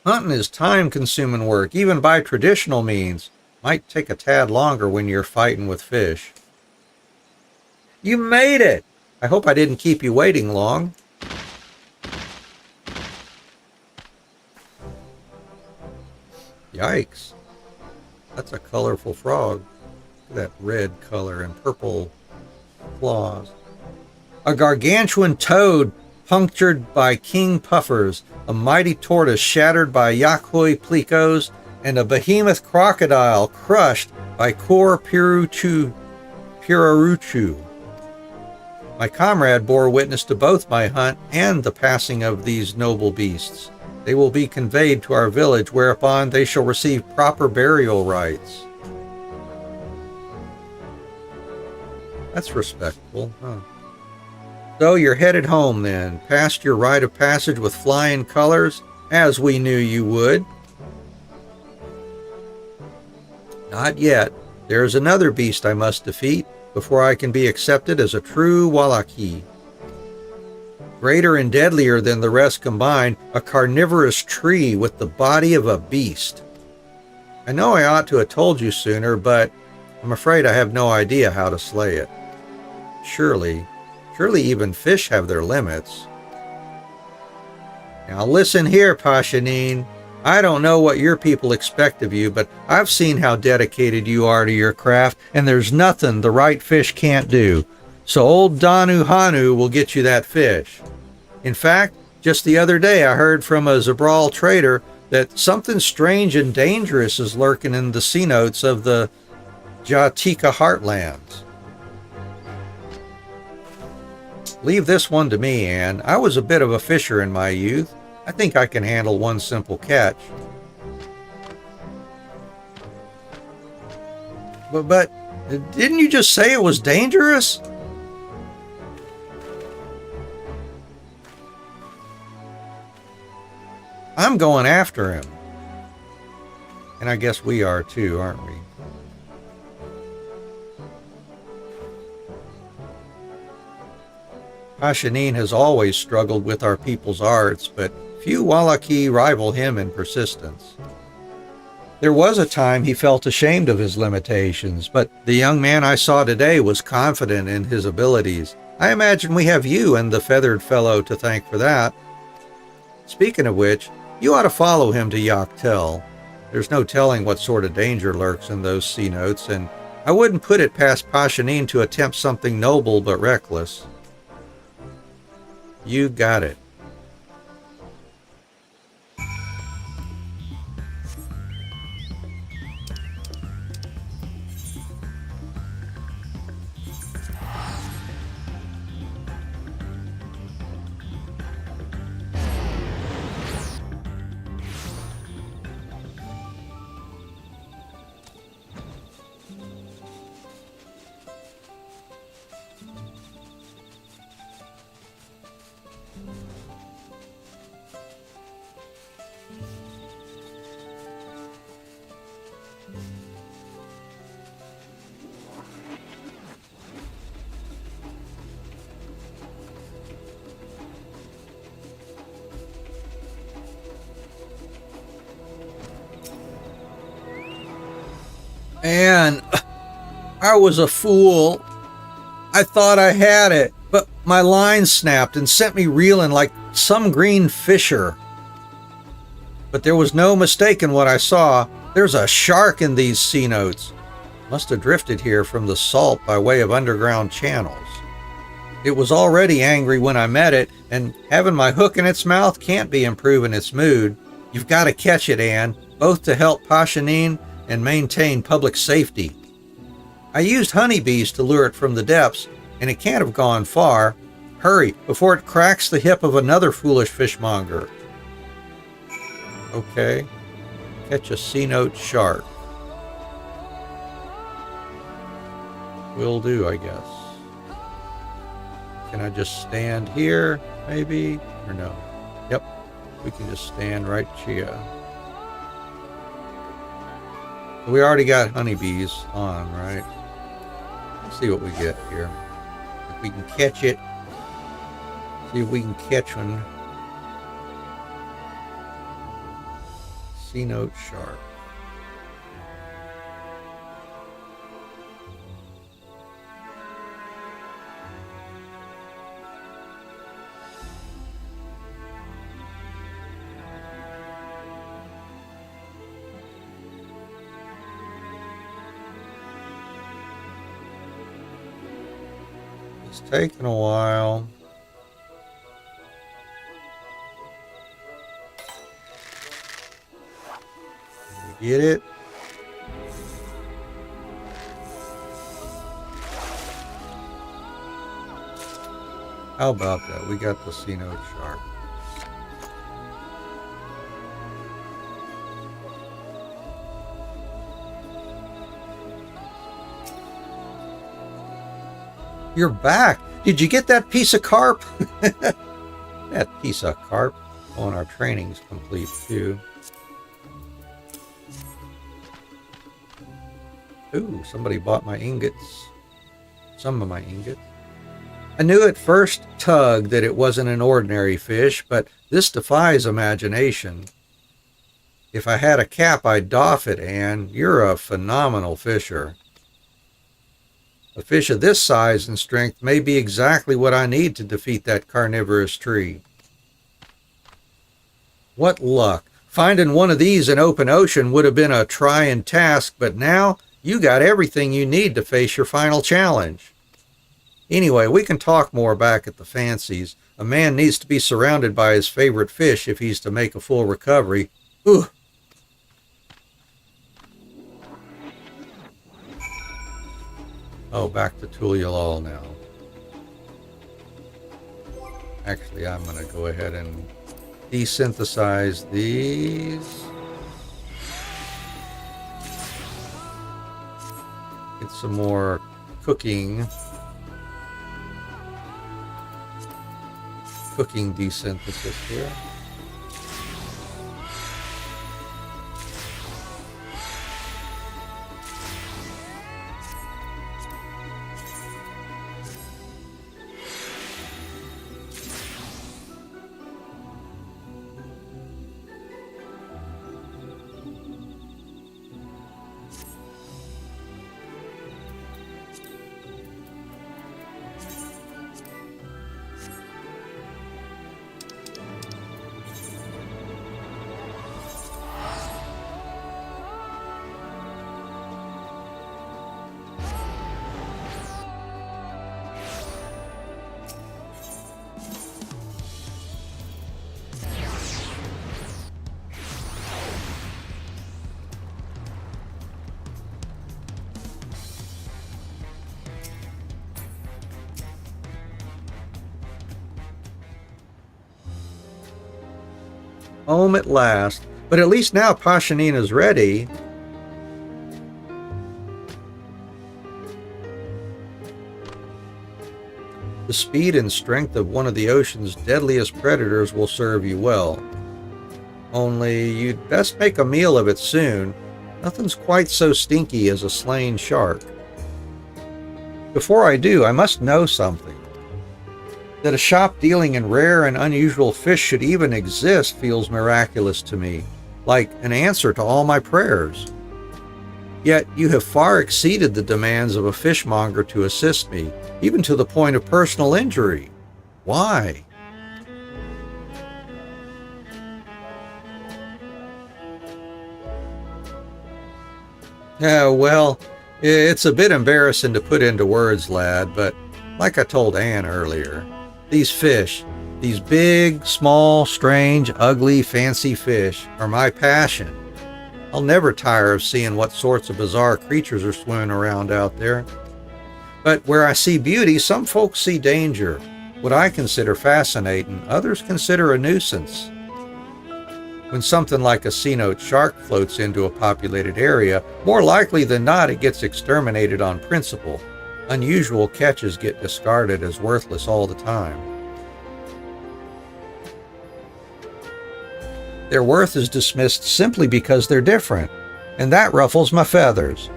Hunting is time-consuming work, even by traditional means. Might take a tad longer when you're fighting with fish. You made it! I hope I didn't keep you waiting long. Yikes. That's a colorful frog. Look at that red color and purple claws. A gargantuan toad punctured by king puffers, a mighty tortoise shattered by Yakhoi plicos, and a behemoth crocodile crushed by Kor Piraruchu. My comrade bore witness to both my hunt and the passing of these noble beasts. They will be conveyed to our village, whereupon they shall receive proper burial rites. That's respectable, huh? So you're headed home then, past your rite of passage with flying colors, as we knew you would. Not yet. There's another beast I must defeat before I can be accepted as a true Wallaki. Greater and deadlier than the rest combined, a carnivorous tree with the body of a beast. I know I ought to have told you sooner, but I'm afraid I have no idea how to slay it. Surely even fish have their limits. Now listen here, Pashanine. I don't know what your people expect of you, but I've seen how dedicated you are to your craft, and there's nothing the right fish can't do. So old Danu Hanu will get you that fish. In fact, just the other day I heard from a Zabral trader that something strange and dangerous is lurking in the cenotes of the Jatika heartlands. Leave this one to me, Anne. I was a bit of a fisher in my youth. I think I can handle one simple catch. But didn't you just say it was dangerous? I'm going after him. And I guess we are too, aren't we? Pashanine has always struggled with our people's arts, but few Wallaki rival him in persistence. There was a time he felt ashamed of his limitations, but the young man I saw today was confident in his abilities. I imagine we have you and the feathered fellow to thank for that. Speaking of which, you ought to follow him to Yakhtel. There's no telling what sort of danger lurks in those cenotes, and I wouldn't put it past Pashanine to attempt something noble but reckless. You got it. And I was a fool. I thought I had it, but my line snapped and sent me reeling like some green fisher. But there was no mistaking what I saw. There's a shark in these cenotes. Must have drifted here from the salt by way of underground channels. It was already angry when I met it, and having my hook in its mouth can't be improving its mood. You've got to catch it, Anne, both to help Pashanine and maintain public safety. I used honeybees to lure it from the depths, and it can't have gone far. Hurry, before it cracks the hip of another foolish fishmonger. Okay. Catch a cenote shark. Will do, I guess. Can I just stand here, maybe? Or no? Yep. We can just stand right here. We already got honeybees on, right? Let's see what we get here. If we can catch it. See if we can catch one. Cenote shark. It's taking a while. You get it? How about that? We got the C-note shark. You're back. Did you get that piece of carp? That piece of carp. Oh, and our training's complete too. Ooh, somebody bought my ingots. Some of my ingots. I knew at first tug that it wasn't an ordinary fish, but this defies imagination. If I had a cap, I'd doff it, Anne. You're a phenomenal fisher. A fish of this size and strength may be exactly what I need to defeat that carnivorous tree. What luck. Finding one of these in open ocean would have been a trying task, but now you got everything you need to face your final challenge. Anyway, we can talk more back at the Fancies. A man needs to be surrounded by his favorite fish if he's to make a full recovery. Ooh. Oh, back to Tulialal now. Actually, I'm going to go ahead and desynthesize these. Get some more cooking desynthesis here. Home at last, but at least now Pashanina's ready. The speed and strength of one of the ocean's deadliest predators will serve you well. Only you'd best make a meal of it soon. Nothing's quite so stinky as a slain shark. Before I do, I must know something. That a shop dealing in rare and unusual fish should even exist feels miraculous to me, like an answer to all my prayers. Yet you have far exceeded the demands of a fishmonger to assist me, even to the point of personal injury. Why? Well, it's a bit embarrassing to put into words, lad, but like I told Anne earlier, these fish, these big, small, strange, ugly, fancy fish, are my passion. I'll never tire of seeing what sorts of bizarre creatures are swimming around out there. But where I see beauty, some folks see danger. What I consider fascinating, others consider a nuisance. When something like a C-note shark floats into a populated area, more likely than not it gets exterminated on principle. Unusual catches get discarded as worthless all the time. Their worth is dismissed simply because they're different, and that ruffles my feathers.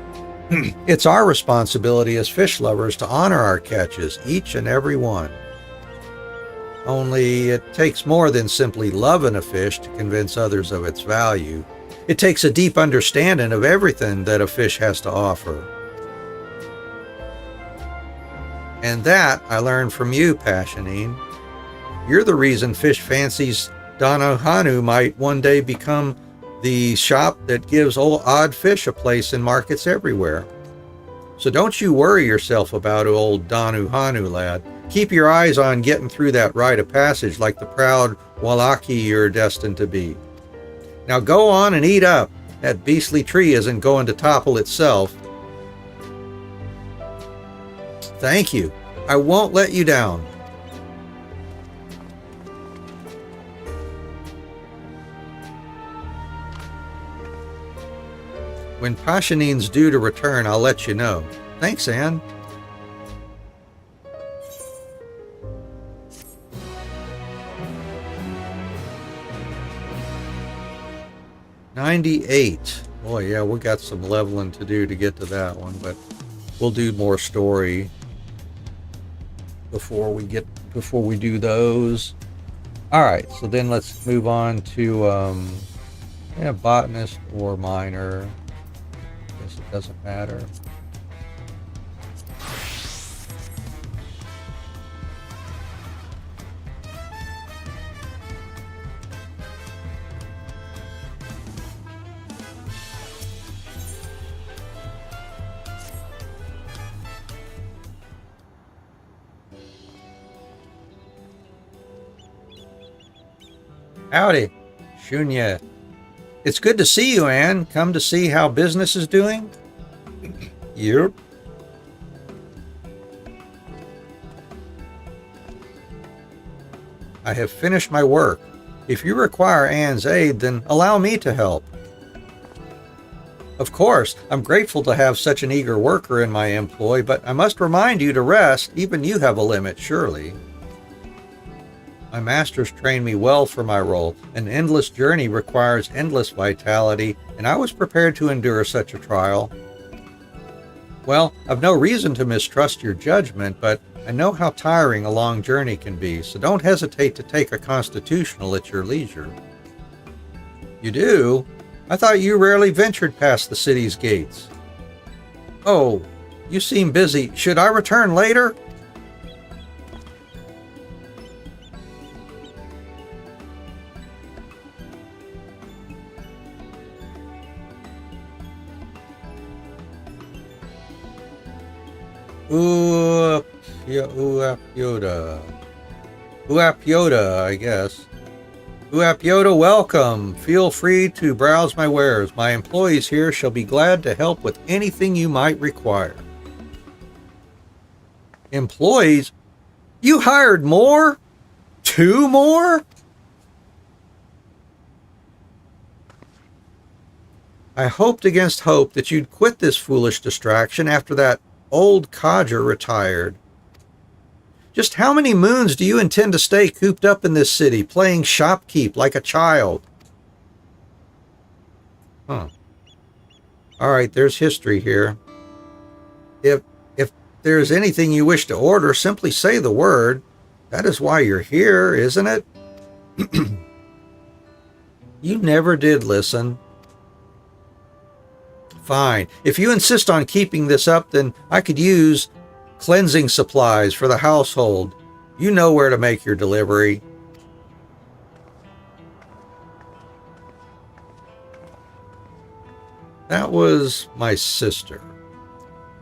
It's our responsibility as fish lovers to honor our catches, each and every one. Only it takes more than simply loving a fish to convince others of its value. It takes a deep understanding of everything that a fish has to offer. And that I learned from you, Pashanine. You're the reason Fish Fancy's Donohanu might one day become the shop that gives odd fish a place in markets everywhere. So don't you worry yourself about old Danu Hanu, lad. Keep your eyes on getting through that rite of passage like the proud Wallaki you're destined to be. Now go on and eat up. That beastly tree isn't going to topple itself. Thank you. I won't let you down. When Pashanine's due to return, I'll let you know. Thanks, Anne. $98. Boy, yeah, we got some leveling to do to get to that one, but we'll do more story before we do those. All right, so then let's move on to botanist or miner. Guess it doesn't matter. Howdy, Shunya. It's good to see you, Anne. Come to see how business is doing? Yep. I have finished my work. If you require Anne's aid, then allow me to help. Of course, I'm grateful to have such an eager worker in my employ, but I must remind you to rest. Even you have a limit, surely. My masters trained me well for my role. An endless journey requires endless vitality, and I was prepared to endure such a trial. Well, I've no reason to mistrust your judgment, but I know how tiring a long journey can be, so don't hesitate to take a constitutional at your leisure. You do? I thought you rarely ventured past the city's gates. Oh, you seem busy. Should I return later? Uapyoda, I guess. Uapyoda, welcome. Feel free to browse my wares. My employees here shall be glad to help with anything you might require. Employees? You hired more? 2 more? I hoped against hope that you'd quit this foolish distraction after that old codger retired. Just how many moons do you intend to stay cooped up in this city, playing shopkeep like a child? Huh. All right, there's history here. If there's anything you wish to order, simply say the word. That is why you're here, isn't it? You never did listen. Fine. If you insist on keeping this up, then I could use cleansing supplies for the household. You know where to make your delivery. That was my sister.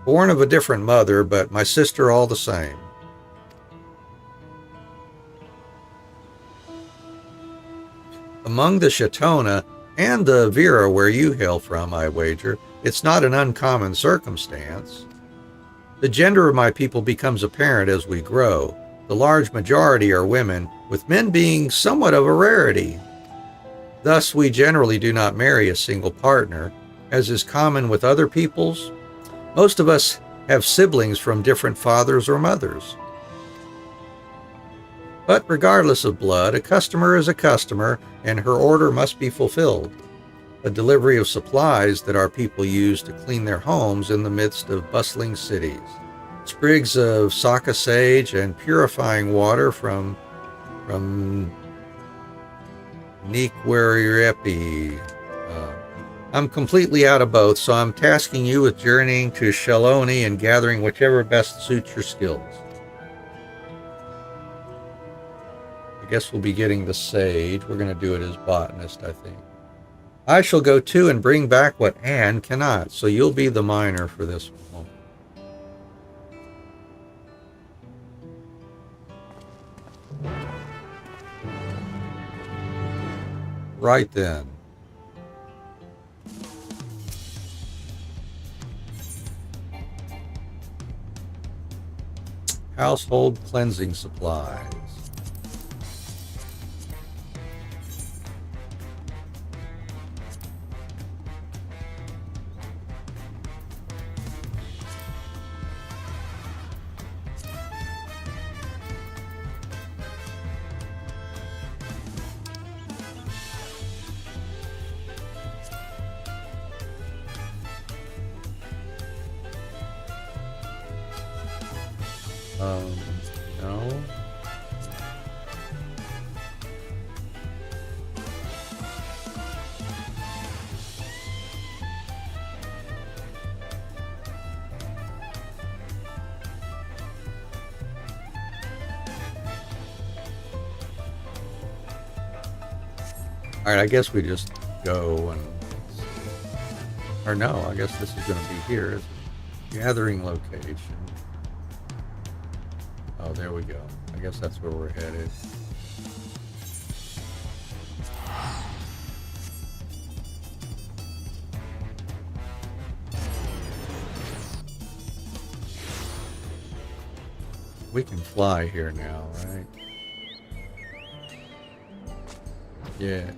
Born of a different mother, but my sister all the same. Among the Shatona and the Vera where you hail from, I wager, it's not an uncommon circumstance. The gender of my people becomes apparent as we grow. The large majority are women, with men being somewhat of a rarity. Thus, we generally do not marry a single partner, as is common with other peoples. Most of us have siblings from different fathers or mothers. But regardless of blood, a customer is a customer, and her order must be fulfilled. A delivery of supplies that our people use to clean their homes in the midst of bustling cities. Sprigs of Saka sage and purifying water from Nikwerepi. I'm completely out of both, so I'm tasking you with journeying to Shaloni and gathering whichever best suits your skills. I guess we'll be getting the sage. We're going to do it as botanist, I think. I shall go too and bring back what Anne cannot, so you'll be the miner for this one. Right then. Household cleansing supplies. No. All right, I guess we just go and, or no, I guess this is going to be here. Gathering location. Oh, there we go. I guess that's where we're headed. We can fly here now, right? Yeah.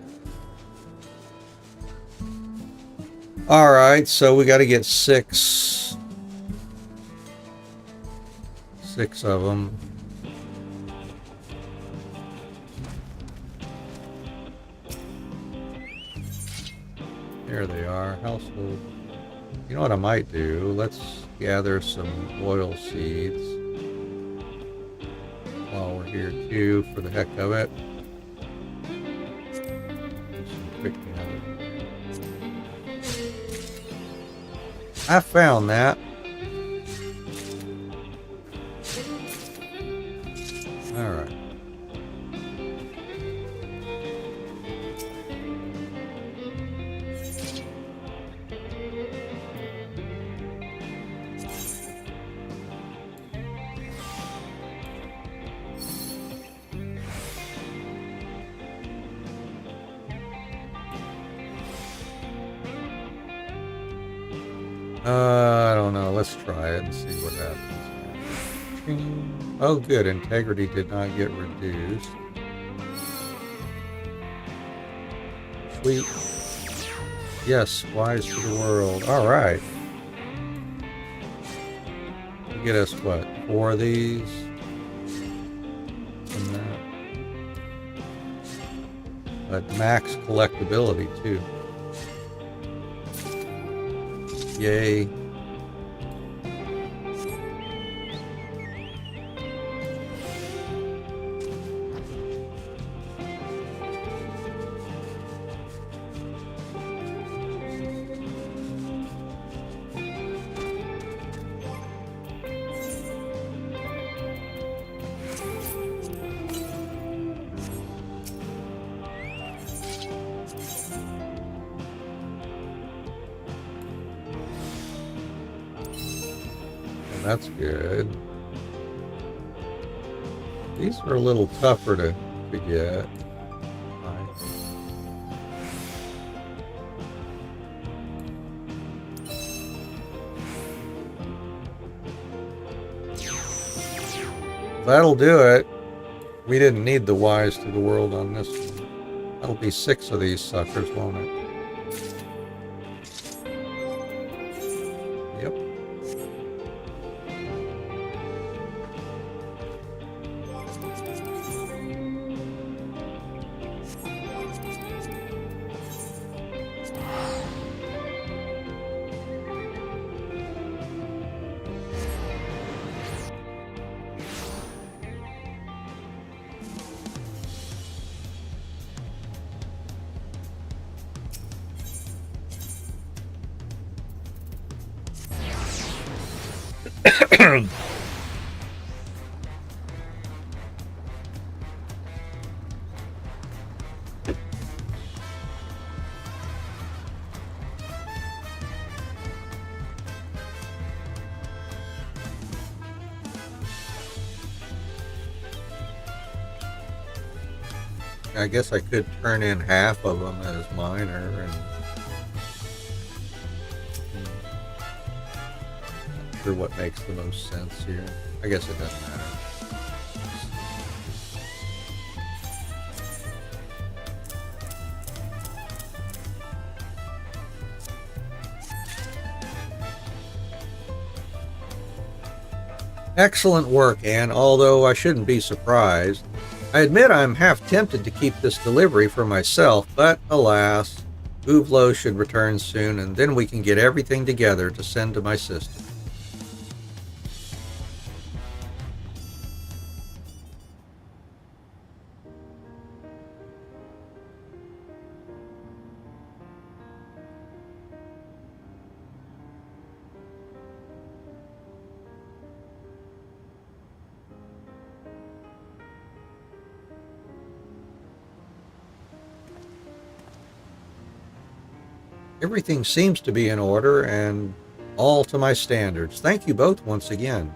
All right, so we got to get six of them. There they are. Household. You know what I might do? Let's gather some oil seeds while we're here too, for the heck of it. Some quick gathering. I found that. All right. I don't know. Let's try it and see what happens. Oh, good. Integrity did not get reduced. Sweet. Yes, wise to the world. All right. You get us what? 4 of these. And that. But max collectability too. Yay. That's good. These are a little tougher to get. That'll do it. We didn't need the wise to the world on this one. That'll be 6 of these suckers, won't it? Yep. I guess I could turn in half of them as minor and not sure what makes the most sense here. I guess it doesn't matter. Excellent work, Anne, although I shouldn't be surprised. I admit I'm half tempted to keep this delivery for myself, but alas, Uvlo should return soon, and then we can get everything together to send to my sister. Everything seems to be in order and all to my standards. Thank you both once again.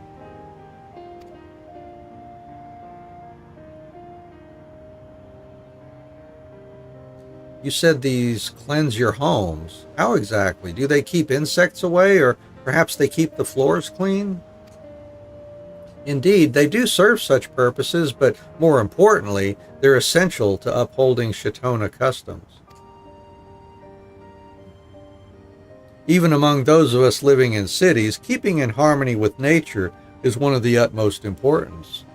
You said these cleanse your homes. How exactly? Do they keep insects away, or perhaps they keep the floors clean? Indeed, they do serve such purposes, but more importantly, they're essential to upholding Shatona customs. Even among those of us living in cities, keeping in harmony with nature is one of the utmost importance.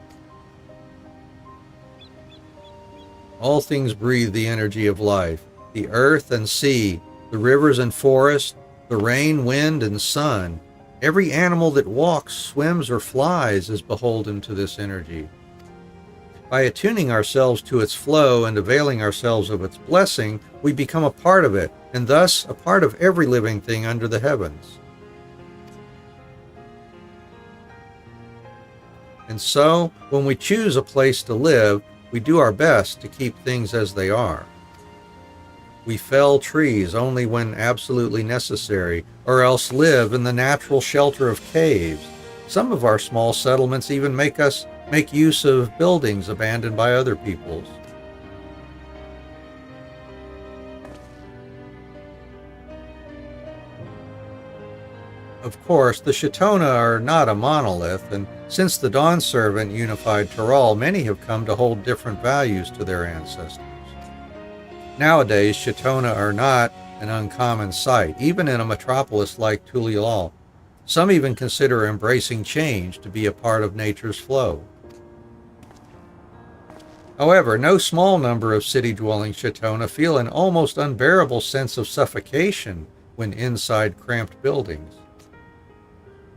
All things breathe the energy of life, the earth and sea, the rivers and forests, the rain, wind, and sun. Every animal that walks, swims, or flies is beholden to this energy. By attuning ourselves to its flow and availing ourselves of its blessing, we become a part of it, and thus a part of every living thing under the heavens. And so, when we choose a place to live, we do our best to keep things as they are. We fell trees only when absolutely necessary, or else live in the natural shelter of caves. Some of our small settlements even make use of buildings abandoned by other peoples. Of course, the Shatona are not a monolith, and since the Dawn Servant unified Toral, many have come to hold different values to their ancestors. Nowadays, Shatona are not an uncommon sight, even in a metropolis like Tulial. Some even consider embracing change to be a part of nature's flow. However, no small number of city-dwelling Shatona feel an almost unbearable sense of suffocation when inside cramped buildings.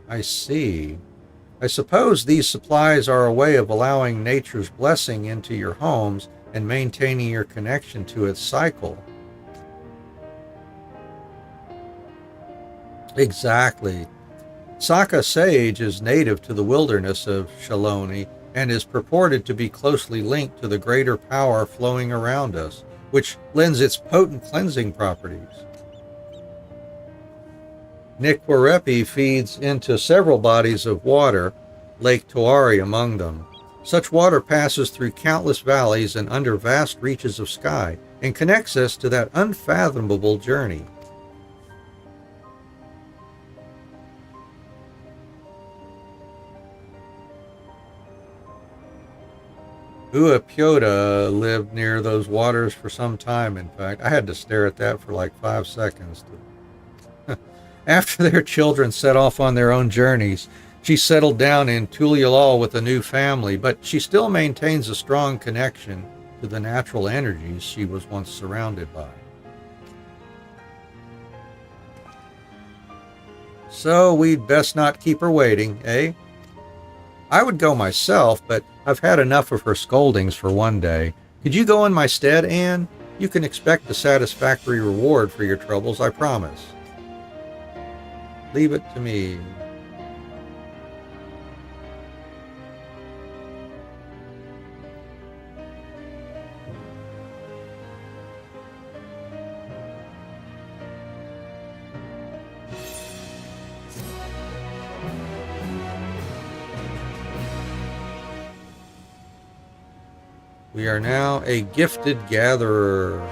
I see. I suppose these supplies are a way of allowing nature's blessing into your homes and maintaining your connection to its cycle. Exactly. Saka sage is native to the wilderness of Shaloni and is purported to be closely linked to the greater power flowing around us, which lends its potent cleansing properties. Nikwarepi feeds into several bodies of water, Lake Toari among them. Such water passes through countless valleys and under vast reaches of sky, and connects us to that unfathomable journey. Uapyota lived near those waters for some time, in fact. I had to stare at that for like 5 seconds. After their children set off on their own journeys, she settled down in Tulial with a new family, but she still maintains a strong connection to the natural energies she was once surrounded by. So we'd best not keep her waiting, eh? I would go myself, but I've had enough of her scoldings for one day. Could you go in my stead, Anne? You can expect a satisfactory reward for your troubles, I promise. Leave it to me. We are now a gifted gatherer.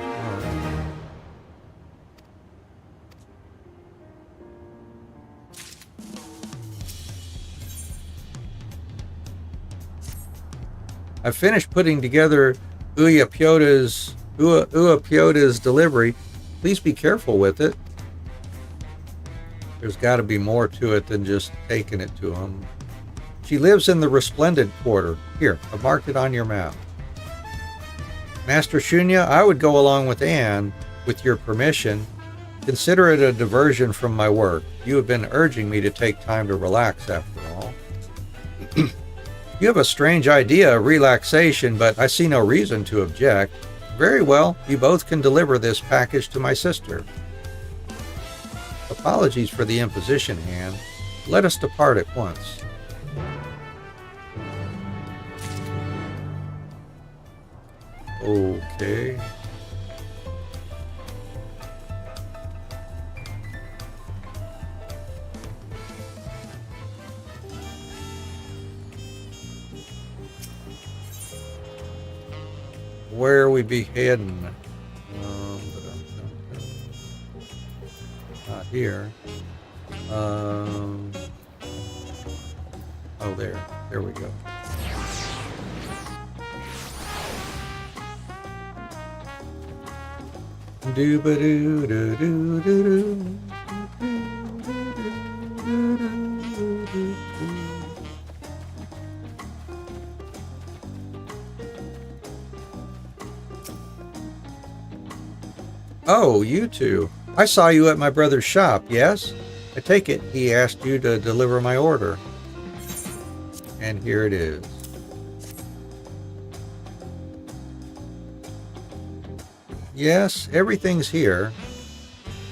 I've finished putting together Uapiota's delivery. Please be careful with it. There's got to be more to it than just taking it to him. She lives in the Resplendent Quarter. Here, I've marked it on your map. Master Shunya, I would go along with Anne, with your permission. Consider it a diversion from my work. You have been urging me to take time to relax after all. You have a strange idea of relaxation, but I see no reason to object. Very well, you both can deliver this package to my sister. Apologies for the imposition, Anne. Let us depart at once. Okay. Where we be heading? Not here. Oh, there. There we go. Do-ba-do-do-do-do-do. Oh, you two. I saw you at my brother's shop, yes? I take it he asked you to deliver my order. And here it is. Yes, everything's here.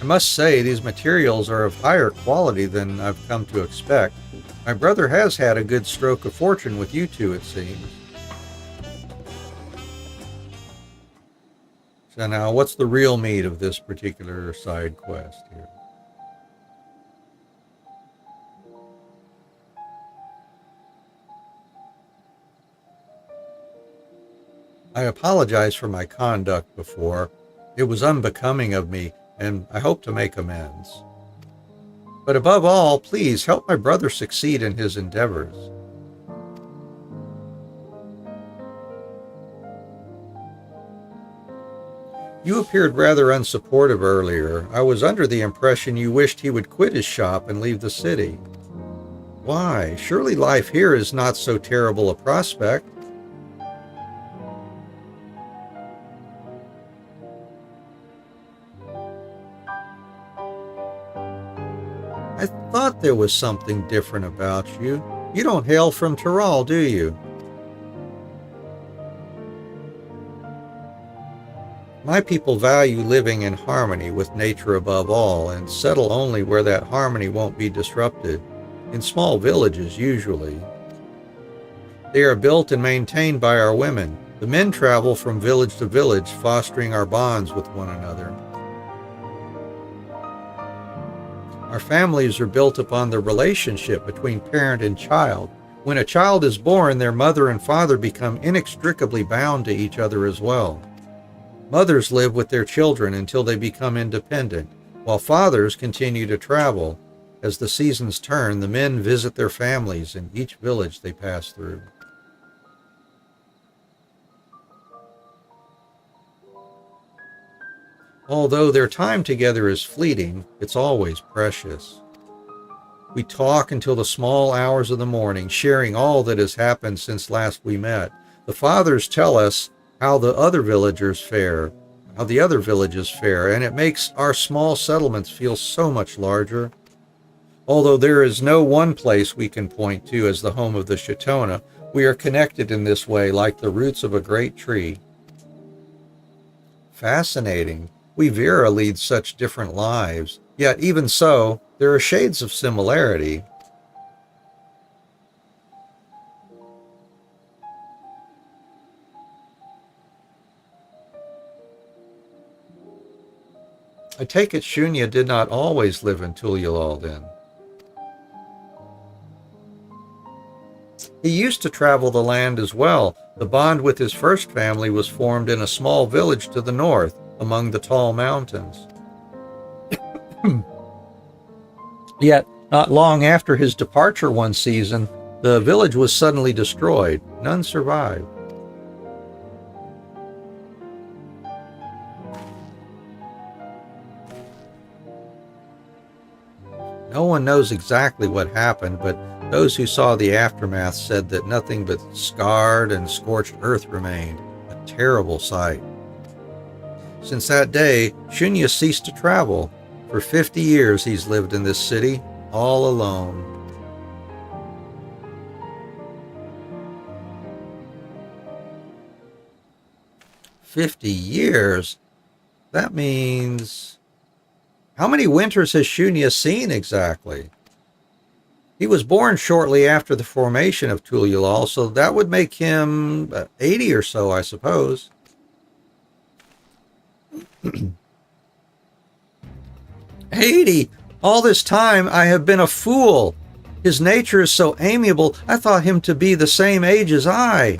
I must say these materials are of higher quality than I've come to expect. My brother has had a good stroke of fortune with you two, it seems. So now, what's the real meat of this particular side quest here? I apologize for my conduct before. It was unbecoming of me, and I hope to make amends. But above all, please help my brother succeed in his endeavors. You appeared rather unsupportive earlier. I was under the impression you wished he would quit his shop and leave the city. Why? Surely life here is not so terrible a prospect. I thought there was something different about you. You don't hail from Tyrol, do you? My people value living in harmony with nature above all, and settle only where that harmony won't be disrupted, in small villages usually. They are built and maintained by our women. The men travel from village to village, fostering our bonds with one another. Our families are built upon the relationship between parent and child. When a child is born, their mother and father become inextricably bound to each other as well. Mothers live with their children until they become independent, while fathers continue to travel. As the seasons turn, the men visit their families in each village they pass through. Although their time together is fleeting, it's always precious. We talk until the small hours of the morning, sharing all that has happened since last we met. The fathers tell us how the other villages fare, and it makes our small settlements feel so much larger. Although there is no one place we can point to as the home of the Chitona, we are connected in this way like the roots of a great tree. Fascinating. We Vera lead such different lives, yet even so, there are shades of similarity. I take it Shunya did not always live in Tulyalal then. He used to travel the land as well. The bond with his first family was formed in a small village to the north, among the tall mountains. Yet, not long after his departure one season, the village was suddenly destroyed. None survived. No one knows exactly what happened, but those who saw the aftermath said that nothing but scarred and scorched earth remained, a terrible sight. Since that day, Shunya ceased to travel. For 50 years he's lived in this city, all alone. $50? That means... How many winters has Shunya seen exactly? He was born shortly after the formation of Tululal, so that would make him 80 or so, I suppose. 80! All this time I have been a fool. His nature is so amiable, I thought him to be the same age as I.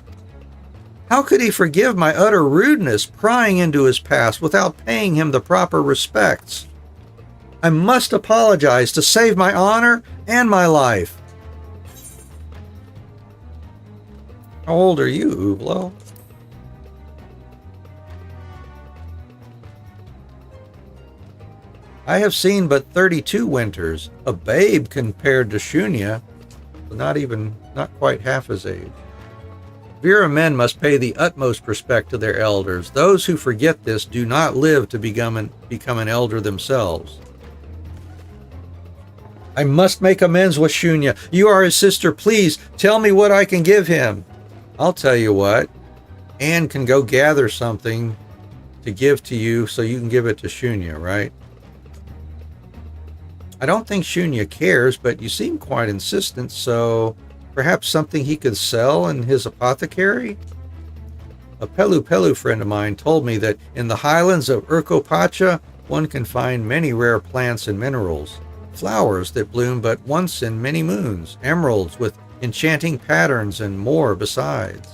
How could he forgive my utter rudeness, prying into his past without paying him the proper respects? I must apologize to save my honor and my life. How old are you, Ublo? I have seen but 32 winters, a babe compared to Shunya, not quite half his age. Vera men must pay the utmost respect to their elders. Those who forget this do not live to become an elder themselves. I must make amends with Shunya. You are his sister. Please tell me what I can give him. I'll tell you what. Anne can go gather something to give to you so you can give it to Shunya, right? I don't think Shunya cares, but you seem quite insistent, so perhaps something he could sell in his apothecary? A Pelu friend of mine told me that in the highlands of Urkopacha, one can find many rare plants and minerals. Flowers that bloom but once in many moons, emeralds with enchanting patterns, and more besides.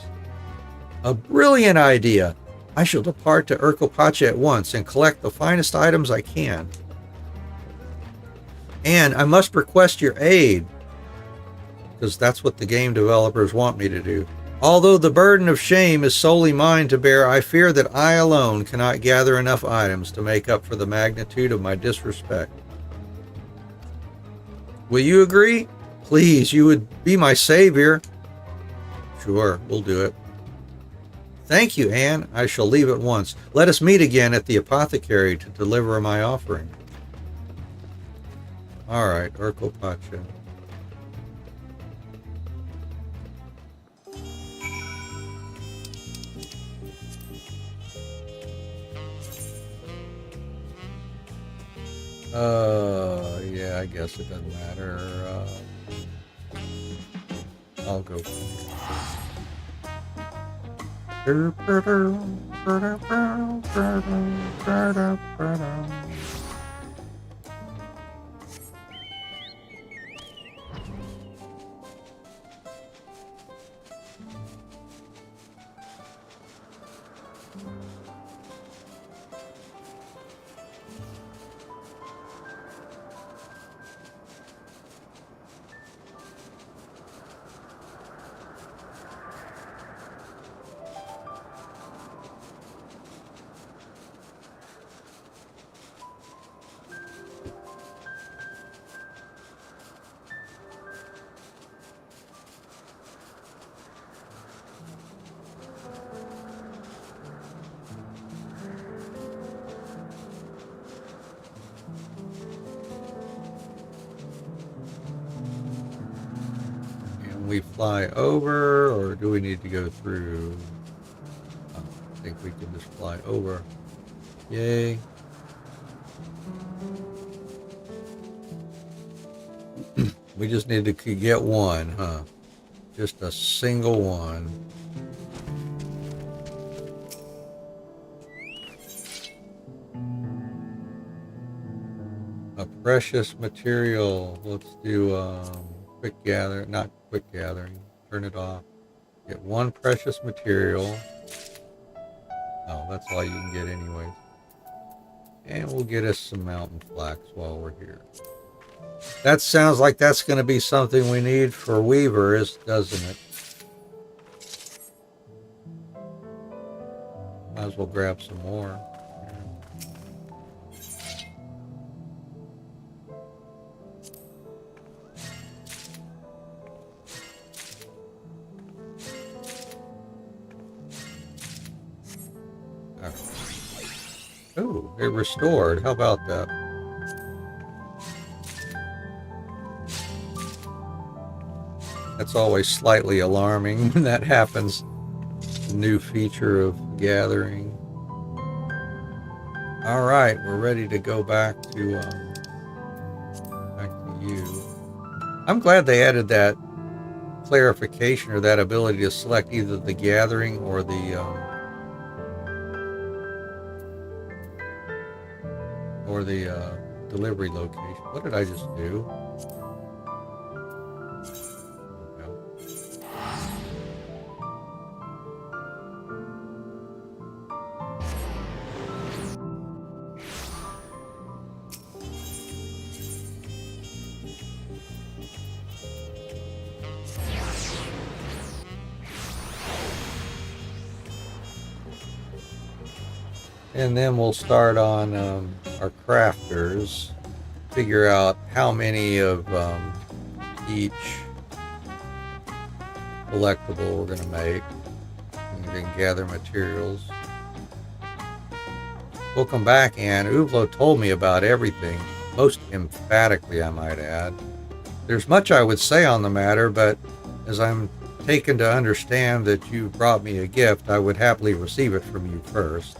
A brilliant idea! I shall depart to Urkopacha at once and collect the finest items I can. And I must request your aid, because that's what the game developers want me to do. Although the burden of shame is solely mine to bear, I fear that I alone cannot gather enough items to make up for the magnitude of my disrespect. Will you agree? Please, you would be my savior. Sure, we'll do it. Thank you, Anne. I shall leave at once. Let us meet again at the apothecary to deliver my offering. All right, Urkopacha. Yeah, I guess it doesn't matter. I'll go. We fly over, or do we need to go through? I think we can just fly over. Yay. We just need to get one, huh? Just a single one. A precious material. Let's do quick gather, not quick gathering. Turn it off. Get one precious material. Oh, that's all you can get anyways. And we'll get us some mountain flax while we're here. That sounds like that's going to be something we need for weavers, doesn't it? Might as well grab some more. Oh, it restored. How about that? That's always slightly alarming when that happens. A new feature of gathering. All right, we're ready to go back to you. I'm glad they added that clarification or that ability to select either the gathering or the delivery location. What did I just do? And then we'll start on our crafters, figure out how many of each collectible we're going to make, and then gather materials. We'll come back, and Uvlo told me about everything, most emphatically, I might add. There's much I would say on the matter, but as I'm taken to understand that you brought me a gift, I would happily receive it from you first.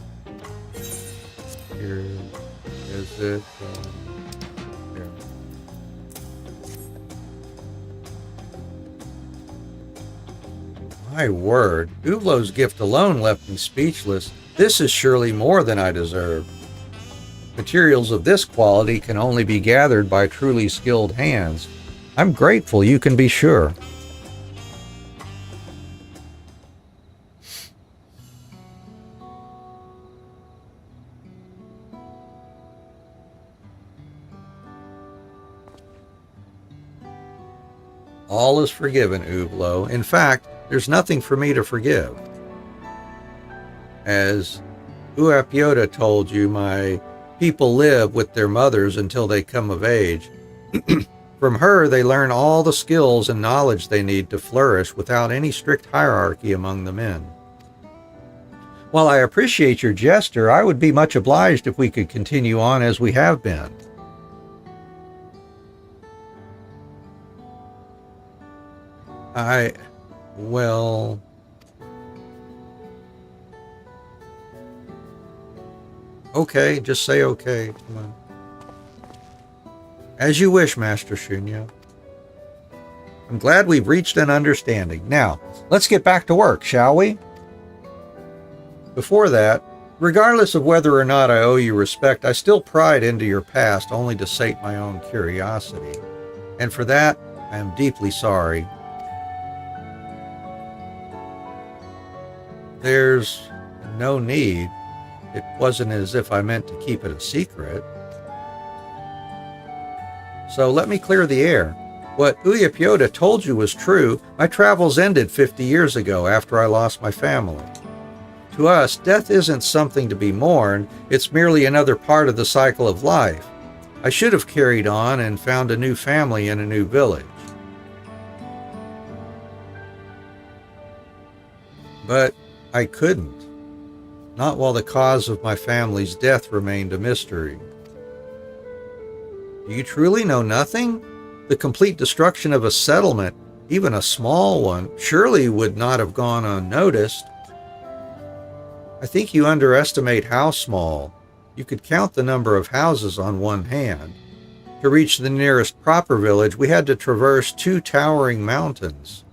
Here is it. Here. My word, Uvlo's gift alone left me speechless. This is surely more than I deserve. Materials of this quality can only be gathered by truly skilled hands. I'm grateful, you can be sure. All is forgiven, Uvlo. In fact, there's nothing for me to forgive. As Uapioda told you, my people live with their mothers until they come of age. From her, they learn all the skills and knowledge they need to flourish without any strict hierarchy among the men. While I appreciate your gesture, I would be much obliged if we could continue on as we have been. Well... Okay, just say okay. Come on. As you wish, Master Shunya. I'm glad we've reached an understanding. Now, let's get back to work, shall we? Before that, regardless of whether or not I owe you respect, I still pried into your past only to sate my own curiosity. And for that, I am deeply sorry. There's no need. It wasn't as if I meant to keep it a secret. So let me clear the air. What Uapioda told you was true. My travels ended 50 years ago after I lost my family. To us, death isn't something to be mourned. It's merely another part of the cycle of life. I should have carried on and found a new family in a new village. But I couldn't. Not while the cause of my family's death remained a mystery. Do you truly know nothing? The complete destruction of a settlement, even a small one, surely would not have gone unnoticed. I think you underestimate how small. You could count the number of houses on one hand. To reach the nearest proper village, we had to traverse 2 towering mountains.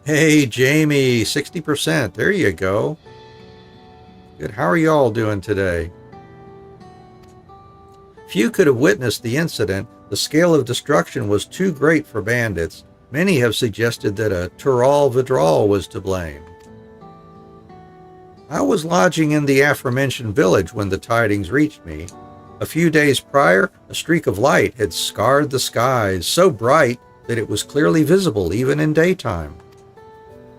Hey, Jamie, 60%. There you go. Good. How are you all doing today? Few could have witnessed the incident. The scale of destruction was too great for bandits. Many have suggested that a Tural Vidral was to blame. I was lodging in the aforementioned village when the tidings reached me. A few days prior, a streak of light had scarred the skies, so bright that it was clearly visible even in daytime.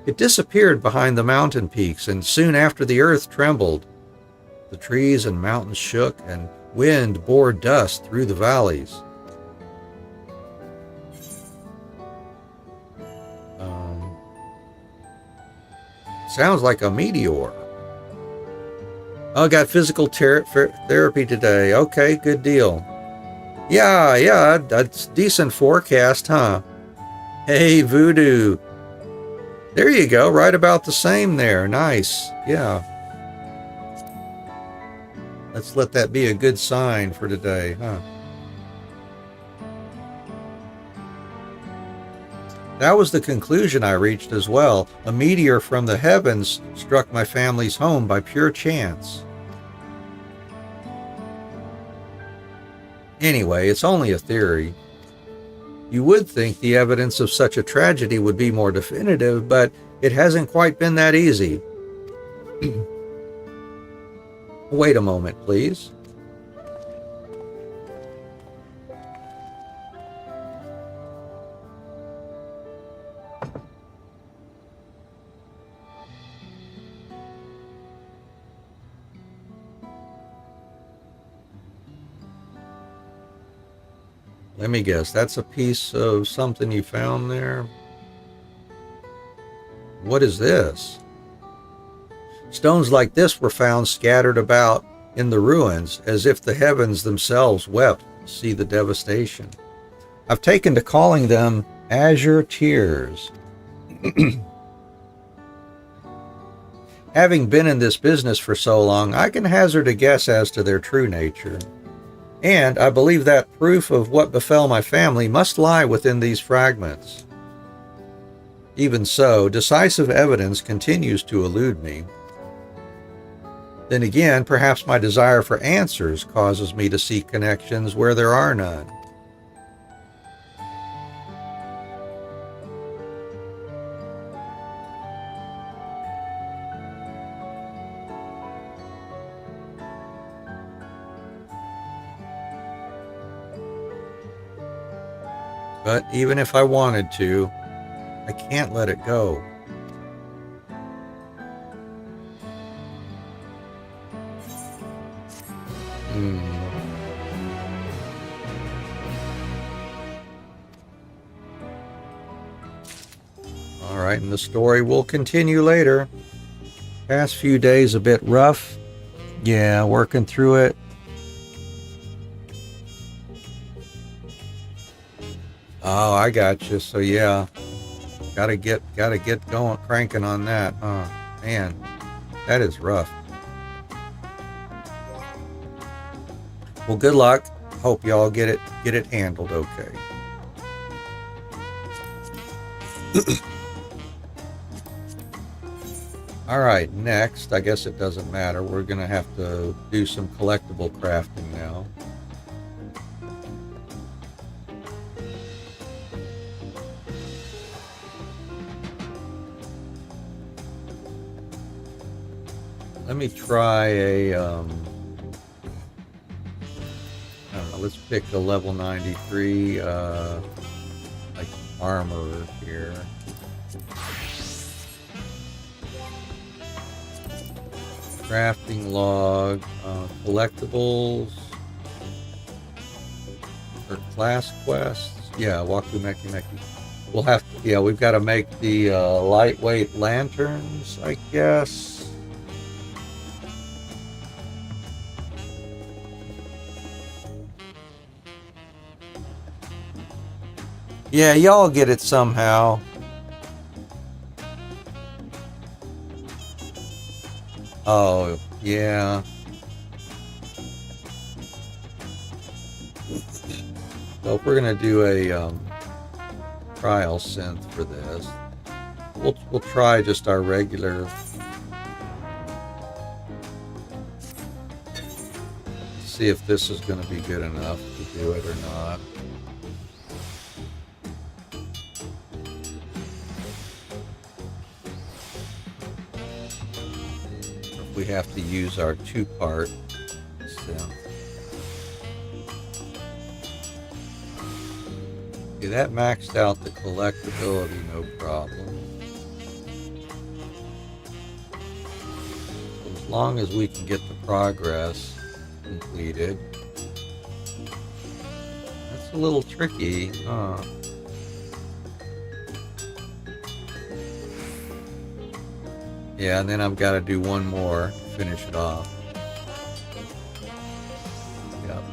It disappeared behind the mountain peaks, and soon after the earth trembled. The trees and mountains shook, and wind bore dust through the valleys. Sounds like a meteor. Oh, got physical therapy today. Okay, good deal. Yeah, that's decent forecast, huh? Hey, Voodoo. There you go, right about the same there. Nice, yeah. Let's let that be a good sign for today, huh? That was the conclusion I reached as well. A meteor from the heavens struck my family's home by pure chance. Anyway, it's only a theory. You would think the evidence of such a tragedy would be more definitive, but it hasn't quite been that easy. Wait a moment, please. Let me guess, that's a piece of something you found there? What is this? Stones like this were found scattered about in the ruins, as if the heavens themselves wept to see the devastation. I've taken to calling them azure tears. Having been in this business for so long, I can hazard a guess as to their true nature. And I believe that proof of what befell my family must lie within these fragments. Even so, decisive evidence continues to elude me. Then again, perhaps my desire for answers causes me to seek connections where there are none. But even if I wanted to, I can't let it go. All right, and the story will continue later. Past few days a bit rough. Yeah, working through it. Oh, I got you. So yeah, gotta get going, cranking on that. Oh man, that is rough. Well, good luck. Hope y'all get it handled okay. All right, next, I guess it doesn't matter. We're gonna have to do some collectible crafting now. Let me try a, I don't know, let's pick a level 93, like armor here. Crafting log, collectibles, or class quests. Yeah, Waku Meki Meki. We'll have to, yeah, we've got to make the lightweight lanterns, I guess. Yeah, y'all get it somehow. Oh, yeah. So if we're gonna do a trial synth for this, we'll try just our regular. See if this is gonna be good enough to do it or not. we have to use our 2-part synth. Okay, that maxed out the collectability, no problem. As long as we can get the progress completed. That's a little tricky, huh? Yeah, and then I've got to do one more to finish it off. Yep.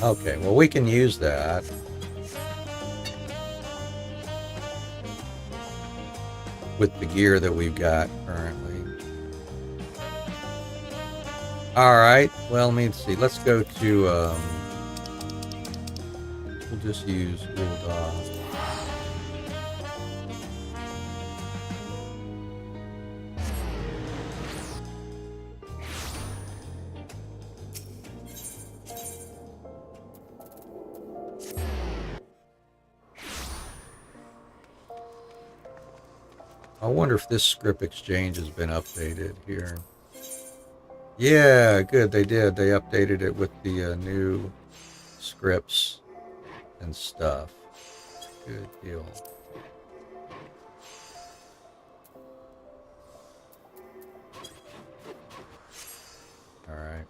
Okay, well, we can use that. With the gear that we've got currently. Alright, well, let me see. Let's go to, we'll just use Gul'dan. I wonder if this script exchange has been updated here. Yeah, good, they did. They updated it with the new scripts and stuff. Good deal. Alright.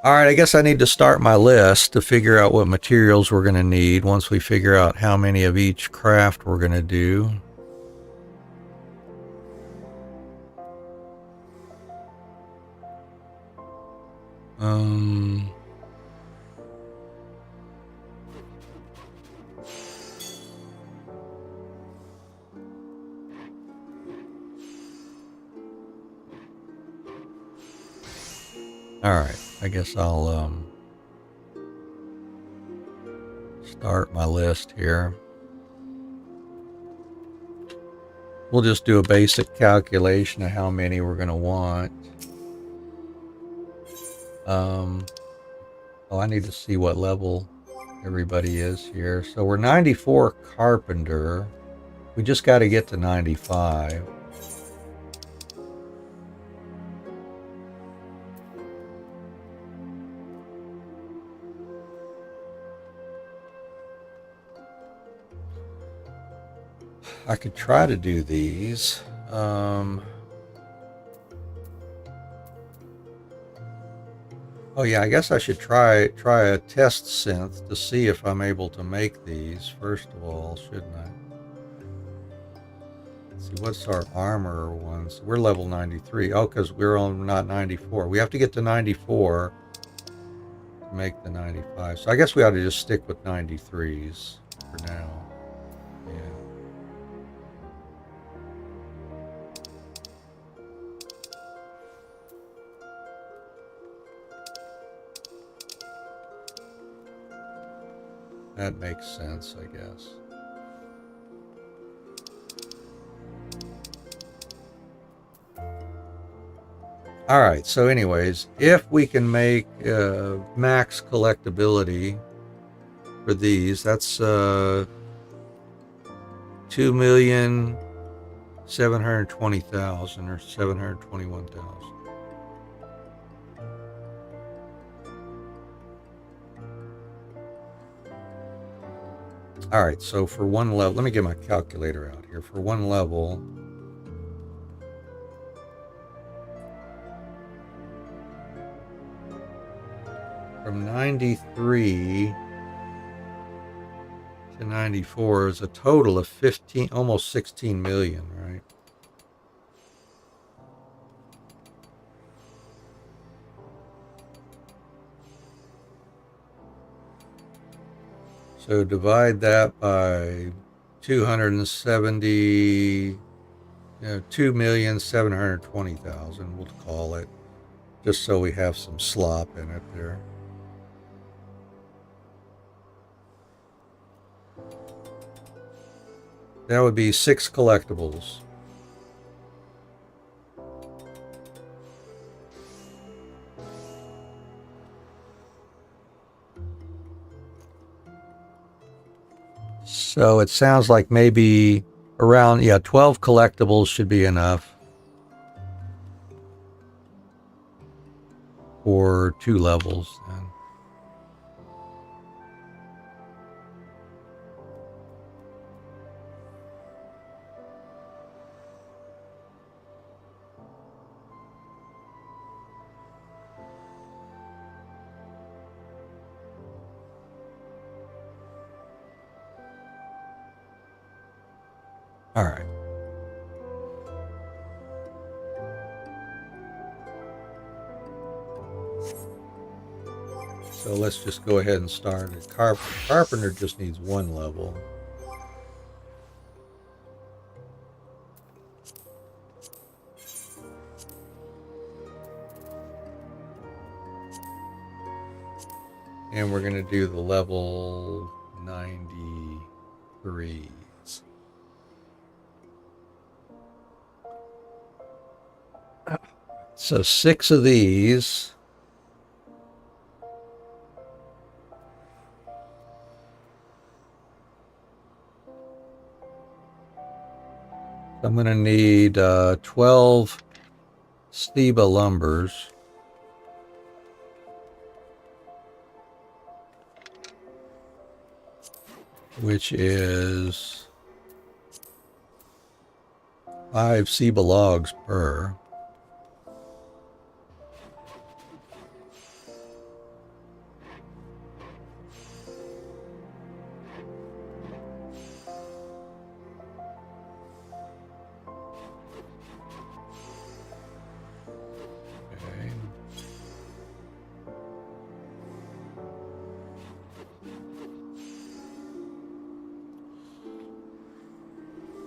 Alright, I guess I need to start my list to figure out what materials we're going to need once we figure out how many of each craft we're going to do. Alright, I guess I'll start my list here. We'll just do a basic calculation of how many we're going to want. Oh, I need to see what level everybody is here. So we're 94 carpenter. We just got to get to 95. I could try to do these. Oh yeah, I guess I should try a test synth to see if I'm able to make these first of all, shouldn't I? Let's see, what's our armor ones? We're level 93. Oh, because we're on not 94. We have to get to 94 to make the 95. So I guess we ought to just stick with 93s for now. Yeah. That makes sense, I guess. Alright, so anyways, if we can make max collectability for these, that's 2,720,000 or 721,000. All right, so for one level, let me get my calculator out here. For one level, from 93 to 94 is a total of 15, almost 16 million, right? So divide that by 270, 2,720,000, we'll call it, just so we have some slop in it there. That would be 6 collectibles. So it sounds like maybe around, 12 collectibles should be enough. for 2 levels then. All right. So let's just go ahead and start it. Carpenter just needs 1 level. And we're going to do the level 93s. So 6 of these. I'm going to need 12 Steba lumbers. Which is 5 Steba logs per.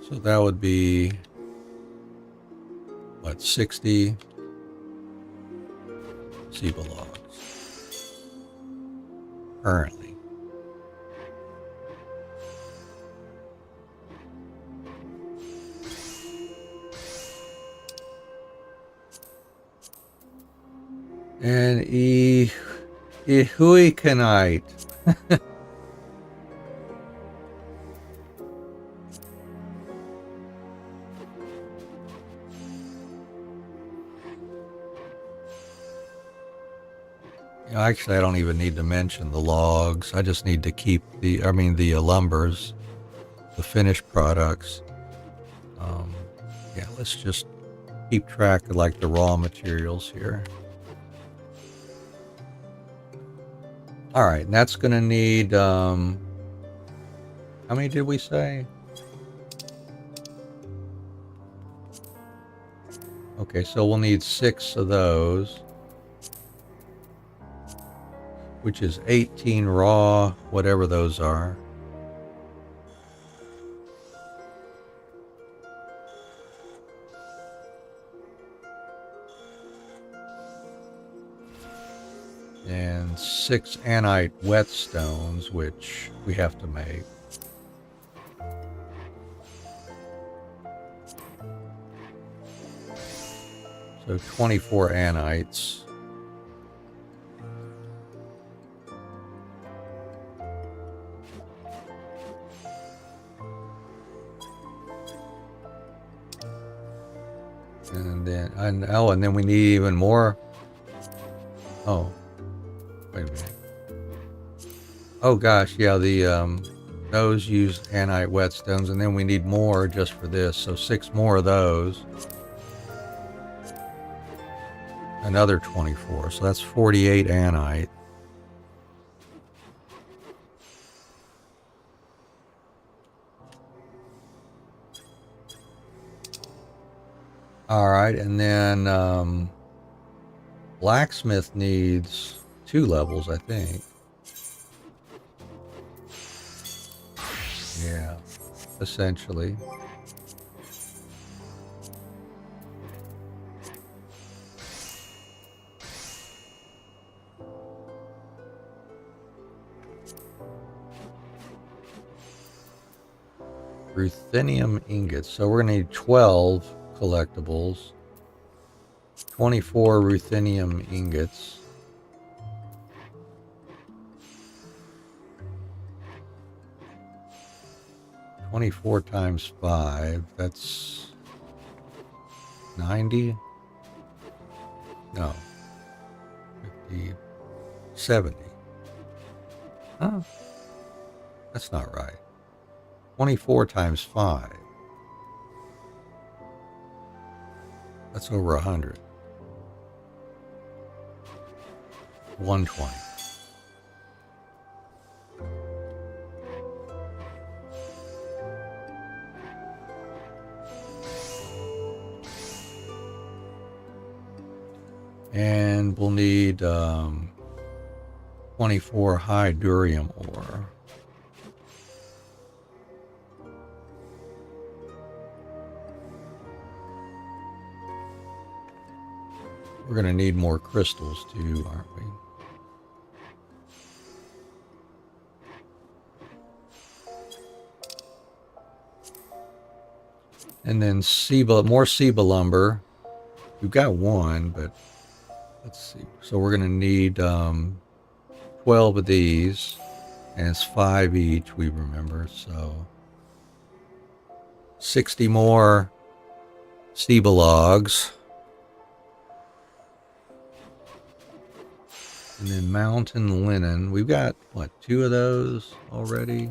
So that would be, what, 60 Steba logs currently. And Ehuicanite. Actually, I don't even need to mention the logs. I just need to keep the lumbers, the finished products. Yeah, let's just keep track of like the raw materials here. All right, and that's going to need, how many did we say? Okay, so we'll need 6 of those, which is 18 raw, whatever those are. And 6 anite whetstones, which we have to make. So 24 anites. And then, and then we need even more. Oh, wait a minute. Oh gosh, yeah, those use anite whetstones, and then we need more just for this. So 6 more of those. Another 24, so that's 48 anite. All right, and then blacksmith needs 2 levels, I think. Yeah, essentially. Ruthenium ingots. So we're going to need 12 collectibles, 24 ruthenium ingots. $24 times 5, that's 90? No. 60, 70. Oh, that's not right. 24 times 5. That's over 100. 120. And we'll need 24 high durium ore. We're going to need more crystals too, aren't we? And then more Seba lumber. We've got one, but let's see. So we're going to need 12 of these, and it's 5 each, we remember. So 60 more Seba logs. And then mountain linen. We've got, what, 2 of those already?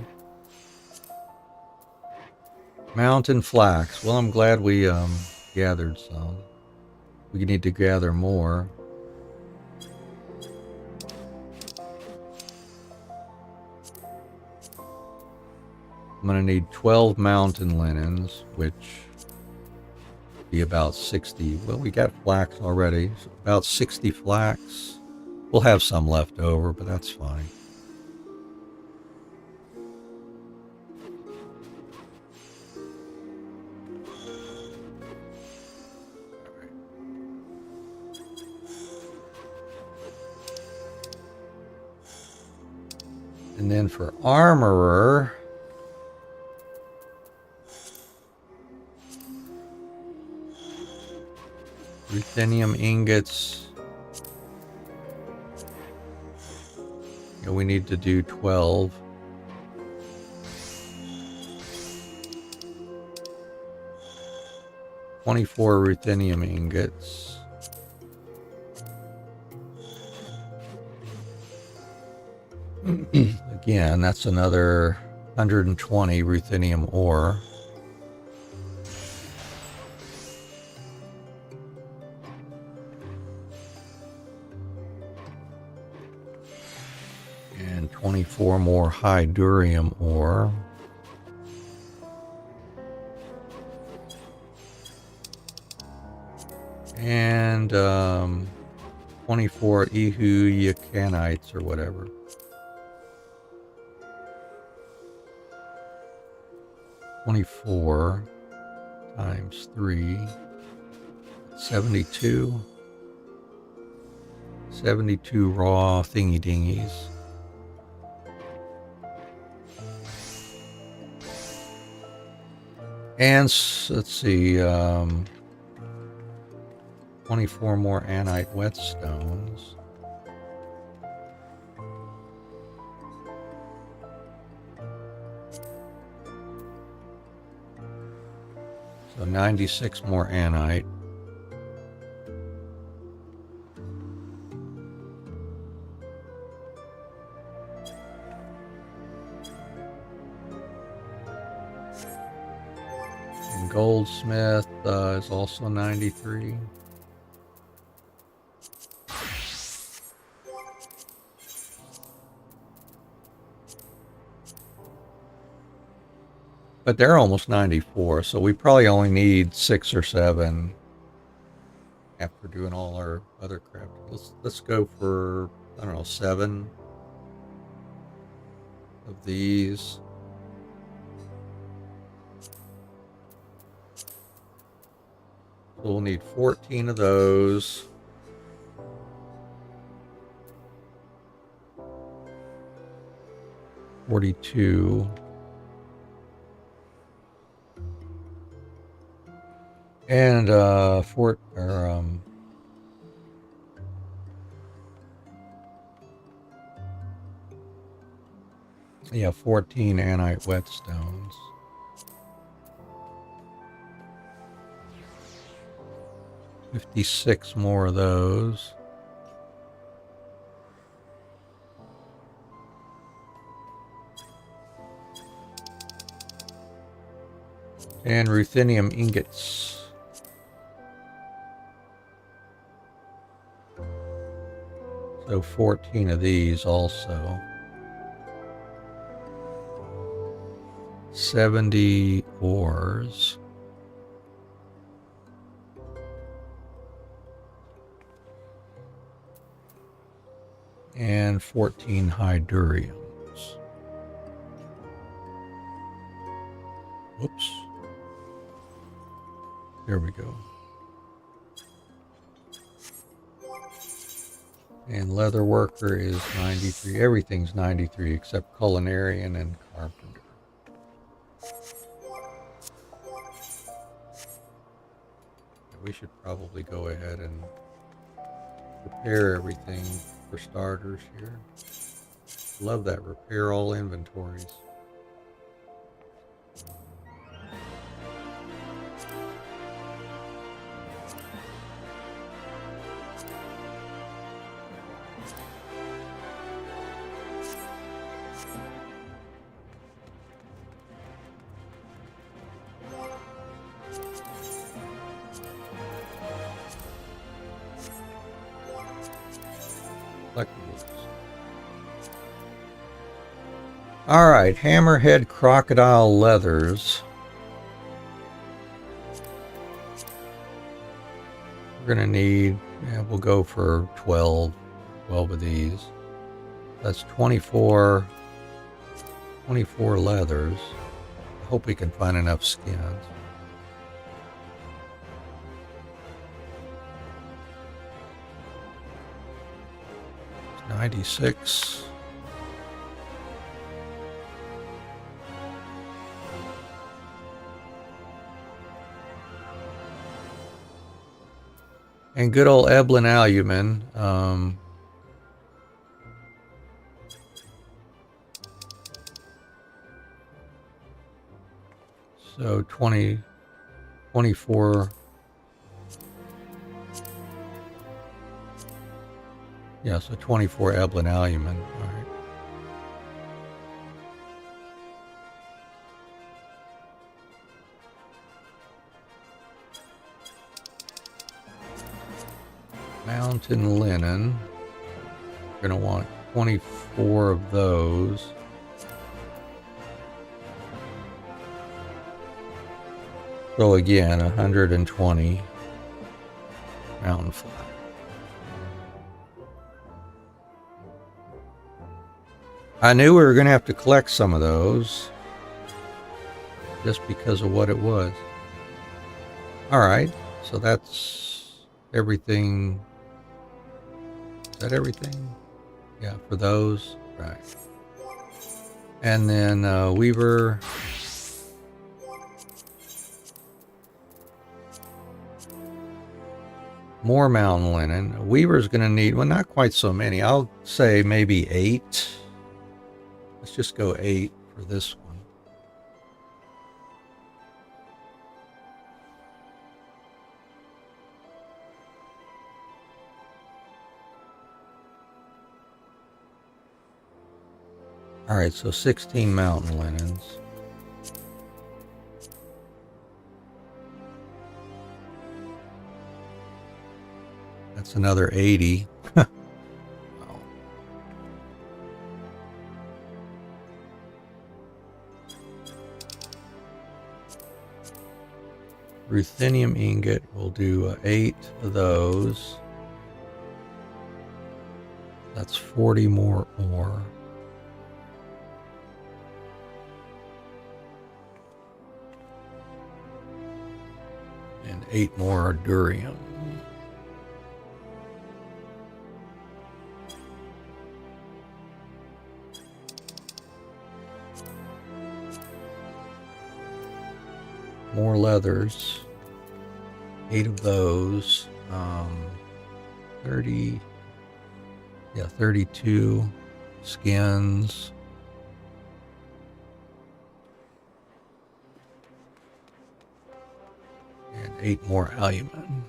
Mountain flax. Well, I'm glad we gathered some. We need to gather more. I'm going to need 12 mountain linens, which be about 60. Well, we got flax already. So about 60 flax. We'll have some left over, but that's fine. And then for armorer, ruthenium ingots. Yeah, we need to do 12. $24 ruthenium ingots. Again, that's another 120 ruthenium ore. And 24 more high durium ore. And 24 Ihu Yakanites or whatever. $24 times 3, 72. 72 raw thingy dingies. And let's see, 24 more anite whetstones. So 96 more anite. And goldsmith is also 93. But they're almost 94, so we probably only need 6 or 7 after doing all our other crap. Let's go for, I don't know, 7 of these. So we'll need 14 of those. $42. And yeah, 14 anite whetstones. $56 more of those. And ruthenium ingots. So 14 of these also. 70 ores. And 14 hyduriums. Whoops. There we go. And leather worker is 93. Everything's 93 except culinarian and carpenter. We should probably go ahead and repair everything for starters here. Love that repair all inventories. Alright, hammerhead crocodile leathers. We're going to need, we'll go for 12 of these. That's 24 leathers. I hope we can find enough skins. It's 96. And good old Eblin Alumen. So 24. Yeah, so 24 Eblin Alumen. All right. Mountain linen. We're going to want 24 of those. So again, 120 mountain flat. I knew we were going to have to collect some of those just because of what it was. All right, so that's everything. Is that everything? Yeah, for those. Right. And then Weaver. More mountain linen. Weaver's going to need, well, not quite so many. I'll say maybe 8. Let's just go 8 for this one. All right, so 16 mountain linens. That's another 80. Wow. Ruthenium ingot, we'll do 8 of those. That's 40 more ore. And 8 more durium. More leathers, 8 of those, 30, yeah, 32 skins, and 8 more alumen.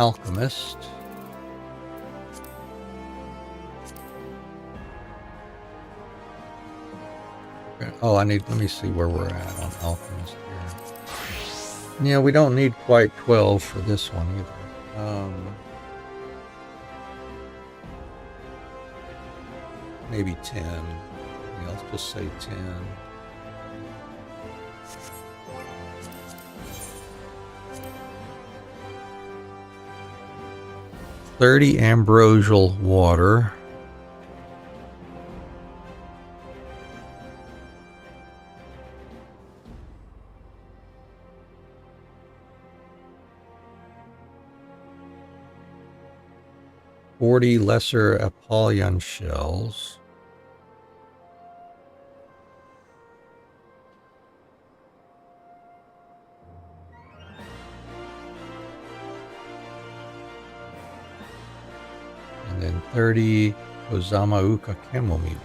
alchemist. Oh, let me see where we're at on alchemist here. Yeah, we don't need quite 12 for this one either. Maybe 10. Yeah, let's just say 10. $30 ambrosial water. $40 lesser Apollyon shells. And then 30 Ozamauka chamomile.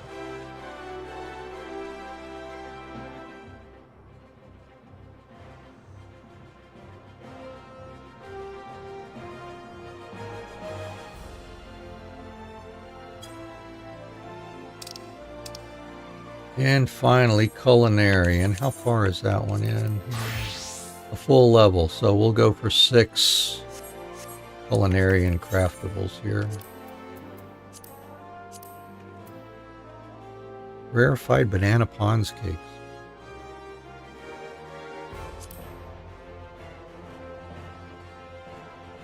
And finally, culinarian. How far is that one in? A full level, so we'll go for 6 culinarian craftables here. Rarefied banana Pons cakes.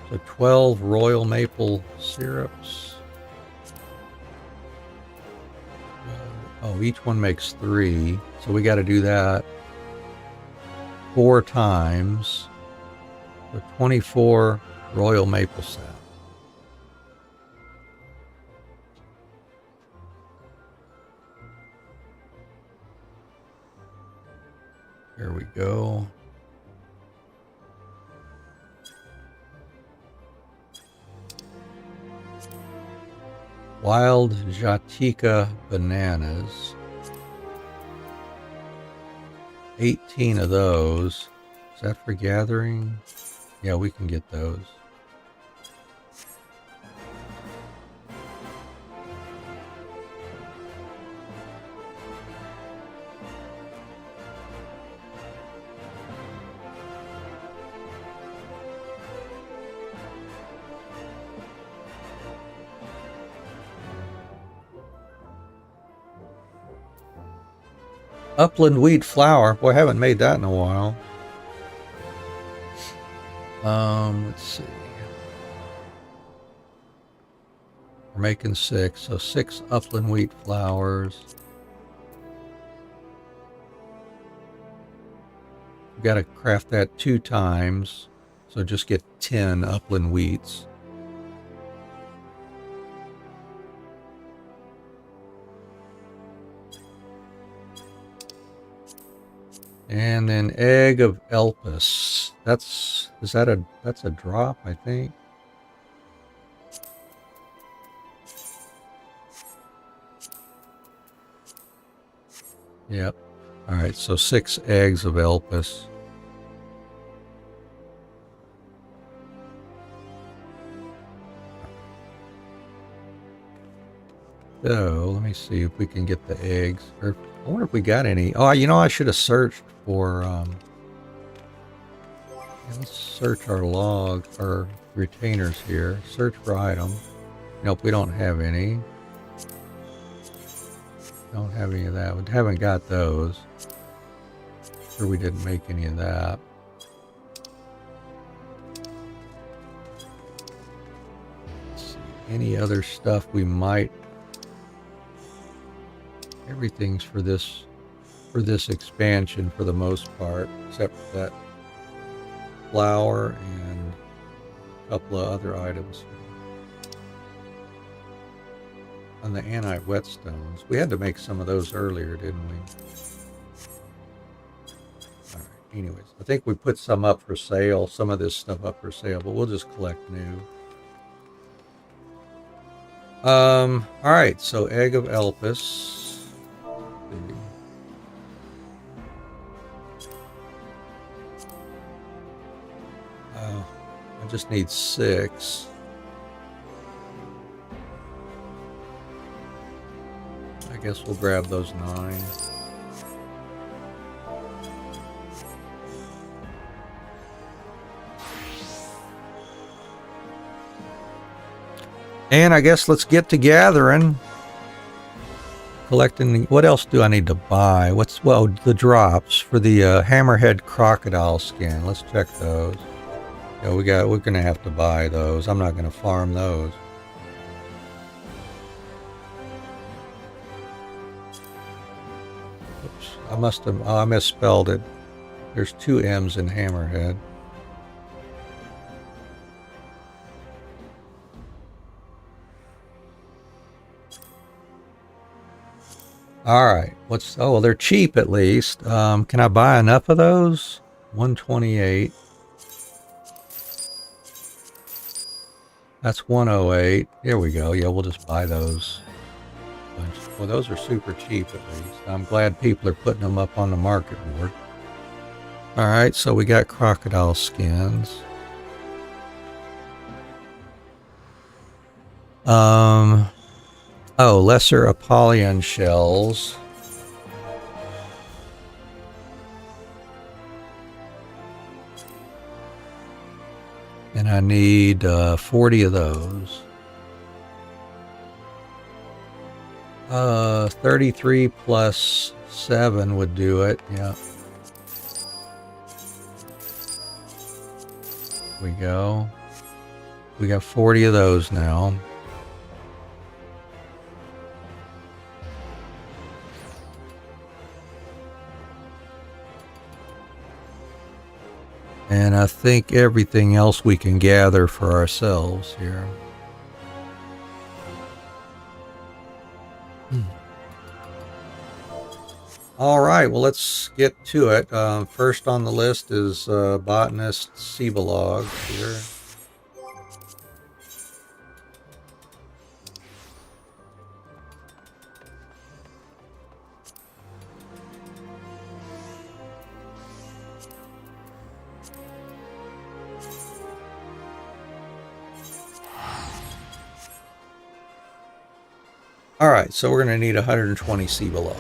So 12 royal maple syrups. Oh, each one makes 3. So we got to do that 4 times. So 24 royal maple sap. There we go. Wild Jatika bananas. 18 of those. Is that for gathering? Yeah, we can get those. Upland wheat flour. Boy, I haven't made that in a while. Let's see. We're making 6, so 6 upland wheat flours. We've got to craft that 2 times, so just get 10 upland wheats. And then egg of Elpis. That's a drop, I think. Yep. All right, so 6 eggs of Elpis. So let me see if we can get the eggs. Or I wonder if we got any. Oh, you know, I should have searched for. Let's search our log, our retainers here. Search for item. Nope, we don't have any. Don't have any of that. We haven't got those. Sure, we didn't make any of that. Let's see. Any other stuff we might. Everything's for this expansion for the most part, except for that flour and a couple of other items. On the anti-whetstones, we had to make some of those earlier, didn't we? All right. Anyways, I think we put some up for sale, some of this stuff up for sale, but we'll just collect new. All right. So egg of Elpis. I just need 6. I guess we'll grab those 9. And I guess let's get to gathering. Collecting. What else do I need to buy? Well, the drops for the hammerhead crocodile skin. Let's check those. Yeah, we're gonna have to buy those. I'm not gonna farm those. Oops, I misspelled it. There's 2 M's in hammerhead. All right. Oh, well, they're cheap at least. Can I buy enough of those? 128. That's 108. Here we go. Yeah, we'll just buy those. Well, those are super cheap at least. I'm glad people are putting them up on the market board. All right, so we got crocodile skins. Oh, lesser Apollyon shells. And I need 40 of those. 33 plus 7 would do it. Yeah. There we go. We got 40 of those now. And I think everything else we can gather for ourselves here. All right, well, let's get to it. First on the list is botanist Sebalog here. All right, so we're going to need 120 Seabalogs.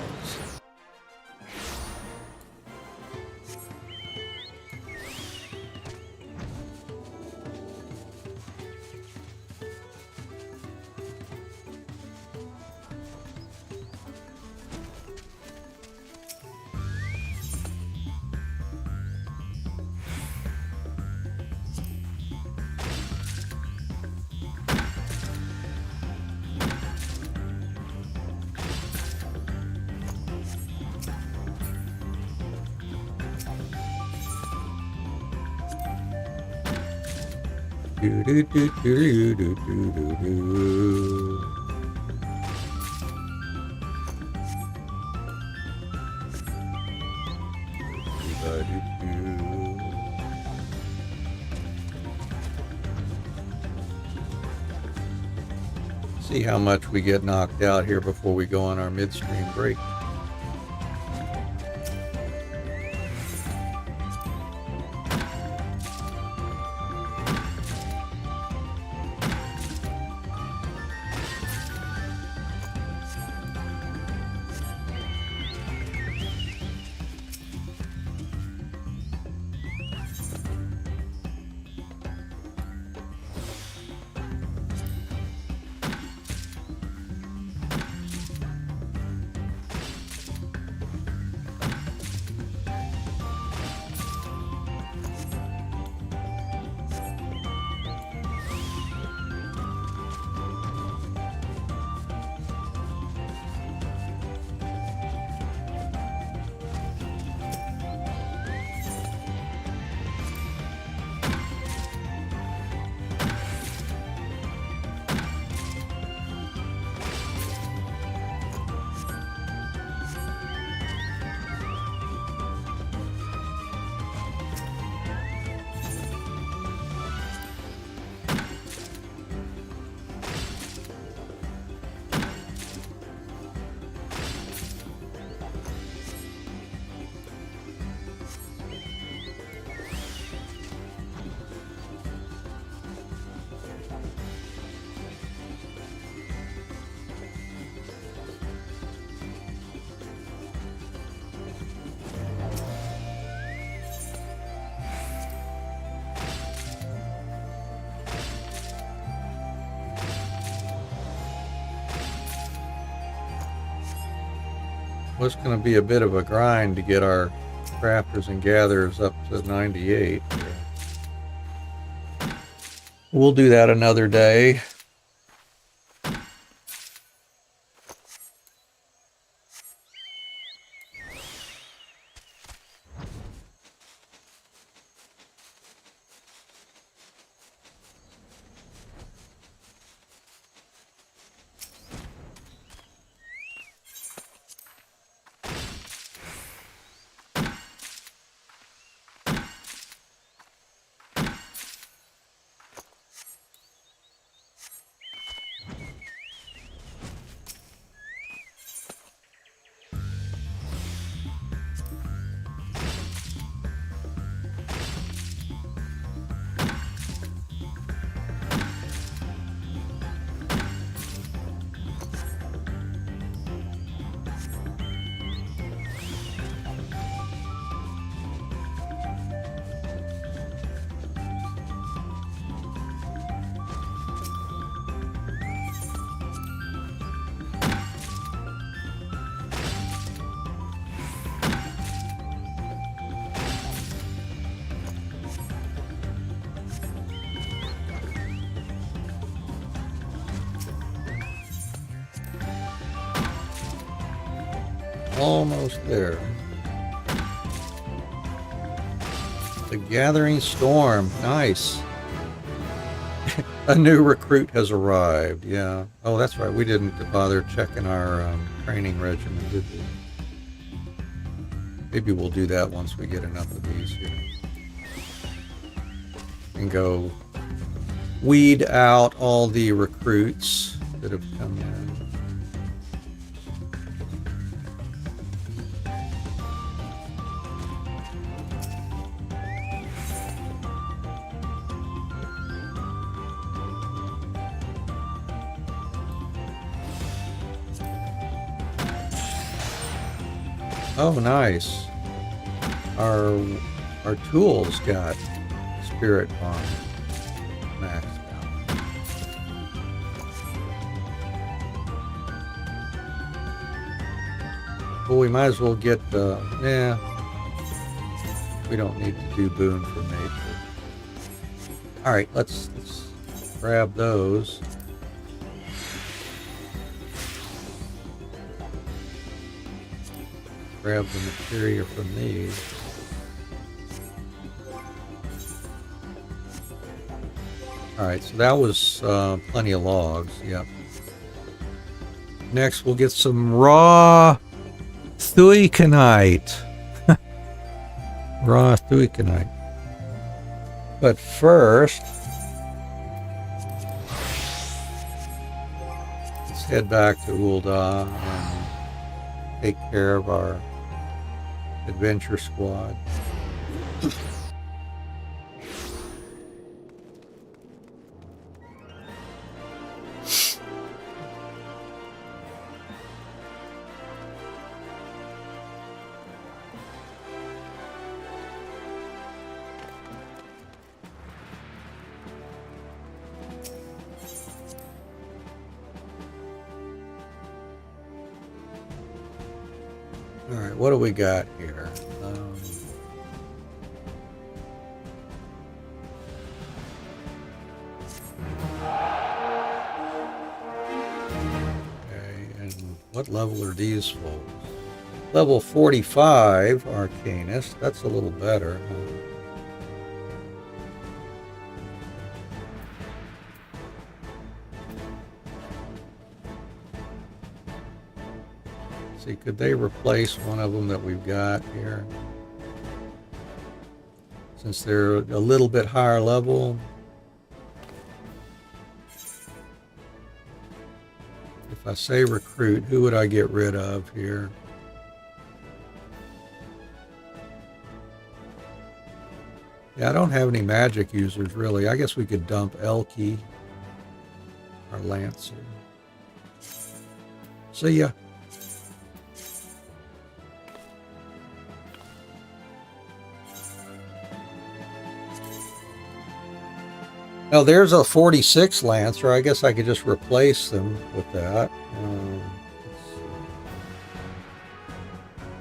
See how much we get knocked out here before we go on our midstream break. was going to be a bit of a grind to get our crafters and gatherers up to 98. We'll do that another day. Almost there. The Gathering Storm. Nice. A new recruit has arrived. Yeah. Oh, that's right. We didn't bother checking our training regimen, did we? Maybe we'll do that once we get enough of these here. And go weed out all the recruits that have come in. Oh, nice. Our tools got spirit bomb maxed out. Well, we might as well get yeah. We don't need to do boon for nature. All right, let's grab those. Grab the materia from these. Alright, so that was plenty of logs, yep. Next we'll get some raw thuiconite. Raw thuiconite. But first, let's head back to Ul'dah and take care of our adventure squad. All right, what do we got here? Okay, and what level are these folks? Level 45 Arcanist. That's a little better. See, could they replace one of them that we've got here? Since they're a little bit higher level. If I say recruit, who would I get rid of here? Yeah, I don't have any magic users really. I guess we could dump Elkie, our Lancer. See ya. Now there's a 46 Lancer. I guess I could just replace them with that.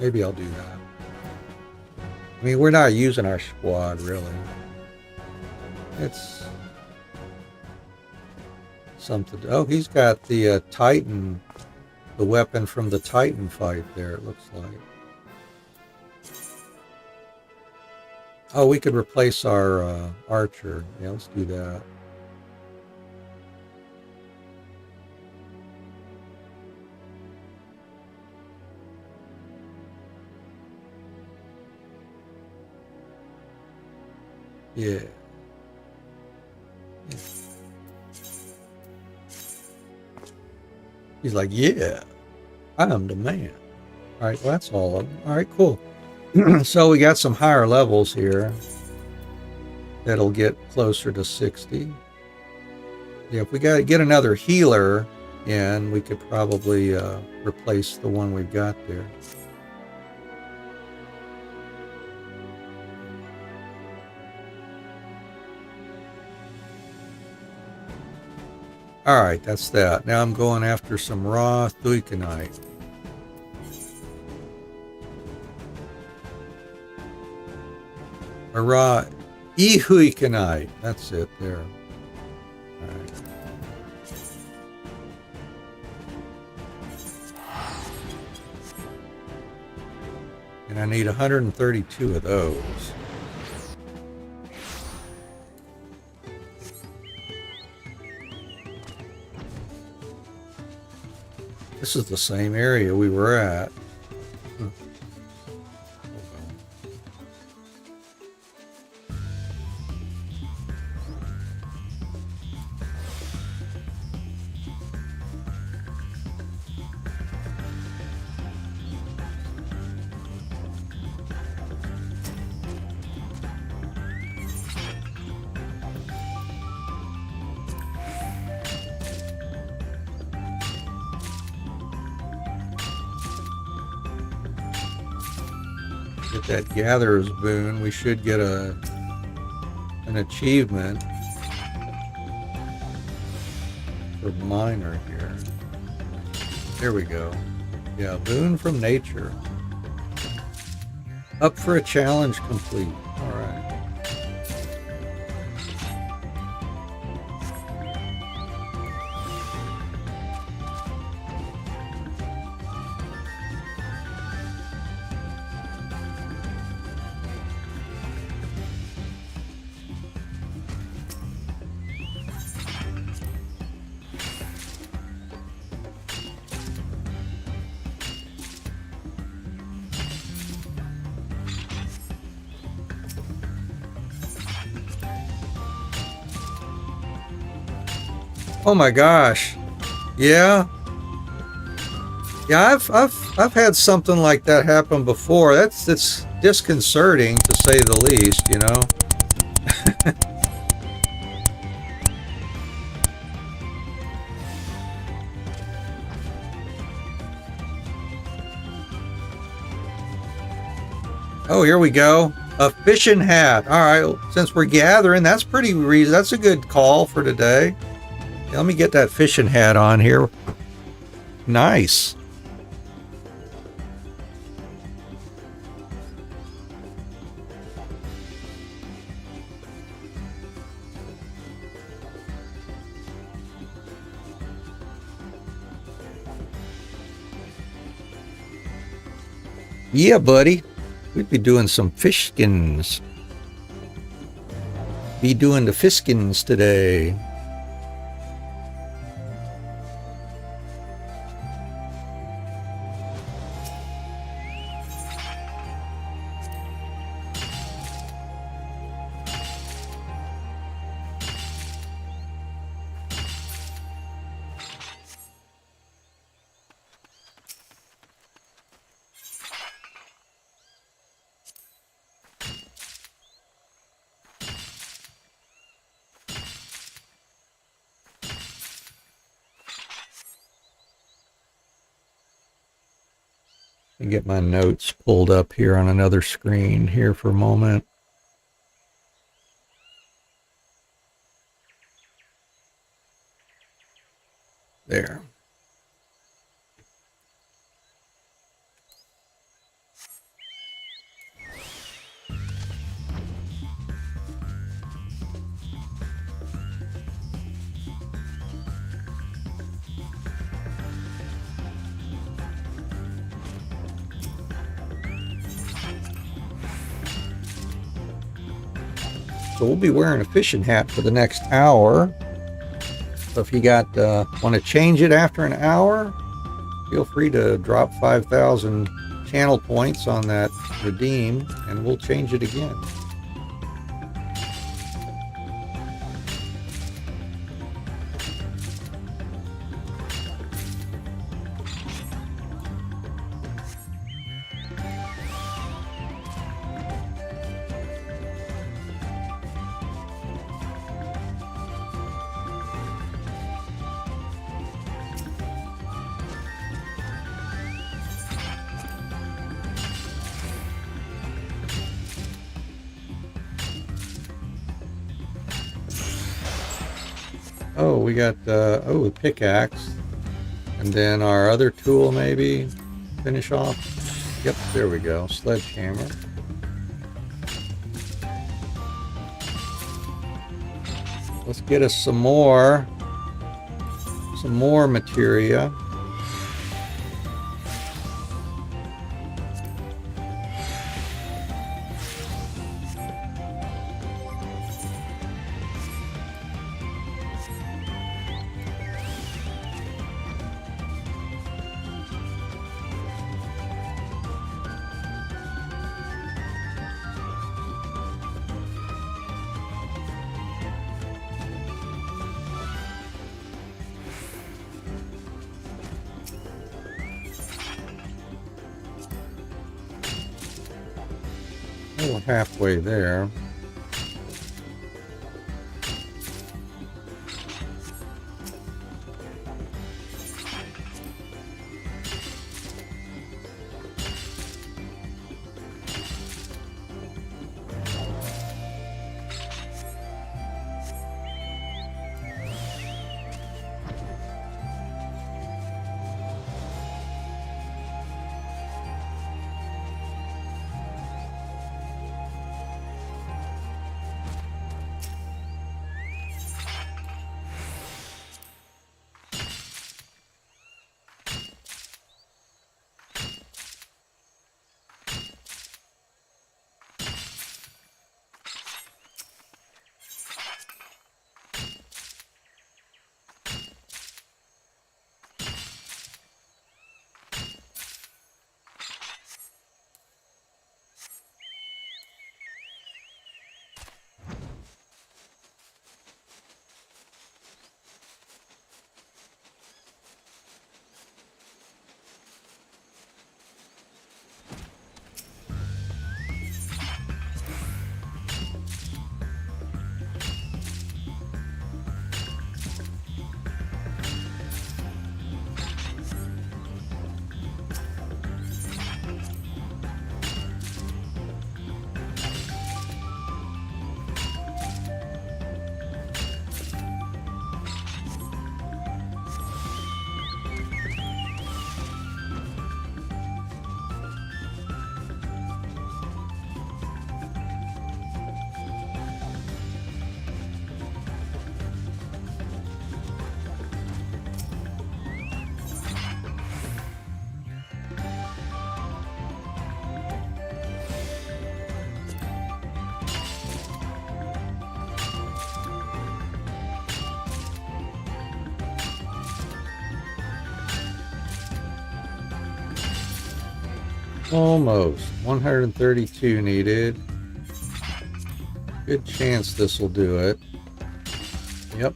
Maybe I'll do that. I mean, we're not using our squad, really. It's something. Oh, he's got the Titan, the weapon from the Titan fight there, it looks like. Oh, we could replace our archer. Yeah, let's do that. Yeah. He's like, yeah, I'm the man. All right, well, that's all of them. All right, cool. So we got some higher levels here. That'll get closer to 60. Yeah, if we got to get another healer in, we could probably replace the one we've got there. All right, that's that. Now I'm going after some raw thuiconite. Or raw ehuiconite. That's it there. All right. And I need 132 of those. This is the same area we were at. Get that gatherer's boon. We should get an achievement for miner here. There we go. Yeah, boon from nature. Up for a challenge complete. All right. Oh my gosh. Yeah. Yeah, I've had something like that happen before. It's disconcerting to say the least, you know. Oh, here we go. A fishing hat. All right, since we're gathering, that's pretty reason. That's a good call for today. Let me get that fishing hat on here. Nice. Yeah, buddy. We'd be doing some fish skins. Be doing the fish skins today. Get my notes pulled up here on another screen here for a moment. There. So we'll be wearing a fishing hat for the next hour. So if you got want to change it after an hour, feel free to drop 5,000 channel points on that redeem, and we'll change it again. Oh, we got a pickaxe, and then our other tool maybe finish off. Yep, there we go, sledgehammer. Let's get us some more materia. We're halfway there. Almost. 132 needed. Good chance this will do it. Yep.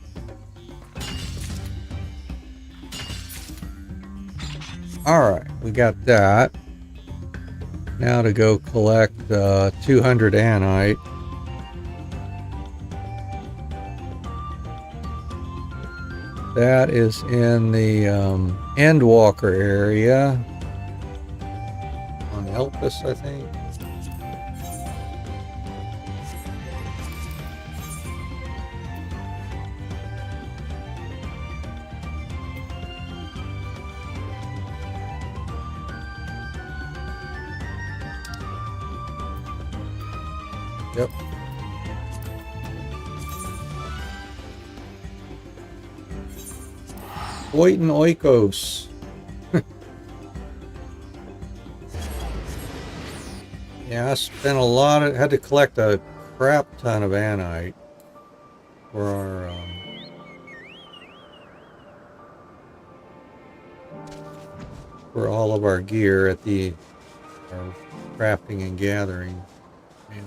Alright, we got that. Now to go collect 200 anite. That is in the Endwalker area. On Elpis, I think. Yep. Oiton Oikos. Yeah, I spent a lot of, had to collect a crap ton of anite for our for all of our gear at our crafting and gathering. Yeah.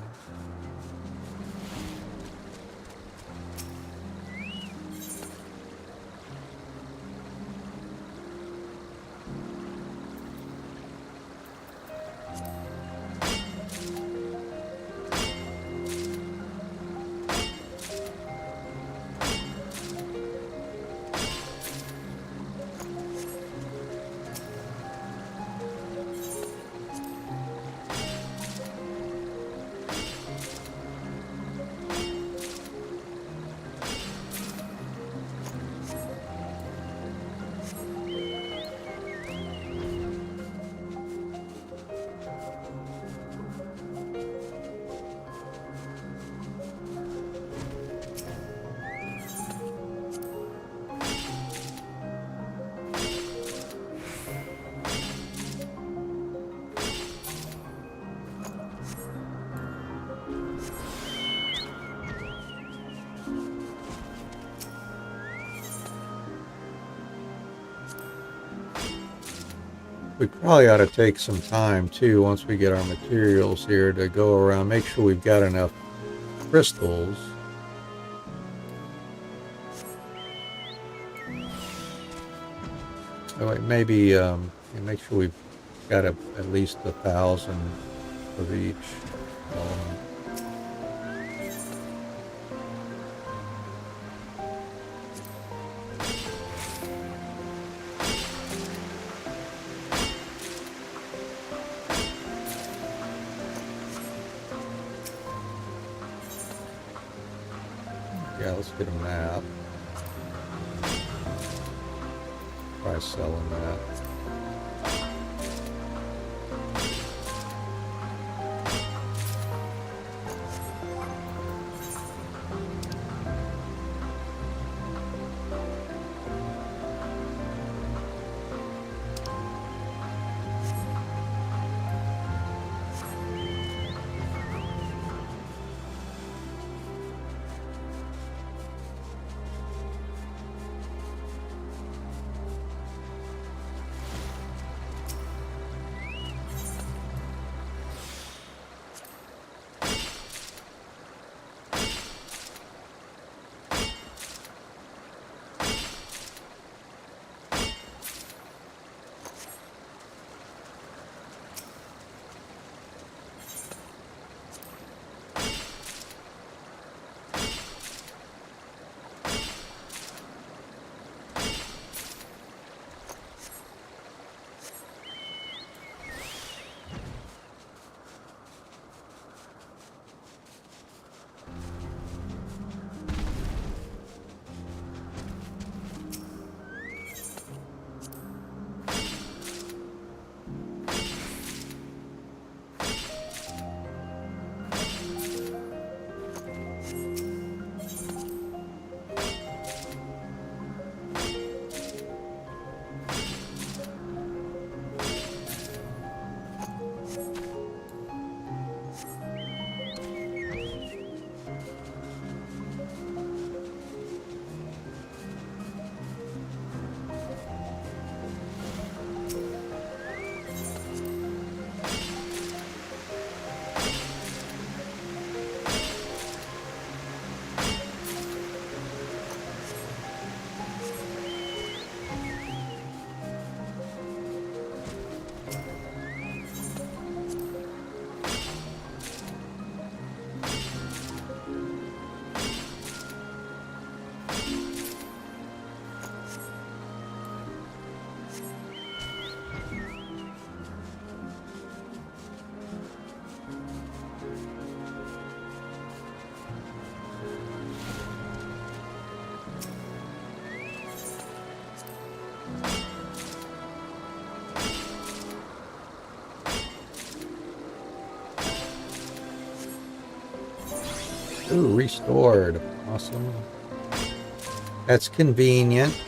We probably ought to take some time too, once we get our materials here, to go around, make sure we've got enough crystals. So maybe make sure we've got at least 1,000 of each element. Yeah, let's get a map. Try selling that. Ooh, restored. Awesome. That's convenient.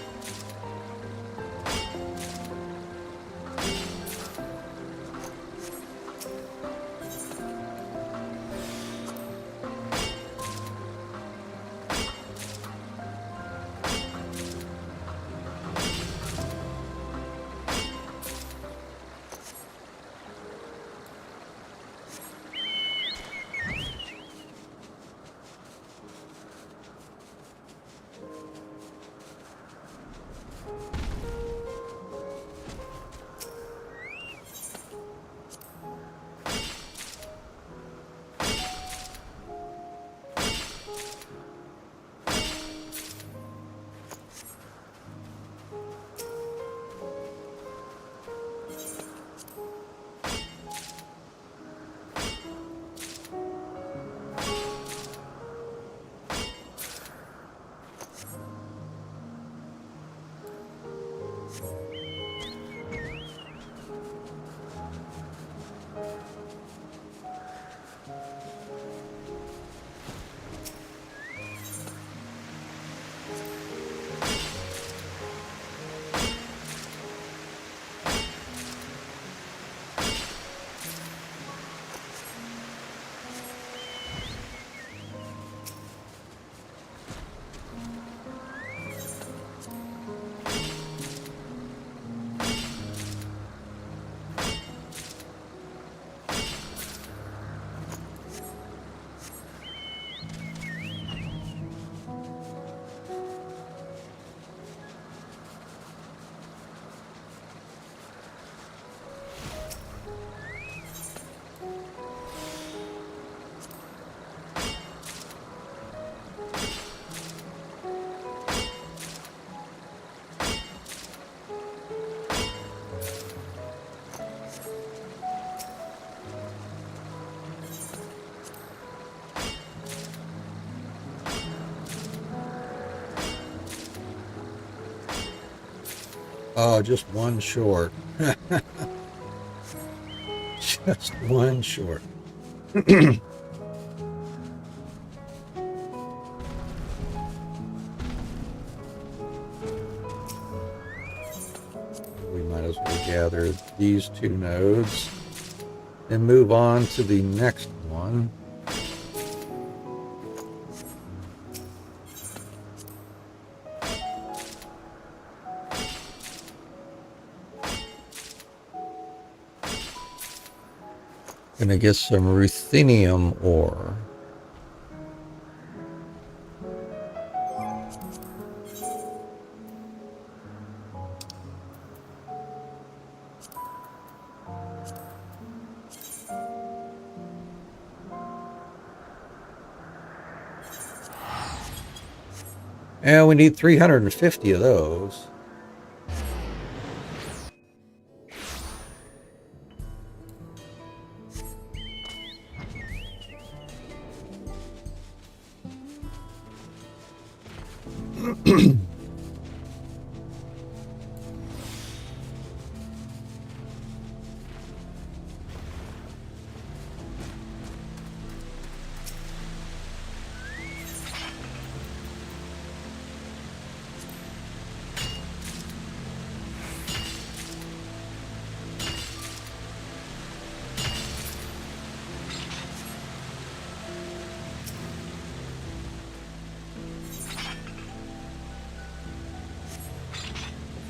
Oh, just one short. Just one short. We might as well gather these 2 nodes and move on to the next one. Gonna get some ruthenium ore. And we need 350 of those.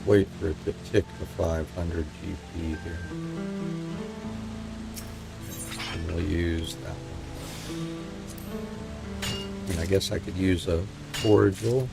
Wait for it to tick to 500 GP here. And we'll use that one. And I guess I could use a cordial.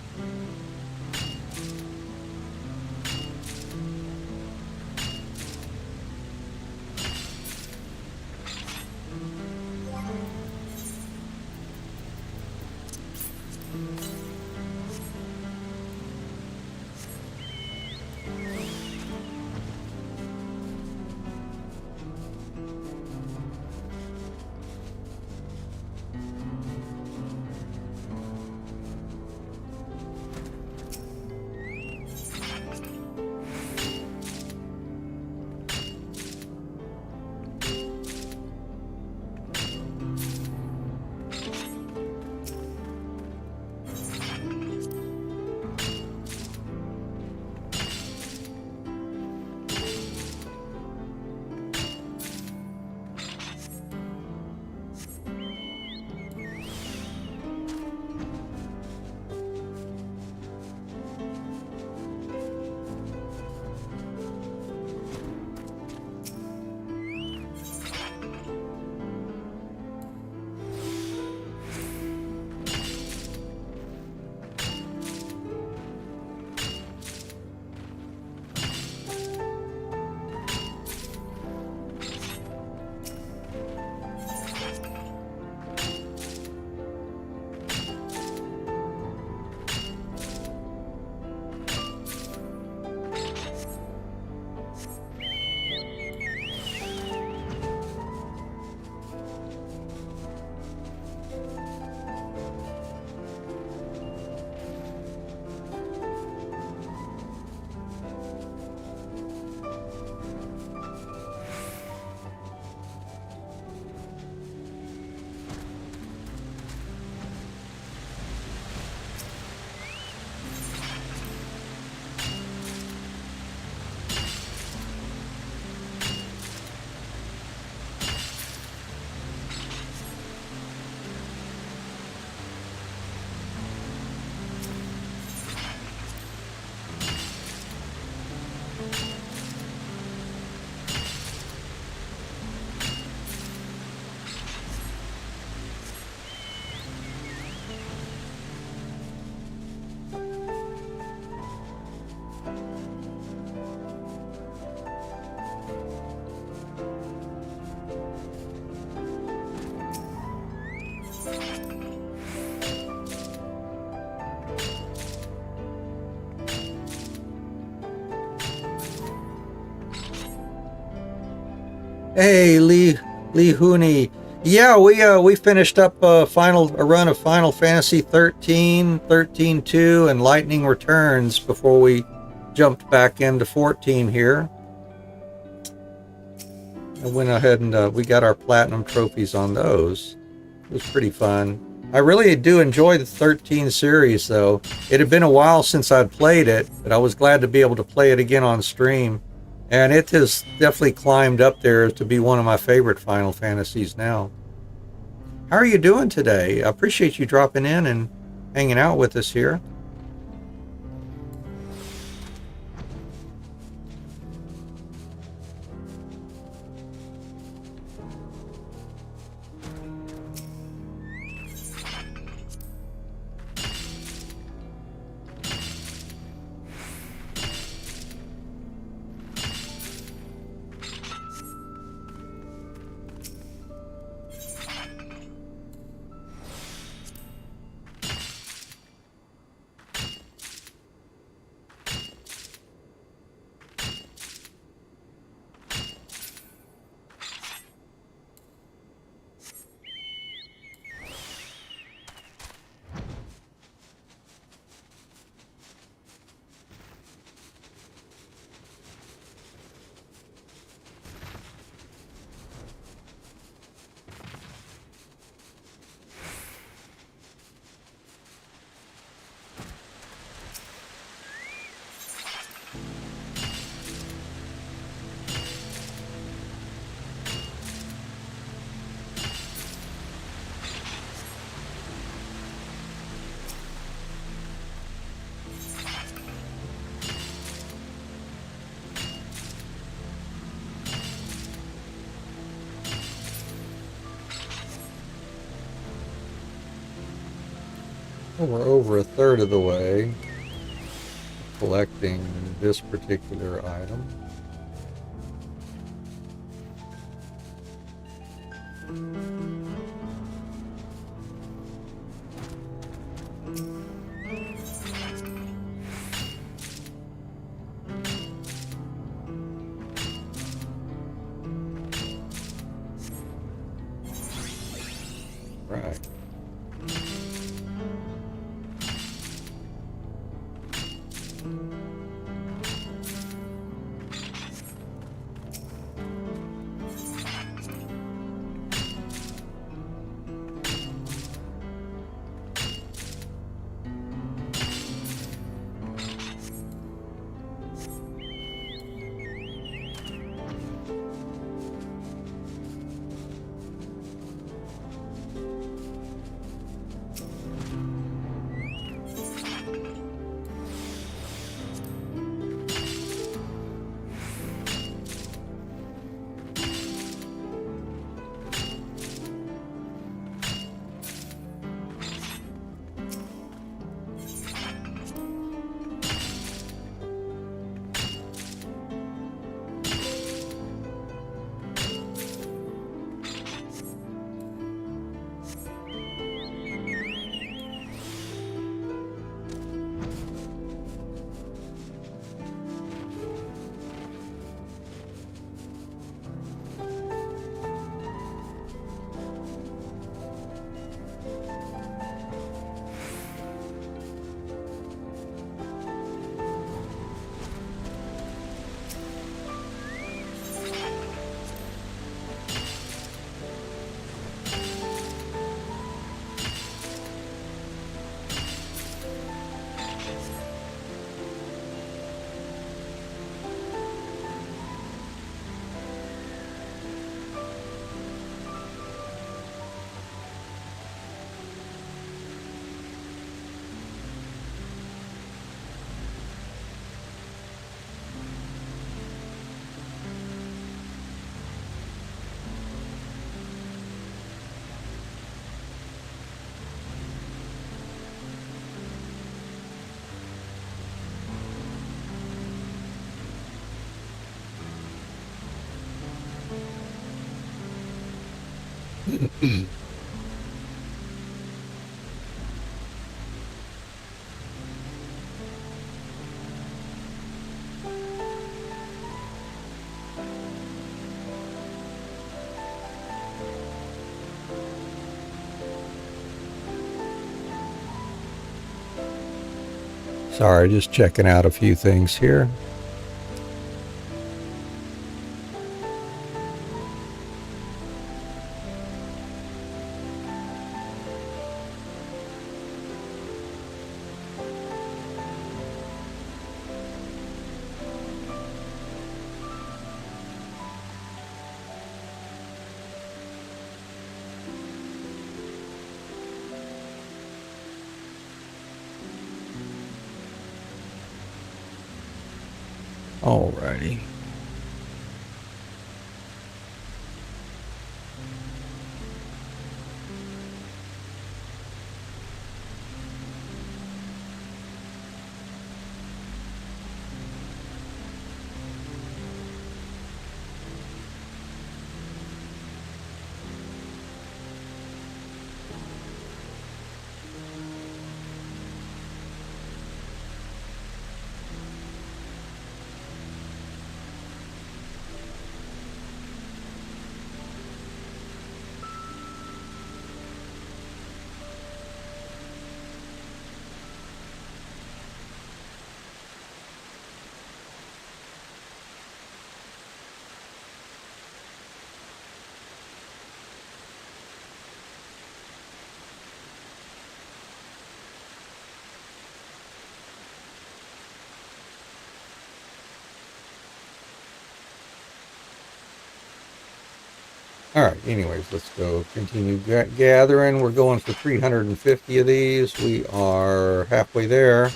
Hey, Lee Hooney. Yeah, we finished up a run of Final Fantasy 13, 13-2, and Lightning Returns before we jumped back into 14 here. I went ahead and we got our platinum trophies on those. It was pretty fun. I really do enjoy the 13 series, though. It had been a while since I'd played it, but I was glad to be able to play it again on stream. And it has definitely climbed up there to be one of my favorite Final Fantasies now. How are you doing today? I appreciate you dropping in and hanging out with us here. Well, we're over a third of the way collecting this particular item. Right. Sorry, just checking out a few things here. Alrighty. Alright, anyways, let's go continue gathering. We're going for 350 of these. We are halfway there.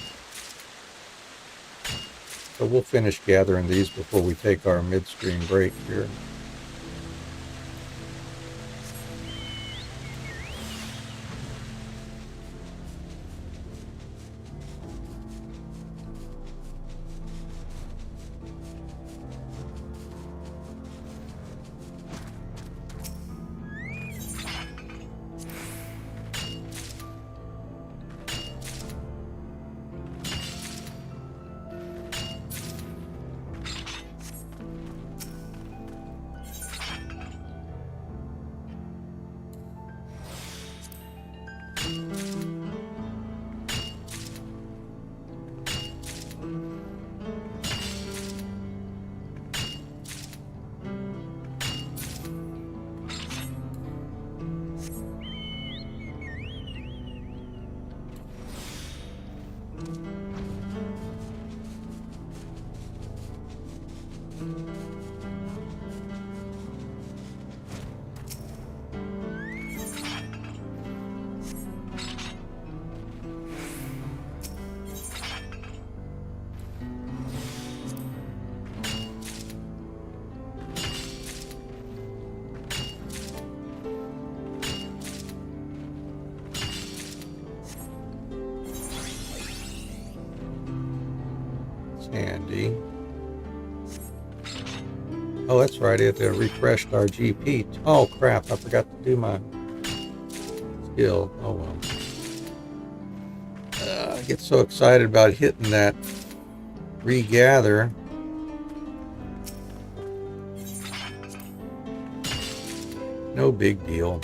So we'll finish gathering these before we take our midstream break here. Handy. Oh, that's right. I had to refresh our GP. Oh, crap. I forgot to do my skill. Oh, well. I get so excited about hitting that regather. No big deal.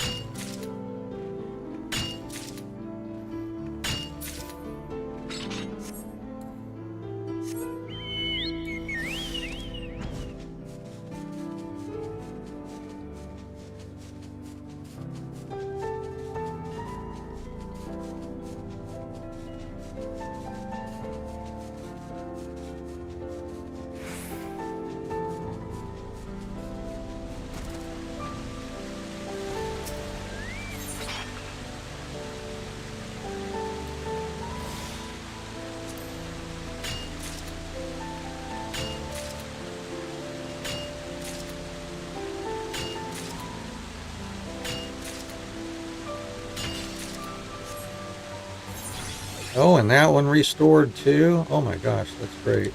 Oh, and that one restored too? Oh my gosh, that's great.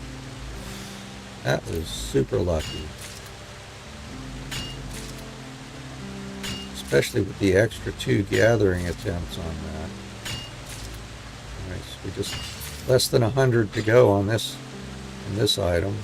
That was super lucky. Especially with the extra 2 gathering attempts on that. Nice. We just less than 100 to go on this item.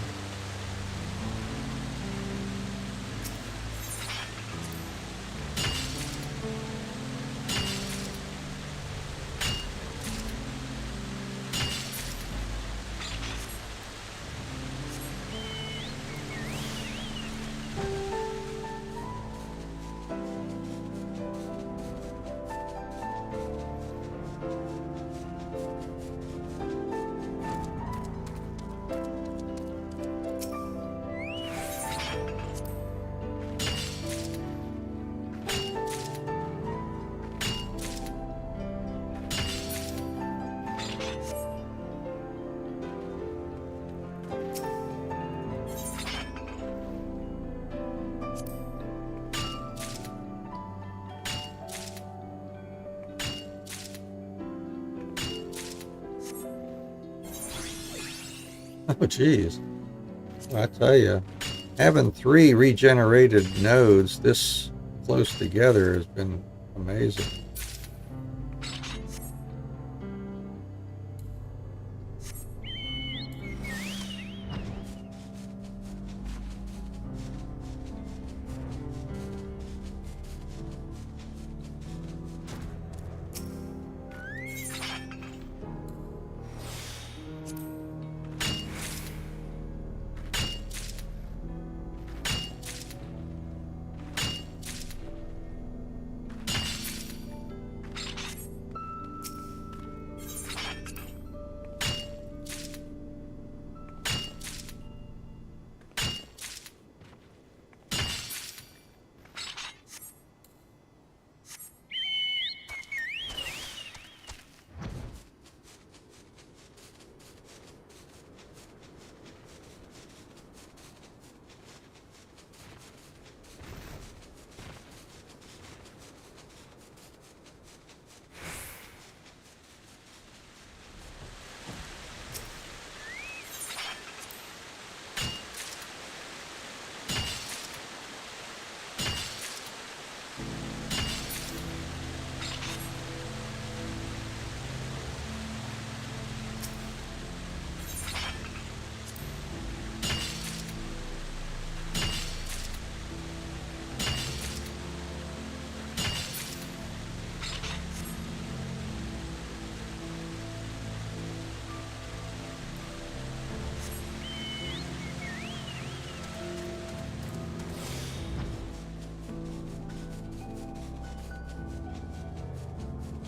Oh, geez. Well, I tell you, having 3 regenerated nodes this close together has been amazing.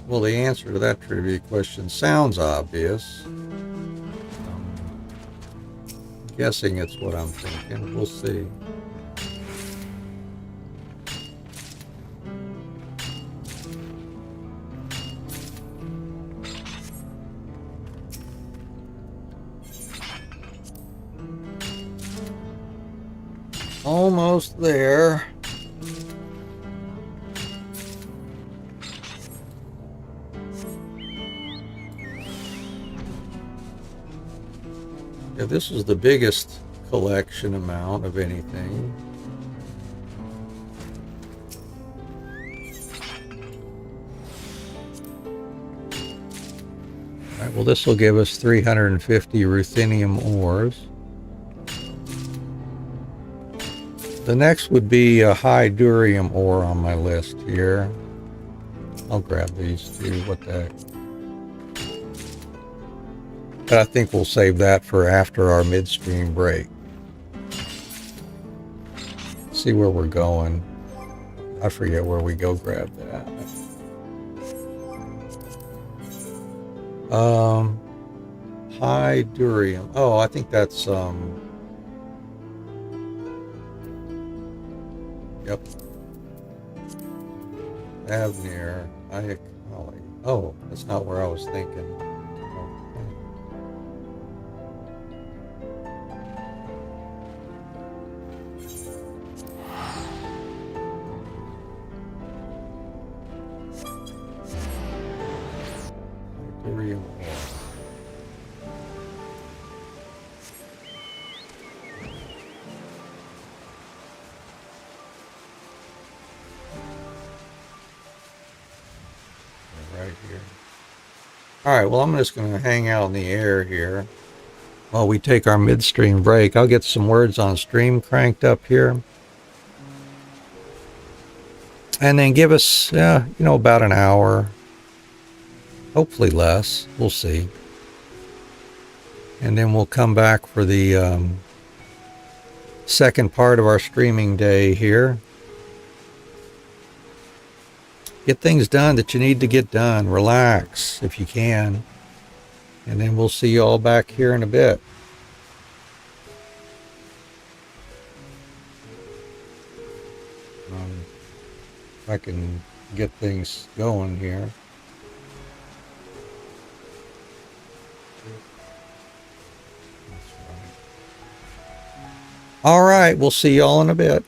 Well, the answer to that trivia question sounds obvious. Guessing it's what I'm thinking. We'll see. Almost there. Yeah, this is the biggest collection amount of anything. All right, well, this will give us 350 ruthenium ores. The next would be a high durium ore on my list here. I'll grab these two. What the heck? But I think we'll save that for after our midstream break. See where we're going. I forget where we go grab that. High durium. Oh, I think that's yep. Avnir. Oh, that's not where I was thinking. Durium ore. Right here. Alright, well, I'm just going to hang out in the air here while we take our midstream break. I'll get some words on stream cranked up here. And then give us, about an hour. Hopefully less. We'll see. And then we'll come back for the second part of our streaming day here. Get things done that you need to get done. Relax if you can. And then we'll see you all back here in a bit. If I can get things going here. All right, we'll see you all in a bit.